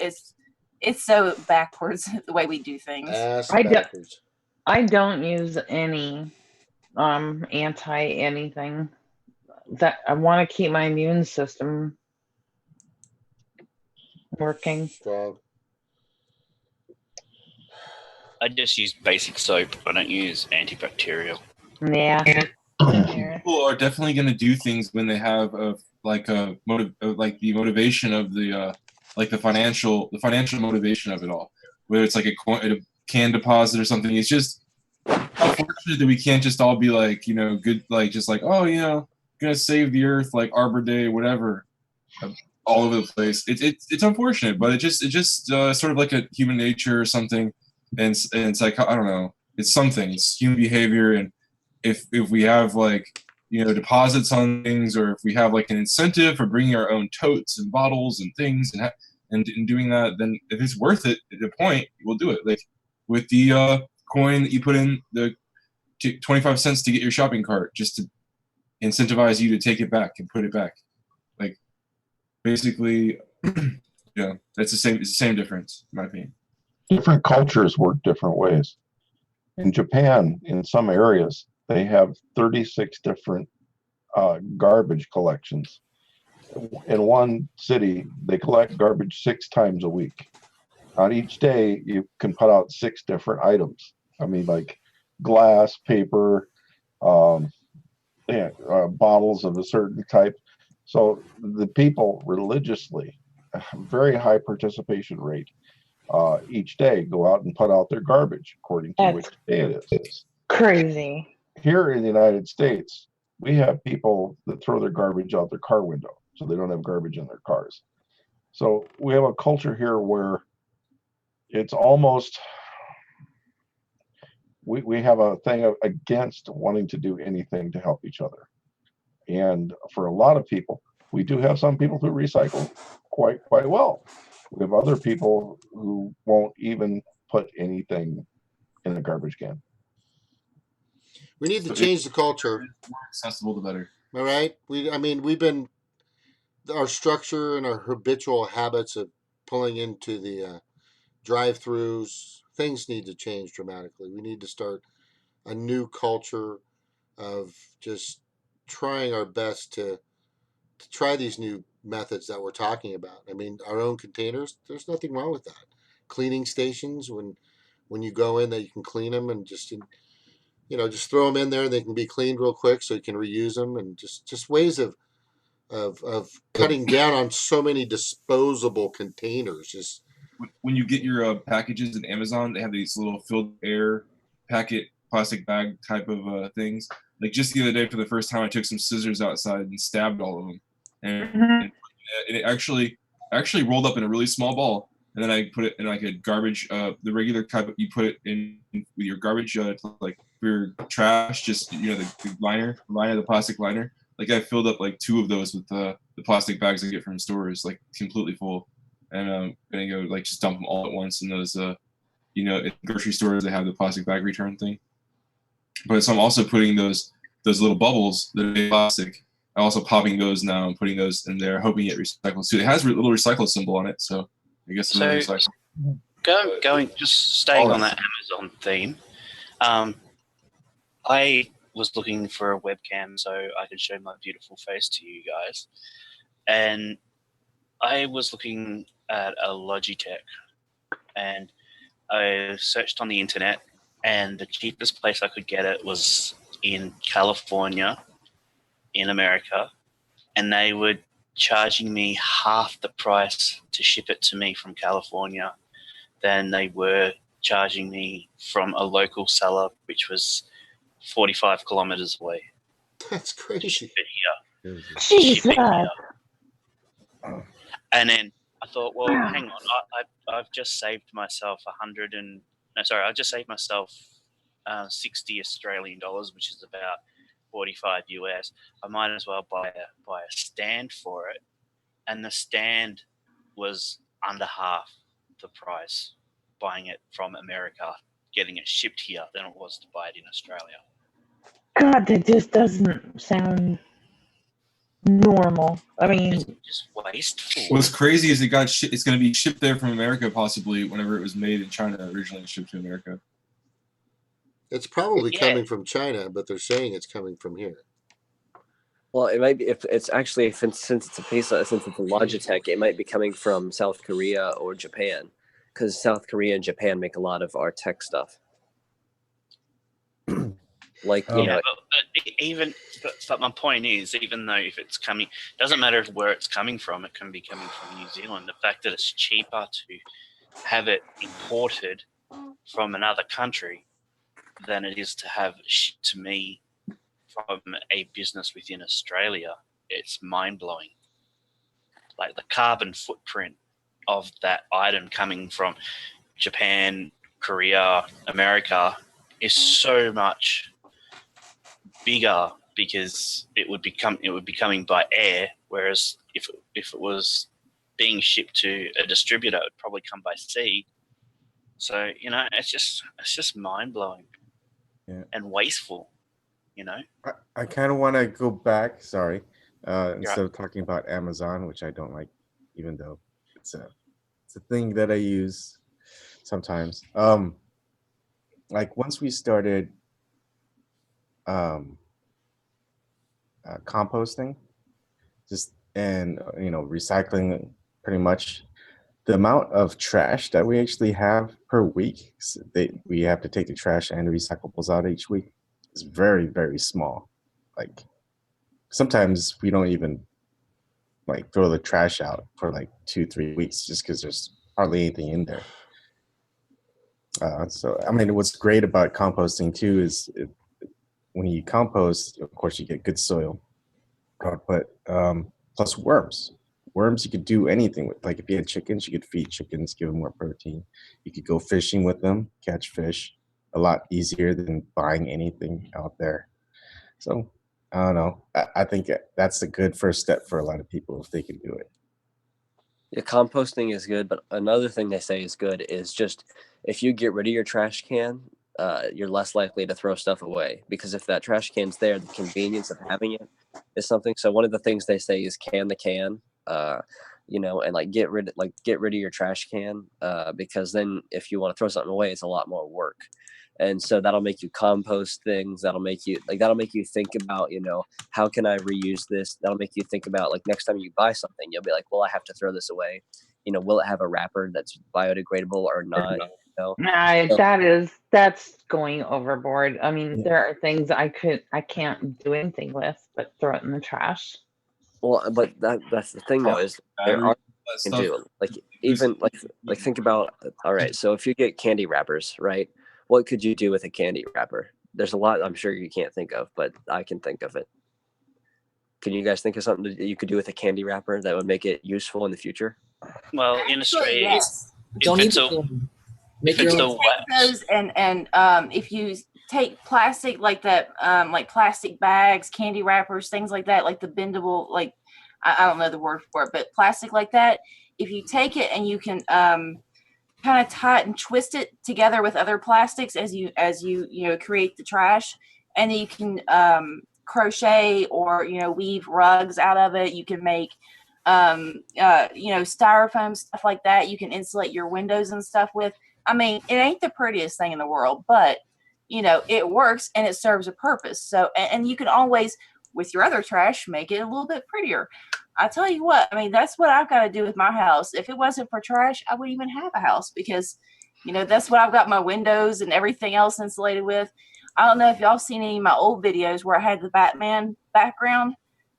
It's so backwards the way we do things. Backwards. I don't use any anti anything. That I want to keep my immune system working. Strong. I just use basic soap. I don't use antibacterial. Yeah. People are definitely going to do things when they have the motivation of the financial motivation of it all, whether it's like a can deposit or something. It's just unfortunate that we can't just all be like, good, like just like, oh, gonna save the earth, like Arbor Day, whatever, all over the place. It's unfortunate, but it just sort of like a human nature or something, and it's like, I don't know, it's something. It's human behavior, and if we have like deposits on things, or if we have like an incentive for bringing our own totes and bottles and things and doing that, then if it's worth it at a point, we'll do it. Like with the coin that you put in, the 25 cents to get your shopping cart, just to incentivize you to take it back and put it back. Like basically, that's it's the same difference, in my opinion. Different cultures work different ways. In Japan, in some areas, they have 36 different garbage collections. In one city, they collect garbage 6 times a week. On each day, you can put out 6 different items. I mean, like glass, paper, bottles of a certain type. So the people religiously, very high participation rate, each day go out and put out their garbage according to which day it is. Crazy. Here in the United States, we have people that throw their garbage out their car window, so they don't have garbage in their cars. So we have a culture here where it's almost, we have a thing against wanting to do anything to help each other. And for a lot of people, we do have some people who recycle quite well. We have other people who won't even put anything in the garbage can. We need to change the culture. The more accessible, the better. All right. We've been, our structure and our habitual habits of pulling into the drive-throughs, things need to change dramatically. We need to start a new culture of just trying our best to try these new methods that we're talking about. Our own containers, there's nothing wrong with that. Cleaning stations, when you go in, that you can clean them and just throw them in there and they can be cleaned real quick so you can reuse them, and just ways of cutting down on so many disposable containers. Just when you get your packages in Amazon, they have these little filled air packet plastic bag type of things. Like just the other day, for the first time, I took some scissors outside and stabbed all of them, and it actually rolled up in a really small ball. And then I put it in like a garbage, the regular type. You put it in with your garbage, like for your trash, just the liner, the plastic liner. Like I filled up like 2 of those with the plastic bags I get from stores, like completely full. And I'm gonna go like just dump them all at once in those, in grocery stores they have the plastic bag return thing. But so I'm also putting those little bubbles that are plastic. I'm also popping those now and putting those in there, hoping it recycles too. It has a little recycle symbol on it, so I guess it's recycle. Going, just staying on that Amazon theme. I was looking for a webcam so I could show my beautiful face to you guys, and I was looking at a Logitech, and I searched on the internet, and the cheapest place I could get it was in California, in America, and they were charging me half the price to ship it to me from California than they were charging me from a local seller, which was 45 kilometers away. That's crazy. Jesus. And then I thought, well, hang on, I've just saved myself I just saved myself 60 Australian dollars, which is about 45 US. I might as well buy a stand for it, and the stand was under half the price. buying it from America, getting it shipped here, than it was to buy it in Australia. God, that just doesn't sound normal. I mean, It's just wasteful. What's crazy is it's going to be shipped there from America possibly whenever it was made in China originally and shipped to America. It's probably Yeah. coming from China, but they're saying it's coming from here. Well, it might be if it's actually since it's a piece since it's a Logitech, it might be coming from South Korea or Japan, because South Korea and Japan make a lot of our tech stuff. Like you know, but my point is, even though if it's coming, doesn't matter where it's coming from. It can be coming from New Zealand. The fact that it's cheaper to have it imported from another country than it is to have it shipped to me from a business within Australia, it's mind-blowing. Like the carbon footprint of that item coming from Japan, Korea, America is so much bigger because it would be coming by air, whereas if it was being shipped to a distributor, it would probably come by sea. So it's just mind-blowing and wasteful. I kind of want to go back. Sorry, instead of talking about Amazon, which I don't like, even though it's a thing that I use sometimes. Like once we started composting, and recycling, pretty much the amount of trash that we actually have per week. We have to take the trash and the recyclables out each week. Is very, very small. Like sometimes we don't even like throw the trash out for like 2-3 weeks just because there's hardly anything in there. So I mean, what's great about composting too is when you compost, of course, you get good soil output, plus worms. Worms you could do anything with. Like if you had chickens, you could feed chickens, give them more protein. You could go fishing with them, catch fish. A lot easier than buying anything out there. So I don't know. I think that's a good first step for a lot of people if they can do it. Yeah, composting is good, but another thing they say is good is just if you get rid of your trash can, you're less likely to throw stuff away, because if that trash can's there, the convenience of having it is something. So one of the things they say is can the can, and like get rid of your trash can, because then if you want to throw something away, it's a lot more work. And so that'll make you compost things. That'll make you think about, how can I reuse this? That'll make you think about, like, next time you buy something, you'll be like, well, I have to throw this away. Will it have a wrapper that's biodegradable or not? That's going overboard. I mean, there are things I can't do anything with but throw it in the trash. Well, but that's the thing though, is there are things you can do. Like even like think about, all right, so if you get candy wrappers, right? What could you do with a candy wrapper? There's a lot I'm sure you can't think of, but I can think of it. Can you guys think of something that you could do with a candy wrapper that would make it useful in the future? Well, in Australia, yes. Don't need to make your own. Those and if you take plastic like that, like plastic bags, candy wrappers, things like that, like the bendable, like I don't know the word for it, but plastic like that. If you take it and you can kind of tie it and twist it together with other plastics as you create the trash, and then you can crochet or weave rugs out of it. You can make styrofoam, stuff like that. You can insulate your windows and stuff with. I mean, it ain't the prettiest thing in the world, but it works and it serves a purpose. So, and you can always, with your other trash, make it a little bit prettier. I tell you what, I mean, that's what I've got to do with my house. If it wasn't for trash, I wouldn't even have a house, because, that's what I've got my windows and everything else insulated with. I don't know if y'all seen any of my old videos where I had the Batman background,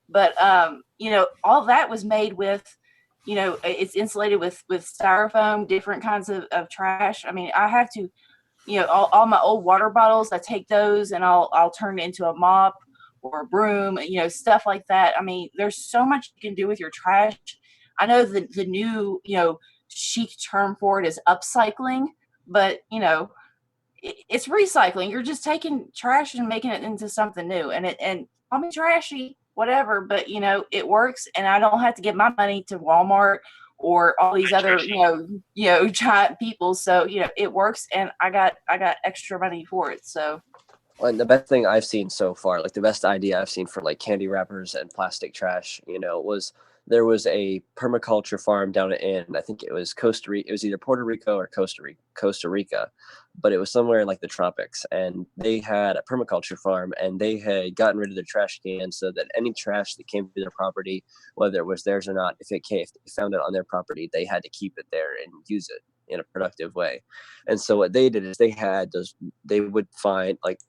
but, all that was made with, it's insulated with styrofoam, different kinds of trash. I mean, I have to, all my old water bottles, I take those and I'll turn it into a mop or a broom, stuff like that. I mean, there's so much you can do with your trash. I know the new, chic term for it is upcycling, but it's recycling. You're just taking trash and making it into something new, and call me trashy, whatever, but it works, and I don't have to give my money to Walmart or all these other, giant people. So, it works, and I got extra money for it. So. And the best thing I've seen so far, like the best idea I've seen for like candy wrappers and plastic trash, was there was a permaculture farm down in, I think it was Costa Rica. It was either Puerto Rico or Costa Rica, but it was somewhere in like the tropics. And they had a permaculture farm, and they had gotten rid of their trash cans so that any trash that came to their property, whether it was theirs or not, if they found it on their property, they had to keep it there and use it in a productive way. And so what they did is they would find, like,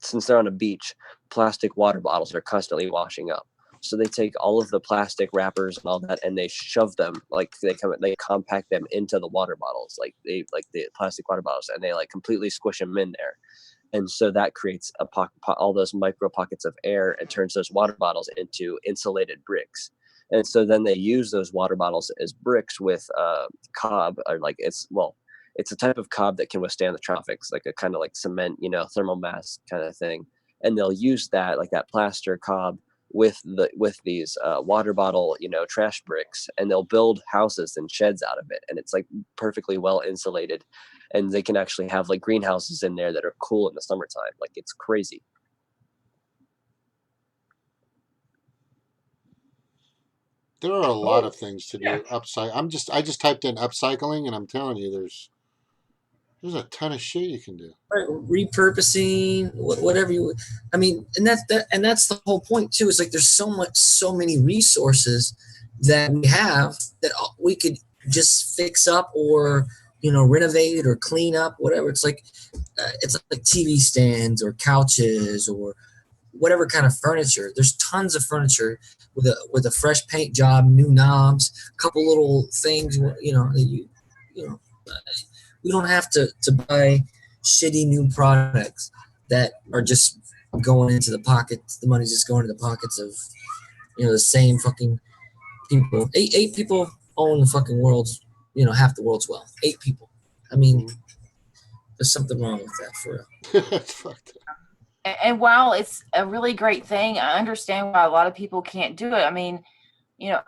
since they're on a beach, plastic water bottles are constantly washing up. So they take all of the plastic wrappers and all that, and they shove them, like they compact them into the water bottles, like the plastic water bottles, and they like completely squish them in there. And so that creates all those micro pockets of air and turns those water bottles into insulated bricks. And so then they use those water bottles as bricks with cob, or like it's a type of cob that can withstand the tropics, like a kind of like cement, thermal mass kind of thing. And they'll use that, like that plaster cob, with these water bottle, trash bricks, and they'll build houses and sheds out of it. And it's like perfectly well insulated, and they can actually have like greenhouses in there that are cool in the summertime. Like, it's crazy. There are a lot of things to do. I just typed in upcycling, and I'm telling you, there's a ton of shit you can do. Right, repurposing, whatever you. I mean, and that's the whole point too. Is like there's so many resources that we have that we could just fix up, or renovate or clean up, whatever. It's like TV stands or couches or whatever kind of furniture. There's tons of furniture with a fresh paint job, new knobs, a couple little things. We don't have to buy shitty new products that are just going into the pockets. The money's just going to the pockets of the same fucking people. Eight people own the fucking world's half the world's wealth. 8 people. I mean, there's something wrong with that for real. That's fucked up. And while it's a really great thing, I understand why a lot of people can't do it. I mean,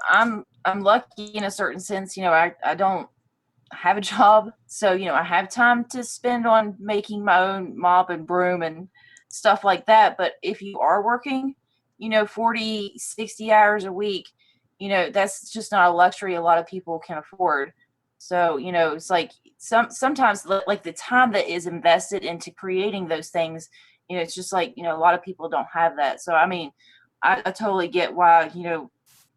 I'm lucky in a certain sense. I don't have a job, so I have time to spend on making my own mop and broom and stuff like that. But if you are working 40, 60 hours a week, that's just not a luxury a lot of people can afford. So it's like sometimes like the time that is invested into creating those things, it's just like a lot of people don't have that. So I mean, I totally get why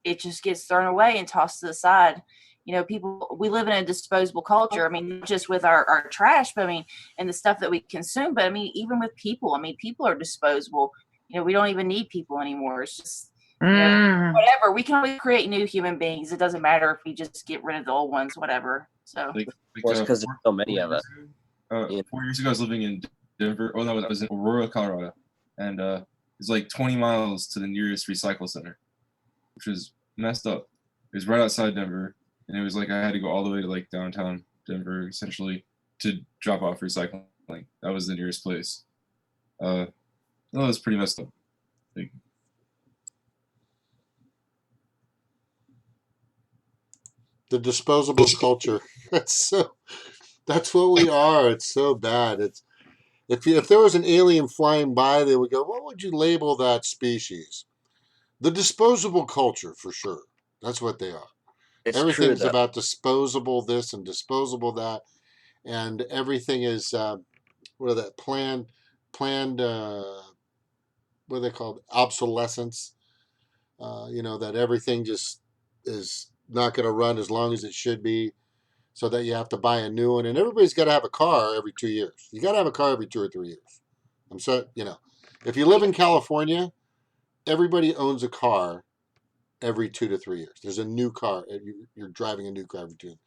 it just gets thrown away and tossed to the side. We live in a disposable culture. I mean, not just with our trash, but I mean, and the stuff that we consume, but I mean, even with people, people are disposable. We don't even need people anymore. It's just, whatever. We can always create new human beings. It doesn't matter if we just get rid of the old ones, whatever. So, Well, it's because there's so many of us. 4 years ago, I was living in Denver. Oh, no, I was in Aurora, Colorado. And it's like 20 miles to the nearest recycle center, which was messed up. It was right outside Denver. And it was like I had to go all the way to like downtown Denver, essentially, to drop off recycling. That was the nearest place. No, it was pretty messed up. The disposable culture. That's what we are. It's so bad. It's if there was an alien flying by, they would go, "What would you label that species?" The disposable culture, for sure. That's what they are. Everything's about disposable this and disposable that, and everything is what are that planned what are they called, obsolescence. That everything just is not going to run as long as it should be, so that you have to buy a new one. And everybody's got to have a car every 2 years. You got to have a car every 2 or 3 years. If you live in California, everybody owns a car every 2 to 3 years. There's a new car. You're driving a new car every 2 years.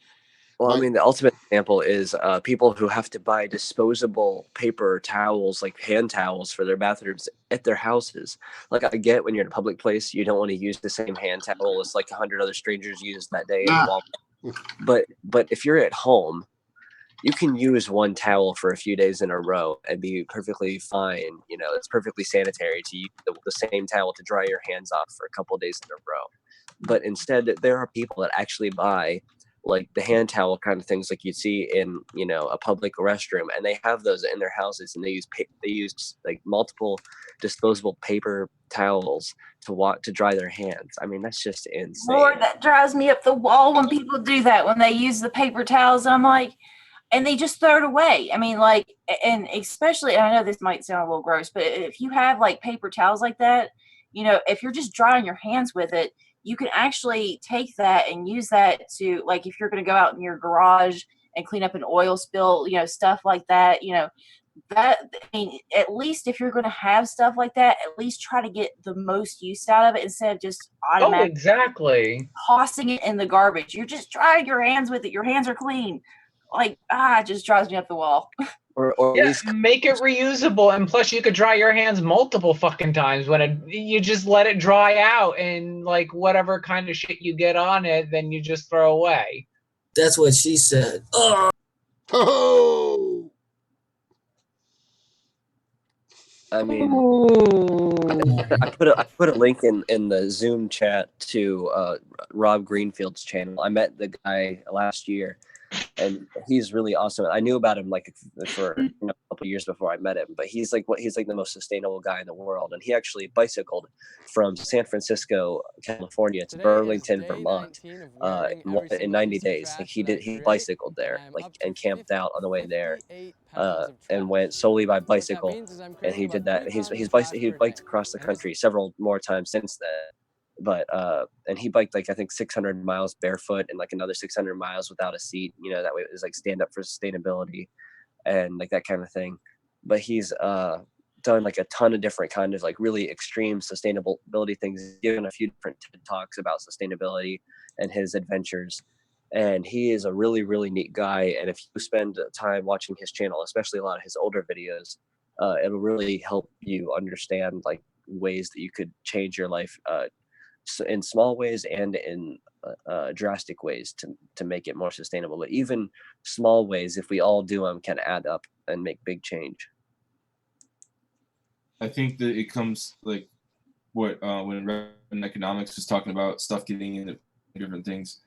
Well, I mean, the ultimate example is people who have to buy disposable paper towels, like hand towels, for their bathrooms at their houses. Like, I get when you're in a public place, you don't want to use the same hand towel as like 100 other strangers used that day. But if you're at home, you can use one towel for a few days in a row and be perfectly fine. It's perfectly sanitary to use the same towel to dry your hands off for a couple of days in a row. But instead, there are people that actually buy like the hand towel kind of things like you see in, you know, a public restroom, and they have those in their houses, and they use like multiple disposable paper towels to dry their hands. I mean, that's just insane. Lord, that drives me up the wall when people do that, when they use the paper towels. I'm like, and they just throw it away. I mean, like, and especially, I know this might sound a little gross, but if you have like paper towels like that, you know, if you're just drying your hands with it, you can actually take that and use that to, like, if you're going to go out in your garage and clean up an oil spill, you know, stuff like that, you know, that, I mean, at least if you're going to have stuff like that, at least try to get the most use out of it instead of just Oh, automatically exactly. tossing it in the garbage. You're just drying your hands with it. Your hands are clean. Like, it just drives me up the wall. Or at Yeah, least make it reusable, and plus you could dry your hands multiple fucking times when you just let it dry out, and like whatever kind of shit you get on it, then you just throw away. That's what she said. Oh, Oh, I mean, Ooh. I put a link in the Zoom chat to Rob Greenfield's channel. I met the guy last year, and he's really awesome. I knew about him like for a couple of years before I met him, but he's like the most sustainable guy in the world. And he actually bicycled from San Francisco, California to Burlington, Vermont, in 90 days. Like he bicycled there, like, and camped out on the way there, and went solely by bicycle. And he did that. He biked across the country several more times since then. But and he biked like I think 600 miles barefoot and like another 600 miles without a seat, you know, that way it was like stand up for sustainability and like that kind of thing. But he's done like a ton of different kind of like really extreme sustainability things. He's given a few different TED Talks about sustainability and his adventures, and he is a really neat guy. And if you spend time watching his channel, especially a lot of his older videos, it'll really help you understand like ways that you could change your life in small ways and in drastic ways to make it more sustainable. But even small ways, if we all do them, can add up and make big change. I think that it comes like what when economics was talking about stuff getting into different things.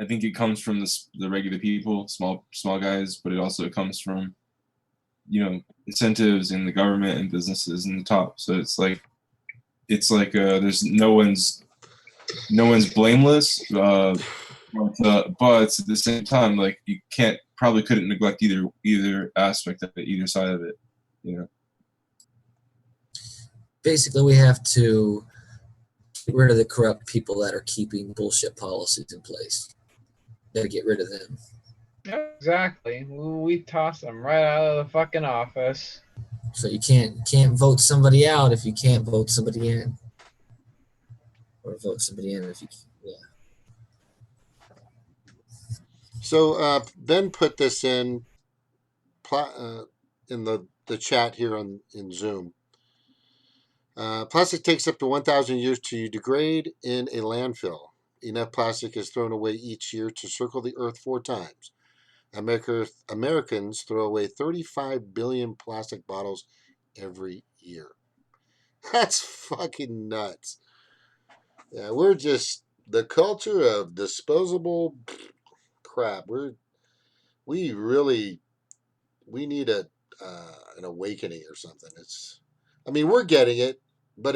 I think it comes from the regular people, small guys, but it also comes from, you know, incentives in the government and businesses in the top. So it's like there's no one's blameless, but at the same time, like you couldn't neglect either aspect of it, either side of it, you know. basically, we have to get rid of the corrupt people that are keeping bullshit policies in place. Gotta get rid of them. Exactly. We toss them right out of the fucking office. So you can't vote somebody out if you can't vote somebody in, or vote somebody in if you yeah. so Ben put this in the chat here in Zoom. Plastic takes up to 1,000 years to degrade in a landfill. Enough plastic is thrown away each year to circle the earth 4 times. Americans throw away 35 billion plastic bottles every year. That's fucking nuts. Yeah, we're just the culture of disposable crap. We need an awakening or something. I mean, we're getting it, but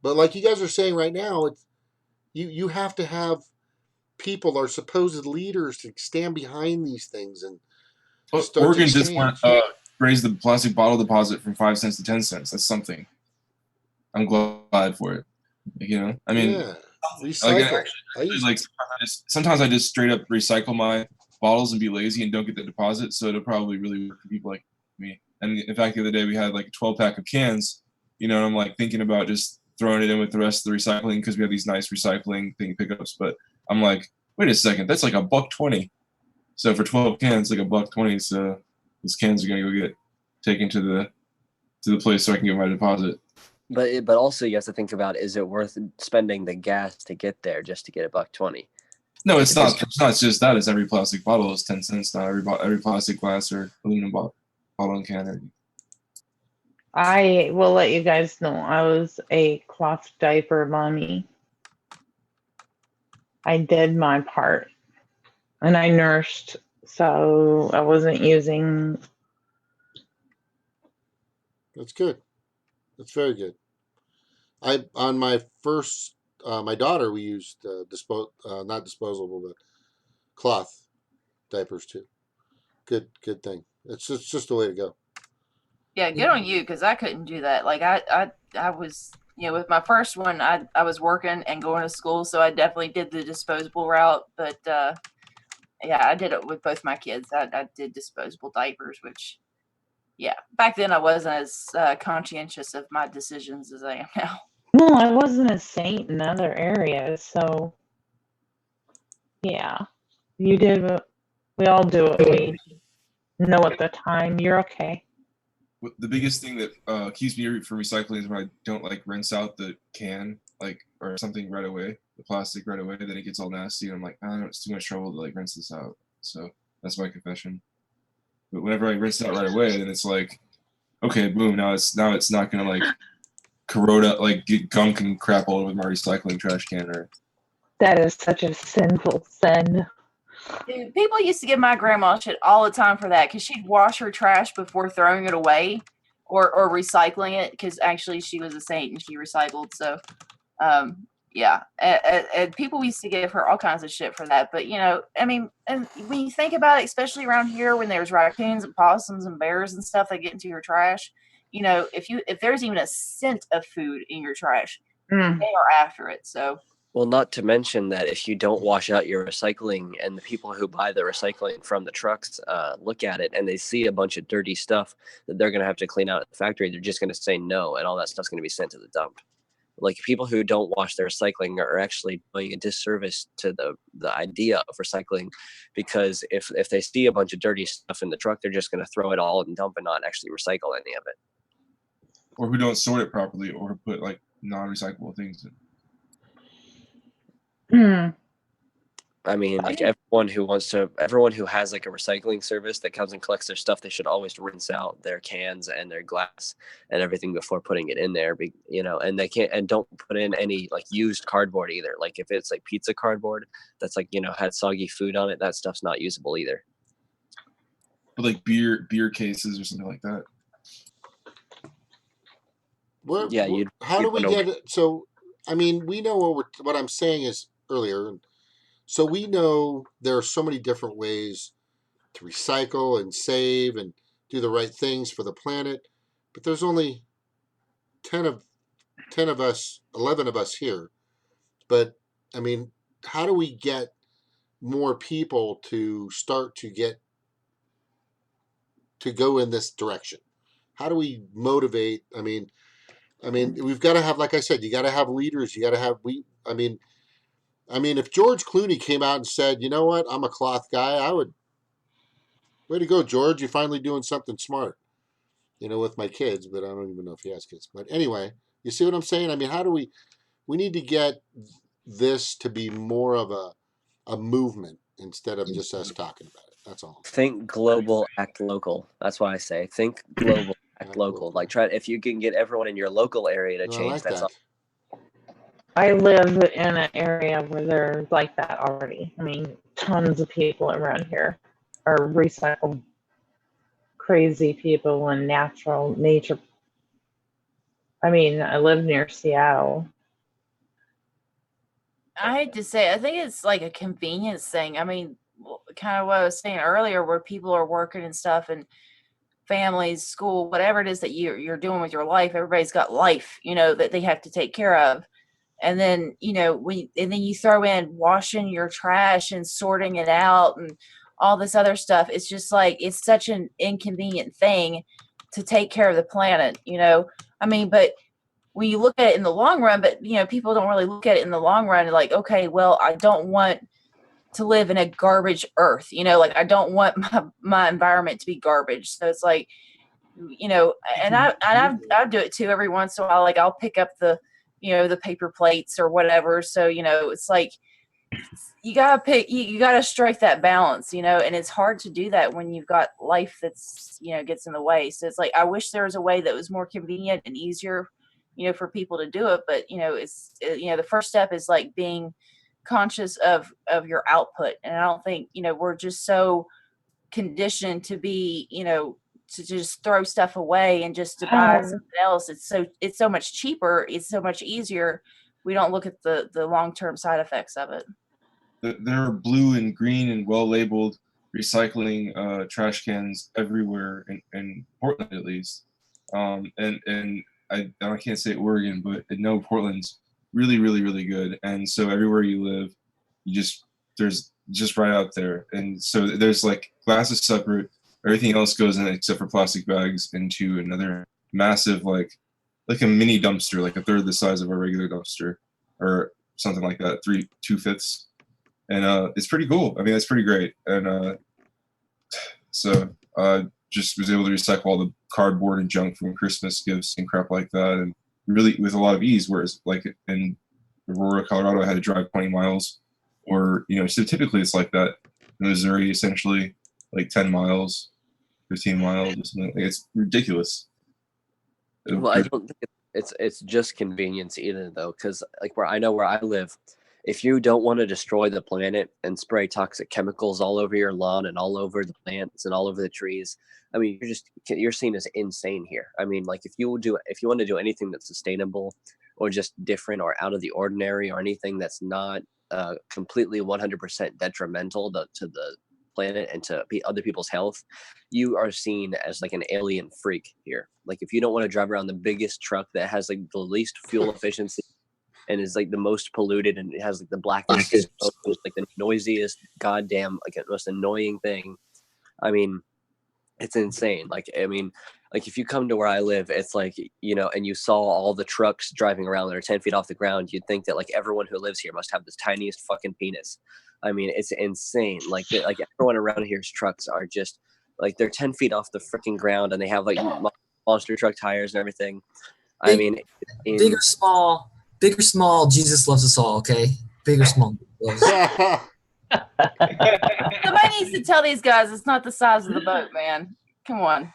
like you guys are saying right now, you have to have people, our supposed leaders, to stand behind these things and start Oregon to just change. raised the plastic bottle deposit from 5 cents to 10 cents. That's something. I'm glad for it. You know, I mean, yeah, recycle. Sometimes I just straight up recycle my bottles and be lazy and don't get the deposit. So it'll probably really work for people like me. And in fact, the other day we had like a 12-pack of cans, you know, and I'm like thinking about just throwing it in with the rest of the recycling because we have these nice recycling thing pickups. But I'm like, wait a second, that's like $1.20. So for 12 cans, like $1.20. So those cans are gonna go get taken to the place so I can get my deposit. But also you have to think about, is it worth spending the gas to get there just to get $1.20? No, it's not. It's not just that. It's every plastic bottle is 10 cents now. Every plastic glass or aluminum bottle and can. I will let you guys know I was a cloth diaper mommy. I did my part, and I nursed, so I wasn't using. That's good. That's very good. On my first my daughter, we used not disposable, but cloth diapers too. Good thing. It's just the way to go. Yeah, good on you, because I couldn't do that. Like I was, with my first one, I was working and going to school, so I definitely did the disposable route. But yeah, I did it with both my kids. I did disposable diapers, which, yeah, back then I wasn't as conscientious of my decisions as I am now. Well, I wasn't a saint in other areas, so yeah, you did what we all do. What we know at the time. You're okay. The biggest thing that keeps me from recycling is when I don't like rinse out the can, like, or something right away, the plastic right away, then it gets all nasty, and I'm like, I don't know, it's too much trouble to like rinse this out. So that's my confession. But whenever I rinse it out right away, then it's like, okay, boom, now it's not gonna like corrode up, like get gunk and crap all over my recycling trash can. Or That is such a sinful sin. Dude, people used to give my grandma shit all the time for that, because she'd wash her trash before throwing it away or recycling it, because actually she was a saint and she recycled. So, yeah. And people used to give her all kinds of shit for that. But, I mean, and when you think about it, especially around here when there's raccoons and possums and bears and stuff that get into your trash, if there's even a scent of food in your trash, they are after it. So. Well, not to mention that if you don't wash out your recycling, and the people who buy the recycling from the trucks look at it and they see a bunch of dirty stuff that they're going to have to clean out at the factory, they're just going to say no, and all that stuff's going to be sent to the dump. Like, people who don't wash their recycling are actually doing a disservice to the idea of recycling, because if they see a bunch of dirty stuff in the truck, they're just going to throw it all and dump and not actually recycle any of it. Or who don't sort it properly, or put like non-recyclable things in. I mean, like, everyone who has like a recycling service that comes and collects their stuff, they should always rinse out their cans and their glass and everything before putting it in there. And they can't, and don't put in any like used cardboard either. Like, if it's like pizza cardboard that's like, had soggy food on it, that stuff's not usable either. But like beer cases or something like that. How do we get it? So, I mean, we know what I'm saying is earlier. So we know there are so many different ways to recycle and save and do the right things for the planet, but there's only 10 of us, 11 of us here. But I mean, how do we get more people to start to go in this direction? How do we motivate? I mean, we've got to have, like I said, you got to have leaders. You got to have I mean, if George Clooney came out and said, you know what, I'm a cloth guy, I would, way to go, George, you're finally doing something smart, with my kids, but I don't even know if he has kids. But anyway, you see what I'm saying? I mean, how do we need to get this to be more of a movement instead of just us talking about it. That's all. Think global, act local. That's why I say think global, act local. Like, if you can get everyone in your local area to change, that's all. I live in an area where they're like that already. I mean, tons of people around here are recycled, crazy people and natural nature. I mean, I live near Seattle. I hate to say it, I think it's like a convenience thing. I mean, kind of what I was saying earlier, where people are working and stuff, and families, school, whatever it is that you're doing with your life, everybody's got life, that they have to take care of. And then, and then you throw in washing your trash and sorting it out and all this other stuff. It's just like, it's such an inconvenient thing to take care of the planet, I mean, but when you look at it in the long run, but people don't really look at it in the long run, like, okay, well, I don't want to live in a garbage earth, like, I don't want my environment to be garbage. So it's like, and I do it too every once in a while. Like, I'll pick up the paper plates or whatever. So, it's like, you gotta strike that balance, and it's hard to do that when you've got life that's, gets in the way. So it's like, I wish there was a way that was more convenient and easier, for people to do it. But, it's, the first step is like being conscious of your output. And I don't think, we're just so conditioned to be, to just throw stuff away and just to buy something else. It's so much cheaper. It's so much easier. We don't look at the long-term side effects of it. There are blue and green and well labeled recycling trash cans everywhere in Portland, at least. And I can't say Oregon, but I know Portland's really, really, really good. And so everywhere you live, there's just right out there. And so there's like glass is separate. Everything else goes in except for plastic bags into another massive, like a mini dumpster, like a third the size of a regular dumpster or something like that, 2/5. And it's pretty cool. I mean, it's pretty great. And so I just was able to recycle all the cardboard and junk from Christmas gifts and crap like that, and really with a lot of ease. Whereas like in Aurora, Colorado, I had to drive 20 miles, or so typically it's like that. In Missouri, essentially like 10 miles, 15 miles, or something. Like, it's ridiculous. Well, I don't think it's just convenience either, though, because like where I live, if you don't want to destroy the planet and spray toxic chemicals all over your lawn and all over the plants and all over the trees, I mean, you're seen as insane here. I mean, like if you want to do anything that's sustainable or just different or out of the ordinary or anything that's not completely 100% detrimental to the planet and to other people's health, you are seen as like an alien freak here. Like if you don't want to drive around the biggest truck that has like the least fuel efficiency and is like the most polluted and it has like the blackest smoke, like the noisiest goddamn, like the most annoying thing. I mean, it's insane. Like, I mean, like if you come to where I live, it's like, and you saw all the trucks driving around that are 10 feet off the ground, you'd think that like everyone who lives here must have this tiniest fucking penis. I mean, it's insane. Like everyone around here's trucks are just like, they're 10 feet off the freaking ground and they have like monster truck tires and everything. I mean, big or small, Jesus loves us all. Okay, big or small. Somebody needs to tell these guys it's not the size of the boat, man. Come on.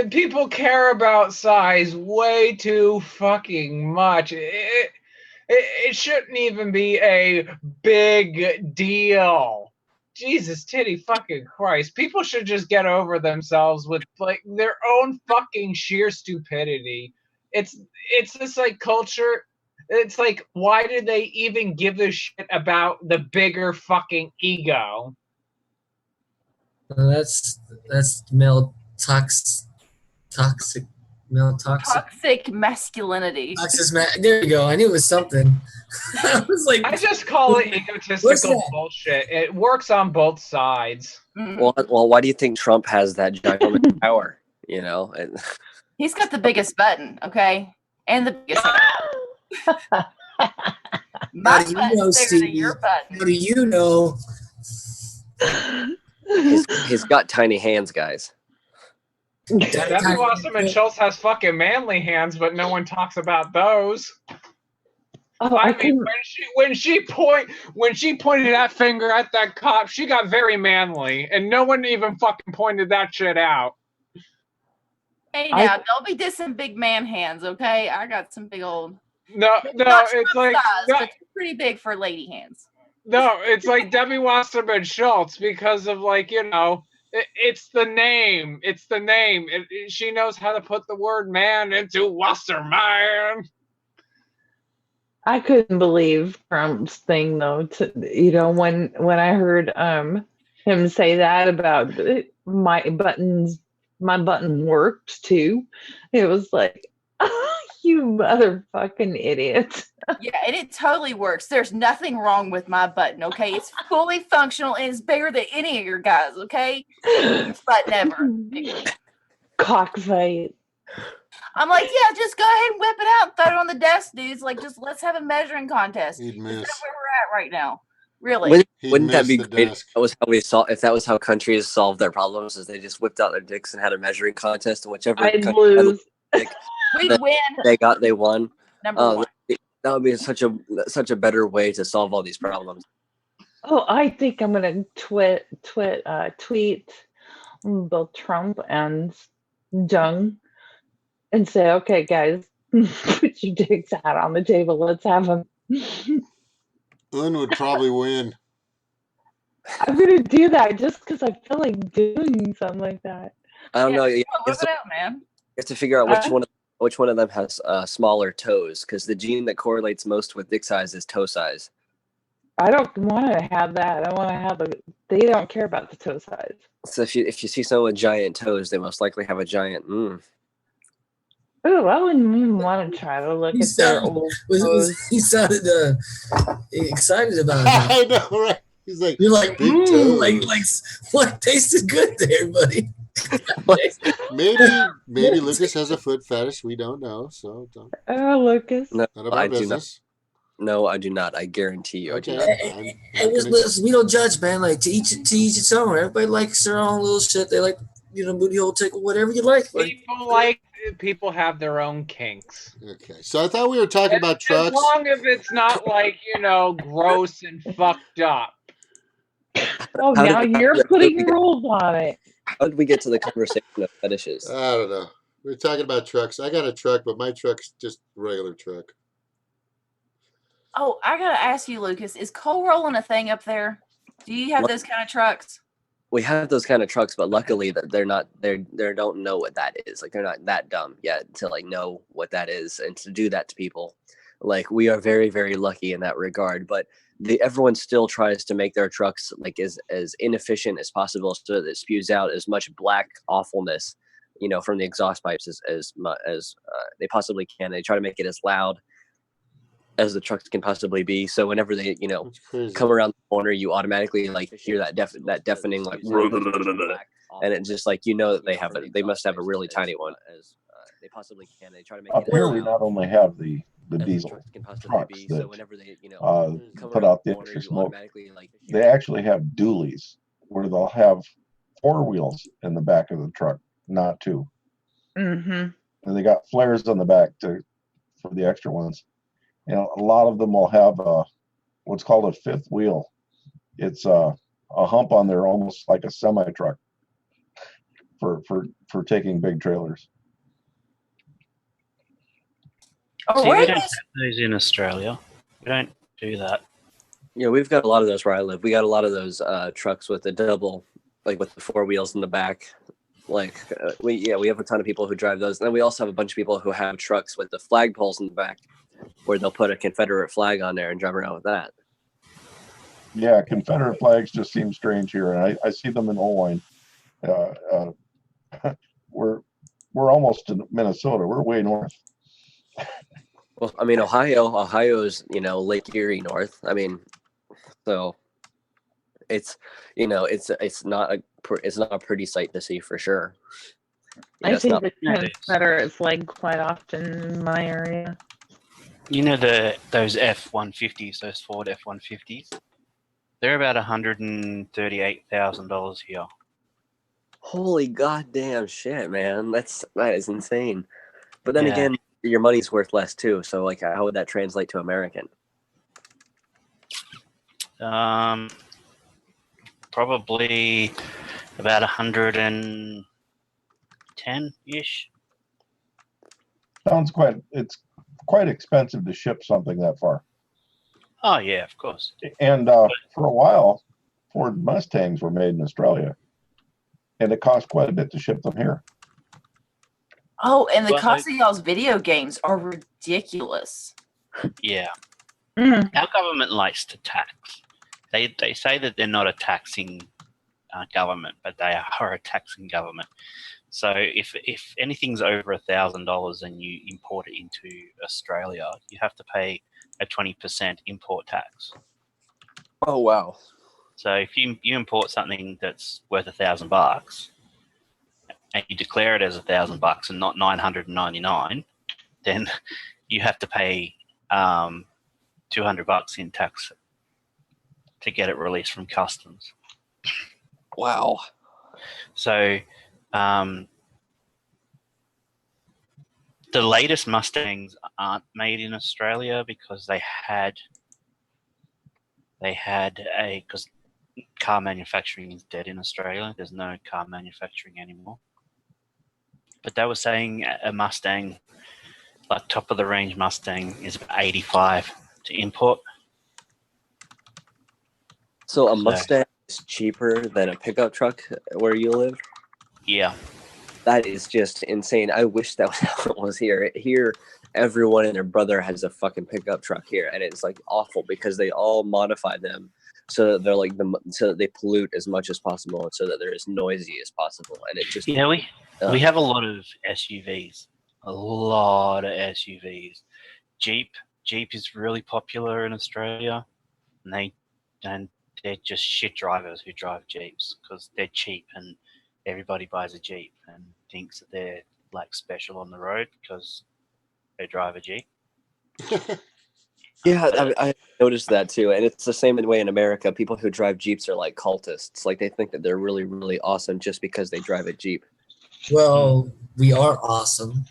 People care about size way too fucking much. It shouldn't even be a big deal. Jesus titty fucking Christ. People should just get over themselves with like their own fucking sheer stupidity. It's this like culture. It's like, why do they even give a shit about the bigger fucking ego? That's male toxic Masculinity. There you go. I knew it was something. I was like, I just call it egotistical bullshit. It works on both sides. Well, why do you think Trump has that ginormous power? He's got the biggest button, okay, and the biggest. How do you know, Stevie? How do you know? He's got tiny hands, guys. Debbie Wasserman Schultz has fucking manly hands, but no one talks about those. Oh, I mean, when she pointed that finger at that cop, she got very manly, and no one even fucking pointed that shit out. Hey, now don't be dissing big man hands, okay? I got some big old. No, it's like but it's pretty big for lady hands. No, it's like Debbie Wasserman Schultz because of like it's the name. It's the name. She knows how to put the word man into Wasserman. I couldn't believe Trump's thing though. When I heard him say that about my buttons worked too. It was like, you motherfucking idiot. Yeah, and it totally works. There's nothing wrong with my button, okay? It's fully functional and it's bigger than any of your guys, okay? But never. Cockfight. I'm like, yeah, just go ahead and whip it out and throw it on the desk, dudes. Like, just let's have a measuring contest. He'd miss. That's where we're at right now. Really. Wouldn't that be great if that was how countries solved their problems, is they just whipped out their dicks and had a measuring contest, and whichever I'd country lose. We'd win. They won. Number one. That would be such a better way to solve all these problems. Oh, I think I'm gonna tweet both Trump and Jung and say, okay, guys, put your dicks out on the table. Let's have them. Un would probably win. I'm gonna do that just because I feel like doing something like that. I don't know. You Whip it out, man. have to figure out which one of them has smaller toes, because the gene that correlates most with dick size is toe size. I don't want to have that. I want to have a. They don't care about the toe size. So if you see someone with giant toes, they most likely have a giant. Ooh, I wouldn't even want to try to look He at their sounded, old toes. he sounded excited about it. I know, right? He's like, You're like, big toes. like what tasted good there, buddy? Maybe Lucas has a foot fetish. We don't know, so don't. Oh, Lucas. No, None of our I do not. business. No, I do not. I guarantee you, I do not. Okay. Hey, listen, we don't judge, man. Like to each its own. Everybody likes their own little shit. They like, booty hole tickle, whatever you like. People have their own kinks. Okay, so I thought we were talking about trucks. As long as it's not like gross and fucked up. Oh, now you're putting rules on it. How did we get to the conversation of fetishes? I don't know. We're talking about trucks. I got a truck, but my truck's just a regular truck. Oh, I gotta ask you, Lucas, is coal rolling a thing up there? Do you have those kind of trucks? We have those kind of trucks, but luckily that they don't know what that is. Like they're not that dumb yet to know what that is and to do that to people. Like we are very, very lucky in that regard. But everyone still tries to make their trucks as inefficient as possible, so that it spews out as much black awfulness, from the exhaust pipes as they possibly can. They try to make it as loud as the trucks can possibly be. So whenever they, come around the corner, you automatically hear that deafening and it just that they must have a really tiny one as they possibly can. They try to make Up it here, we not only have the diesel trucks that so whenever they, put out the extra smoke, they actually have dualies where they'll have 4 wheels in the back of the truck, not 2. Mm-hmm. And they got flares on the back for the extra ones. A lot of them will have what's called a 5th wheel. It's a hump on there, almost like a semi truck for taking big trailers. Oh, See, where we are don't these? have those in Australia. We don't do that. Yeah, we've got a lot of those where I live. We got a lot of those trucks with the double, with the 4 wheels in the back. We have a ton of people who drive those. And then we also have a bunch of people who have trucks with the flagpoles in the back, where they'll put a Confederate flag on there and drive around with that. Yeah, Confederate flags just seem strange here, and I see them in Owine. We're almost in Minnesota. We're way north. Well, I mean, Ohio's Lake Erie north. I mean, so it's it's not a pretty sight to see for sure. I see the Confederate flag quite often in my area. Those F-150s, those Ford F-150s, they're about $138,000 here. Holy goddamn shit, man! That is insane. But then again, your money's worth less too. So how would that translate to American? Probably about 110-ish. Sounds it's quite expensive to ship something that far. Oh yeah, of course. And for a while, Ford Mustangs were made in Australia, and it cost quite a bit to ship them here. Oh, and the cost of y'all's video games are ridiculous. Yeah. Mm. Our government likes to tax. They say that they're not a taxing government, but they are a taxing government. So if anything's over $1,000 and you import it into Australia, you have to pay a 20% import tax. Oh wow! So if you import something that's worth $1,000 and you declare it as $1,000 and not $999, then you have to pay $200 in tax to get it released from customs. Wow. So the latest Mustangs aren't made in Australia because because car manufacturing is dead in Australia. There's no car manufacturing anymore. But they were saying a Mustang, top of the range Mustang, is about $85 to import. So a Mustang is cheaper than a pickup truck where you live? Yeah. That is just insane. I wish that was how it was here. Here, everyone and their brother has a fucking pickup truck here, and it's like awful because they all modify them so that they're like so that they pollute as much as possible and so that they're as noisy as possible. And it just we have a lot of SUVs, a lot of SUVs. Jeep is really popular in Australia, and they're just shit drivers who drive Jeeps because they're cheap and everybody buys a Jeep and thinks that they're like special on the road because they drive a Jeep. Yeah, I noticed that too, and it's the same way in America. People who drive Jeeps are like cultists. Like they think that they're really, really awesome just because they drive a Jeep. Well, we are awesome.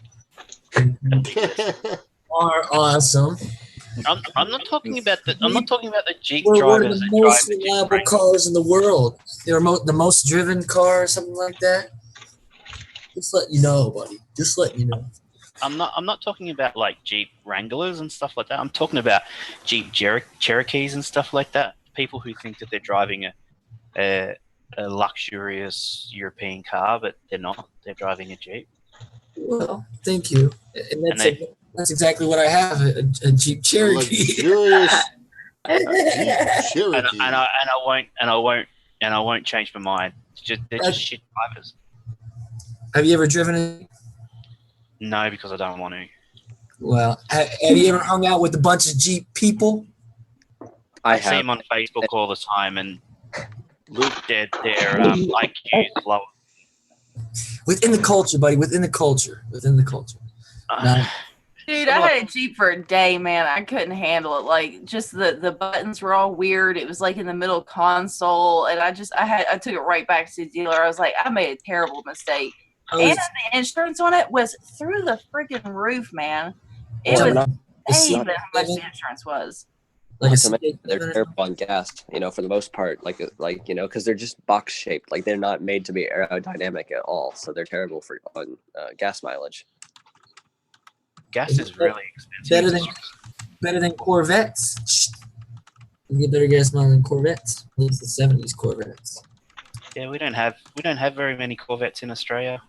Are awesome. I'm not talking about the Jeep We're one drivers of the that drive most the Jeep reliable Wrangler. cars in the world. They're the most driven car, or something like that. Just let you know, buddy. Just let you know. I'm not talking about like Jeep Wranglers and stuff like that. I'm talking about Jeep Cherokees and stuff like that. People who think that they're driving a luxurious European car, but they're not. They're driving a Jeep. Well, thank you. And that's exactly what I have, a Jeep Cherokee. Luxurious Jeep Cherokee. And I won't change my mind. They're just shit drivers. Have you ever driven it? No, because I don't want to. Well, have you ever hung out with a bunch of Jeep people? I see them on Facebook all the time, and their IQ is lower. Within the culture, buddy. Within the culture. Within the culture. Dude, I had a Jeep for a day, man. I couldn't handle it. Like, just the buttons were all weird. It was like in the middle console, and I took it right back to the dealer. I was like, I made a terrible mistake. And the insurance on it was through the freaking roof, man. It was insane how much the insurance was. They're terrible on gas, for the most part, because they're just box shaped. Like they're not made to be aerodynamic at all, so they're terrible on gas mileage. Gas is really expensive. Better than Corvettes. You get better gas mileage than Corvettes. At least the '70s Corvettes. Yeah, we don't have very many Corvettes in Australia.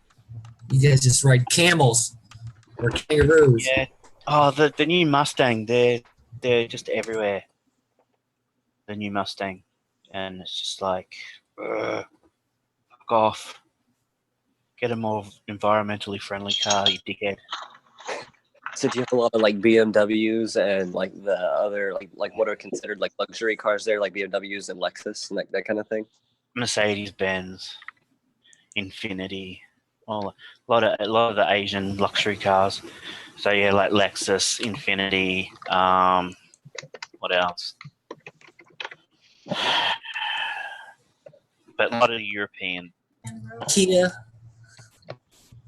You guys just ride camels or kangaroos. Yeah. Oh, the new Mustang. They're just everywhere. The new Mustang, and it's just like, fuck off. Get a more environmentally friendly car, you dickhead. So do you have a lot of like BMWs and like the other like what are considered like luxury cars there, like BMWs and Lexus and that kind of thing? Mercedes Benz, Infinity, a lot of the Asian luxury cars. So yeah, like Lexus, Infinity. What else? But a lot of European. Kia.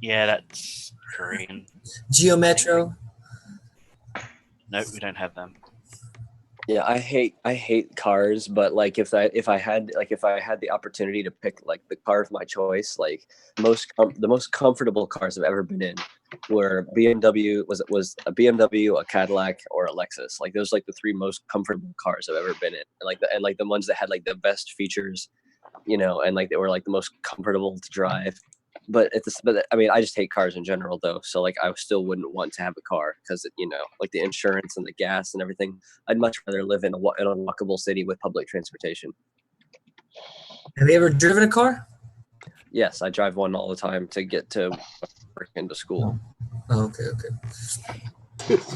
Yeah, that's Korean. Geo Metro. Nope, we don't have them. Yeah, I hate cars, but like if I had the opportunity to pick like the car of my choice, like the most comfortable cars I've ever been in were BMW was a BMW, a Cadillac, or a Lexus. Like those like the three most comfortable cars I've ever been in, and like the ones that had like the best features, and like they were like the most comfortable to drive. But I mean, I just hate cars in general, though. So like, I still wouldn't want to have a car because like the insurance and the gas and everything. I'd much rather live in a walkable city with public transportation. Have you ever driven a car? Yes, I drive one all the time to get to work and to school. Oh, okay.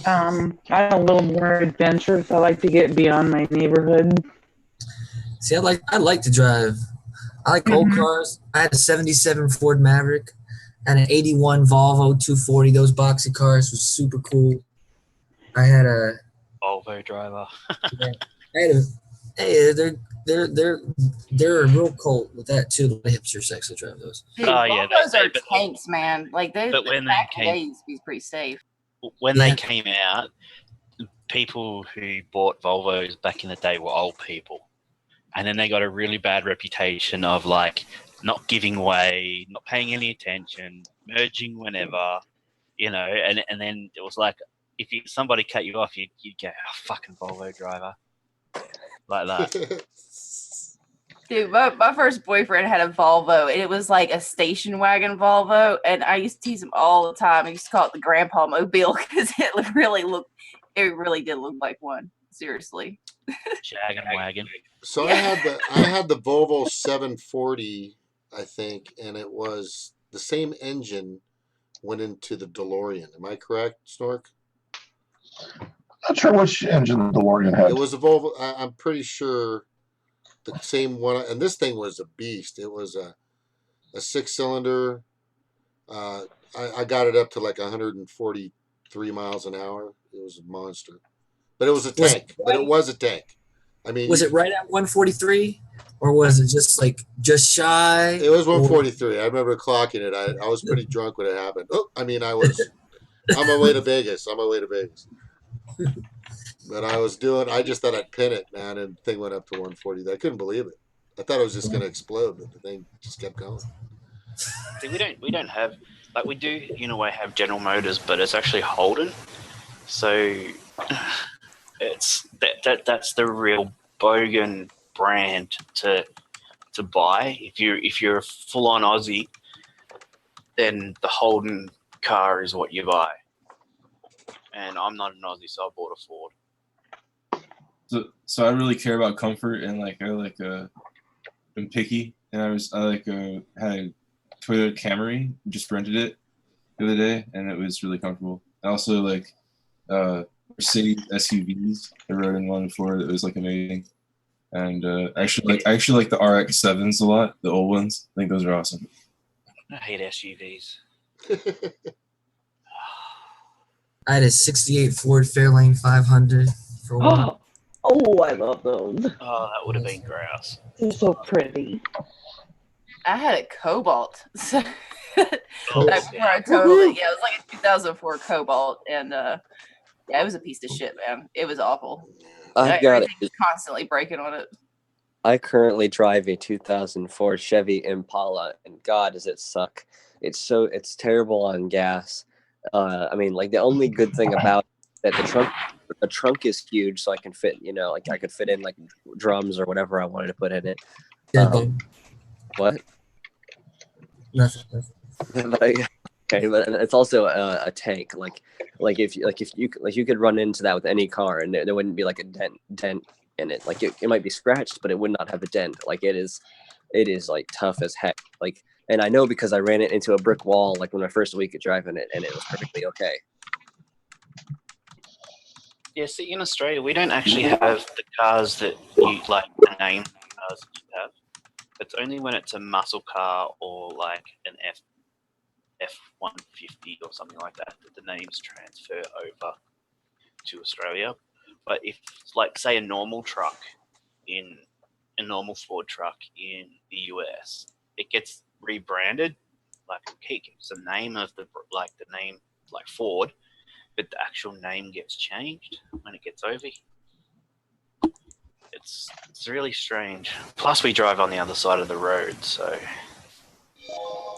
I'm a little more adventurous. I like to get beyond my neighborhood. See, I like to drive. I like old cars. I had a '77 Ford Maverick and an '81 Volvo 240. Those boxy cars were super cool. I had a Volvo driver. They're a real cult with that too. The hipster sex that drive those. Dude, Volvos are tanks, man. Like back in the day used to be pretty safe. When they came out, people who bought Volvos back in the day were old people. And then they got a really bad reputation of like not giving way, not paying any attention, merging whenever, and then it was like if somebody cut you off, you'd go, oh, fucking Volvo driver. Like that. Dude, my first boyfriend had a Volvo, and it was like a station wagon Volvo, and I used to tease him all the time. I used to call it the Grandpa Mobile because it really did look like one. Seriously. Shaggin' wagon. So I had the Volvo 740, I think, and it was the same engine went into the DeLorean. Am I correct, Snork? Not sure which engine the DeLorean had. It was a Volvo. I'm pretty sure the same one. And this thing was a beast. It was a 6-cylinder. I got it up to like 143 miles an hour. It was a monster. But it was a tank. But it was a tank. I mean, Was it right at 143, or was it just shy? It was 143. I remember clocking it. I was pretty drunk when it happened. Oh, I mean, I was on my way to Vegas. But I just thought I'd pin it, man, and the thing went up to 140. I couldn't believe it. I thought it was just going to explode, but the thing just kept going. See, we don't have, like, we do in a way have General Motors, but it's actually Holden. So it's that's the real bogan brand to buy. If you're a full on Aussie, then the Holden car is what you buy. And I'm not an Aussie, so I bought a Ford. So I really care about comfort, and I'm picky, and I had a Toyota Camry, just rented it the other day, and it was really comfortable. I also like Mercedes SUVs. I rode in one before that was like amazing, and I actually like the RX-7s a lot, the old ones. I think those are awesome. I hate SUVs. I had a '68 Ford Fairlane 500 for a while. Oh, I love those. Oh, that would have been grouse. They're so pretty. I had a Cobalt. So Oh, it was like a 2004 Cobalt, and yeah, it was a piece of shit, man. It was awful. Everything was constantly breaking on it. I currently drive a 2004 Chevy Impala, and God, does it suck! It's terrible on gas. I mean, like the only good thing about that the trunk is huge, so I can fit, I could fit in like drums or whatever I wanted to put in it. What? Nothing. Okay, but it's also a tank. Like if you could run into that with any car, and there wouldn't be like a dent in it. Like it might be scratched, but it would not have a dent. Like it is like tough as heck. Like, and I know because I ran it into a brick wall like when my first week of driving it, and it was perfectly okay. Yeah, see, in Australia, we don't actually have the cars that you like, the name cars that you have. It's only when it's a muscle car or like an F-150 or something like that that the names transfer over to Australia. But if, like, say, a normal Ford truck in the US, it gets rebranded. Like, it keeps the name of the name like Ford, but the actual name gets changed when it gets over. It's really strange. Plus, we drive on the other side of the road, so.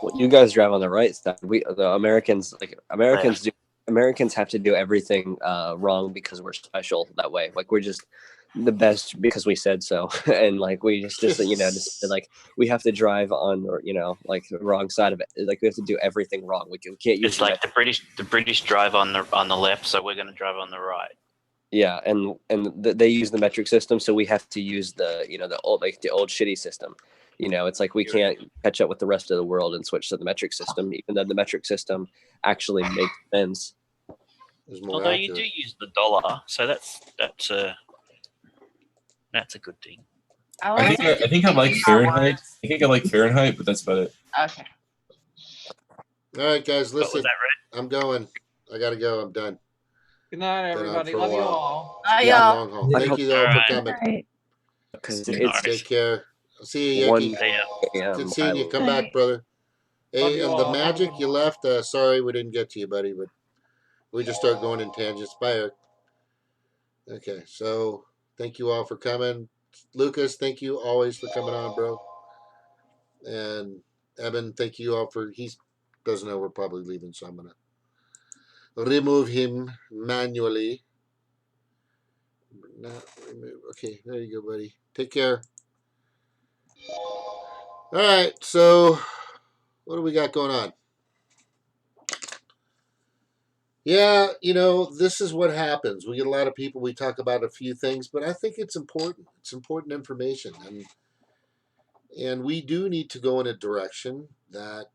Well, you guys drive on the right side. Americans have to do everything wrong because we're special that way. Like we're just the best because we said so, and like we just like we have to drive on like the wrong side of it. Like we have to do everything wrong. We can't use. It's like the British drive on the left, so we're going to drive on the right. Yeah, and they use the metric system, so we have to use the the old shitty system. It's like we can't catch up with the rest of the world and switch to the metric system, even though the metric system actually makes sense. Although you do use the dollar, so that's a good thing. I think I like Fahrenheit. I think I like Fahrenheit, but that's about it. Okay. All right, guys, listen. Was that right? I'm going. I gotta go. I'm done. Good night, everybody. Love you all. Bye, Yeah, y'all. long haul. Thank you all for coming. Right. Take care. I'll see you, Yucky. Good seeing you. Come back, brother. Hey, and the Magic, you left. Sorry we didn't get to you, buddy, but we just started going in tangents. Bye, Eric. Okay, so thank you all for coming. Lucas, thank you always for coming on, bro. And Evan, thank you all for. He doesn't know we're probably leaving, so I'm gonna remove him manually. Not remove. Okay, there you go, buddy. Take care. All right, so what do we got going on? Yeah, this is what happens. We get a lot of people. We talk about a few things, but I think it's important. It's important information, and we do need to go in a direction that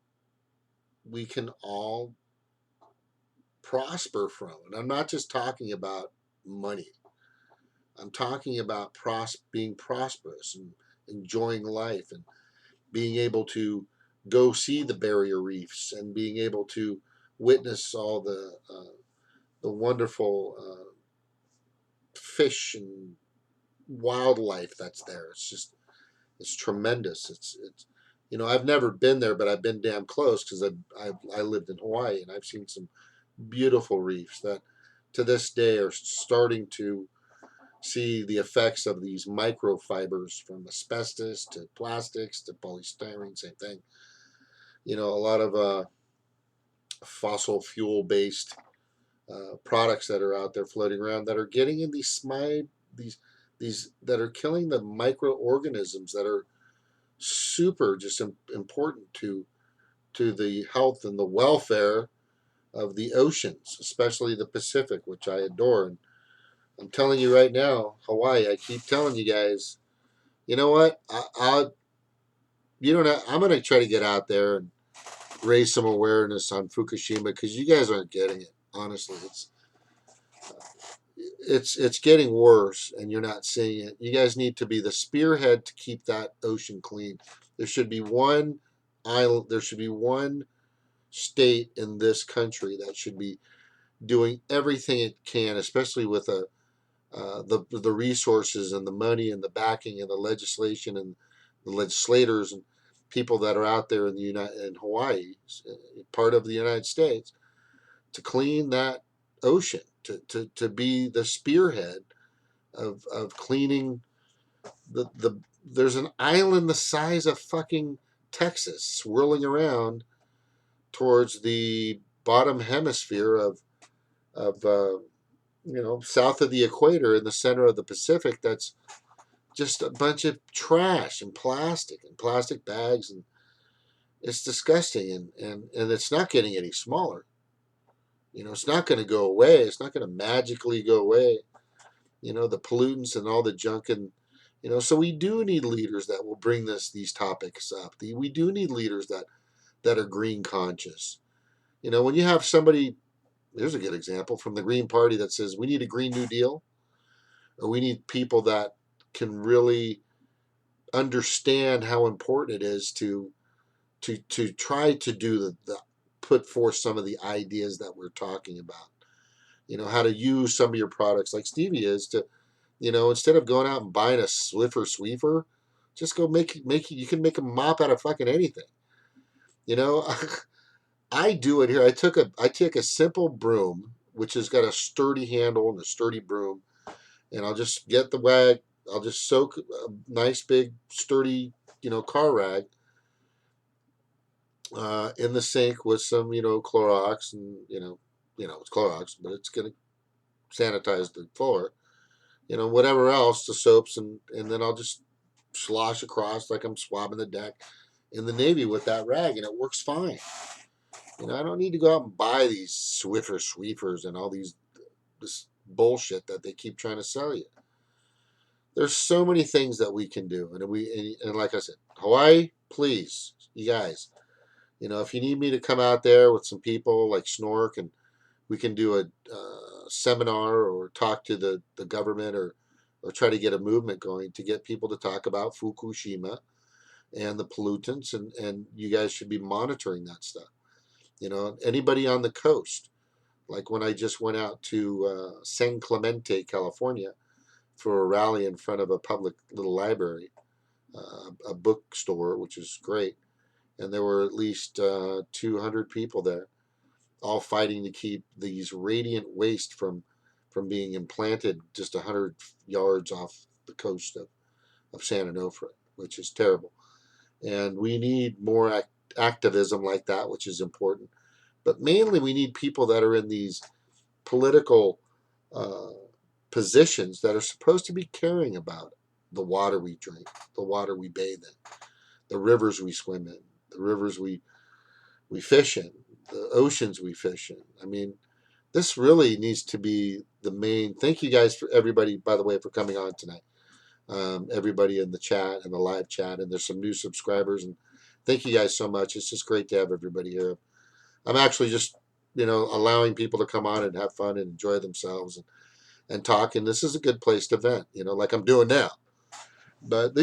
we can all prosper from. And I'm not just talking about money. I'm talking about being prosperous and enjoying life and being able to go see the barrier reefs and being able to witness all the wonderful fish and wildlife that's there. It's tremendous. It's I've never been there, but I've been damn close because I lived in Hawaii and I've seen some beautiful reefs that to this day are starting to see the effects of these microfibers from asbestos to plastics to polystyrene, same thing. A lot of fossil fuel based products that are out there floating around that are getting in these these that are killing the microorganisms that are super just important to the health and the welfare of the oceans, especially the Pacific, which I adore. And I'm telling you right now, Hawaii. I keep telling you guys, you know what? You don't have, I'm going to try to get out there and raise some awareness on Fukushima because you guys aren't getting it. Honestly, it's getting worse, and you're not seeing it. You guys need to be the spearhead to keep that ocean clean. There should be one island. There should be one state in this country that should be doing everything it can, especially with the resources and the money and the backing and the legislation and the legislators and people that are out there in Hawaii, part of the United States, to clean that ocean, to be the spearhead of cleaning the there's an island the size of fucking Texas swirling around towards the bottom hemisphere of south of the equator in the center of the Pacific. That's just a bunch of trash and plastic bags, and it's disgusting, and it's not getting any smaller. It's not going to go away. It's not going to magically go away. The pollutants and all the junk, and so we do need leaders that will bring these topics up. We do need leaders that are green conscious. When you have somebody, here's a good example from the Green Party that says we need a Green New Deal, or we need people that can really understand how important it is to try to do the put forth some of the ideas that we're talking about. How to use some of your products like Stevie is to, instead of going out and buying a Swiffer Sweeper, just go you can make a mop out of fucking anything. You know, I do it here. I take a simple broom, which has got a sturdy handle and a sturdy broom, and I'll just get the rag. I'll just soak a nice big sturdy, car rag in the sink with some, Clorox, and it's Clorox, but it's gonna sanitize the floor. Whatever else, the soaps, and then I'll just slosh across like I'm swabbing the deck in the Navy with that rag, and it works fine. I don't need to go out and buy these Swiffer Sweepers and all this bullshit that they keep trying to sell you. There's so many things that we can do, and like I said, Hawaii, please, you guys, if you need me to come out there with some people like Snork, and we can do a seminar or talk to the government, or try to get a movement going to get people to talk about Fukushima and the pollutants, and you guys should be monitoring that stuff. Anybody on the coast, like when I just went out to San Clemente, California, for a rally in front of a public little library, a bookstore, which is great, and there were at least 200 people there, all fighting to keep these radiant waste from being implanted just 100 yards off the coast of San Onofre, which is terrible. And we need more activism like that, which is important. But mainly, we need people that are in these political positions that are supposed to be caring about it. the water we drink, the water we bathe in, the rivers we swim in, the rivers we fish in, the oceans we fish in. I mean, this really needs to be the main. Thank you guys for everybody, by the way, for coming on tonight. Everybody in the chat and the live chat, and there's some new subscribers, and thank you guys so much. It's just great to have everybody here. I'm actually just, allowing people to come on and have fun and enjoy themselves and talk. And this is a good place to vent, like I'm doing now. But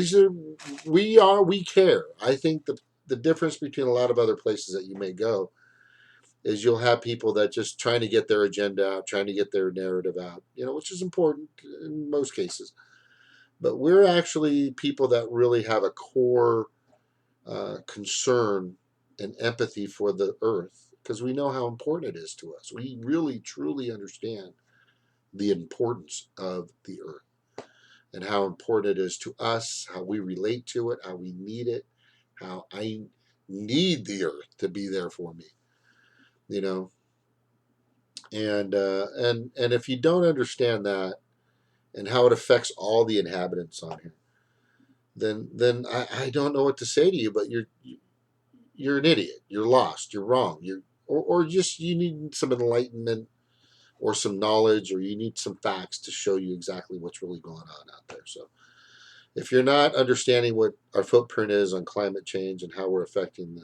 we care. I think the difference between a lot of other places that you may go is you'll have people that just trying to get their agenda out, trying to get their narrative out, which is important in most cases. But we're actually people that really have a core concern and empathy for the earth because we know how important it is to us. We really, truly understand the importance of the earth and how important it is to us, how we relate to it, how we need it, how I need the earth to be there for me, and if you don't understand that and how it affects all the inhabitants on here, then I don't know what to say to you, but you're an idiot. You're lost. You're wrong. Or just you need some enlightenment or some knowledge, or you need some facts to show you exactly what's really going on out there. So if you're not understanding what our footprint is on climate change and how we're affecting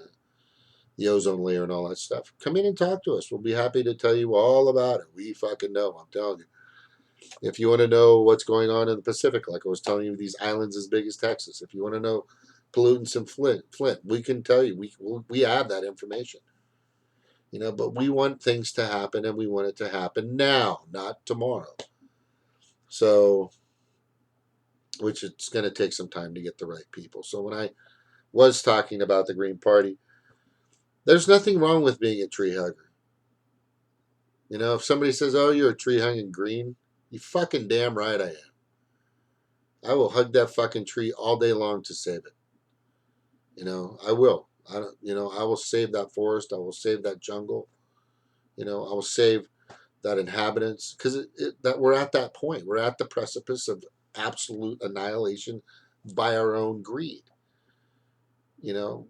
the ozone layer and all that stuff, come in and talk to us. We'll be happy to tell you all about it. We fucking know, I'm telling you. If you want to know what's going on in the Pacific, like I was telling you, these islands as big as Texas, if you want to know pollutants in Flint, we can tell you. We have that information. But we want things to happen, and we want it to happen now, not tomorrow. So, which it's going to take some time to get the right people. So when I was talking about the Green Party, there's nothing wrong with being a tree hugger. If somebody says, "Oh, you're a tree hugging green," you fucking damn right I am. I will hug that fucking tree all day long to save it. I will. I will save that forest. I will save that jungle. I will save that inhabitants because that we're at that point. We're at the precipice of absolute annihilation by our own greed.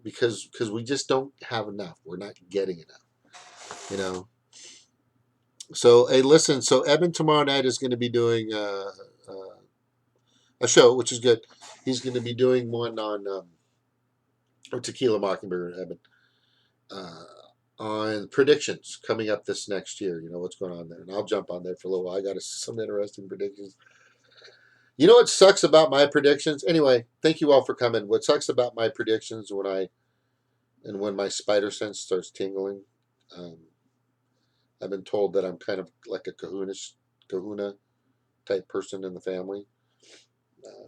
Because we just don't have enough. We're not getting enough. So hey, listen. So Evan tomorrow night is going to be doing a show, which is good. He's going to be doing one on Tequila Mockingbird, Evan, on predictions coming up this next year. What's going on there, and I'll jump on there for a little while. I got some interesting predictions. What sucks about my predictions? Anyway, thank you all for coming. What sucks about my predictions when my spider sense starts tingling, I've been told that I'm kind of like a kahuna type person in the family.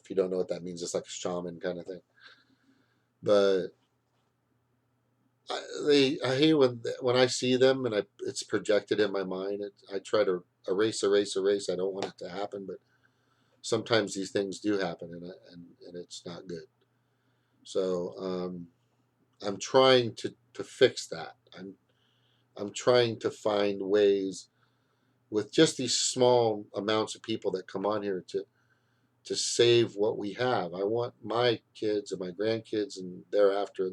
If you don't know what that means, it's like a shaman kind of thing. But I hate when I see them and it's projected in my mind. I try to erase. I don't want it to happen, but sometimes these things do happen, and it's not good. So I'm trying to fix that. I'm trying to find ways with just these small amounts of people that come on here to save what we have. I want my kids and my grandkids and thereafter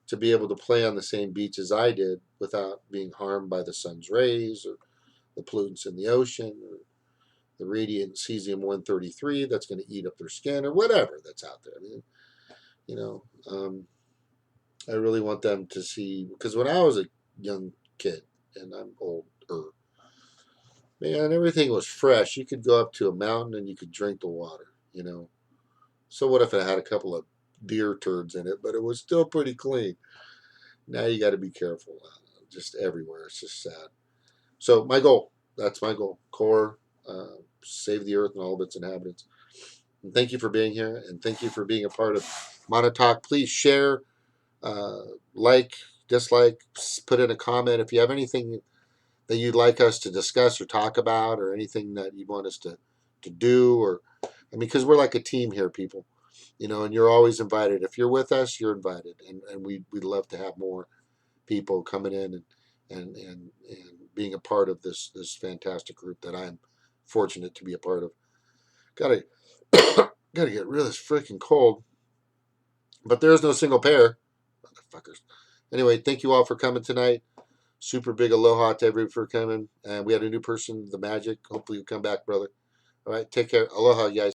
to be able to play on the same beach as I did without being harmed by the sun's rays or the pollutants in the ocean or the radiant cesium-133 that's going to eat up their skin or whatever that's out there. I mean, I really want them to see, because when I was a young kid, and I'm older, man, everything was fresh. You could go up to a mountain and you could drink the water, So what if it had a couple of deer turds in it, but it was still pretty clean? Now you got to be careful. Just everywhere. It's just sad. So that's my goal. Core, save the earth and all of its inhabitants. And thank you for being here, and thank you for being a part of Monotalk. Please share, like, dislike, put in a comment if you have anything that you'd like us to discuss or talk about, or anything that you want us to do, or because we're like a team here, people, and you're always invited. If you're with us, you're invited, and we'd love to have more people coming in and being a part of this fantastic group that I'm fortunate to be a part of. Got a Gotta get rid of this freaking cold. But there is no single pair. Motherfuckers. Anyway, thank you all for coming tonight. Super big aloha to everybody for coming. And we had a new person, the Magic. Hopefully you come back, brother. All right, take care. Aloha, guys.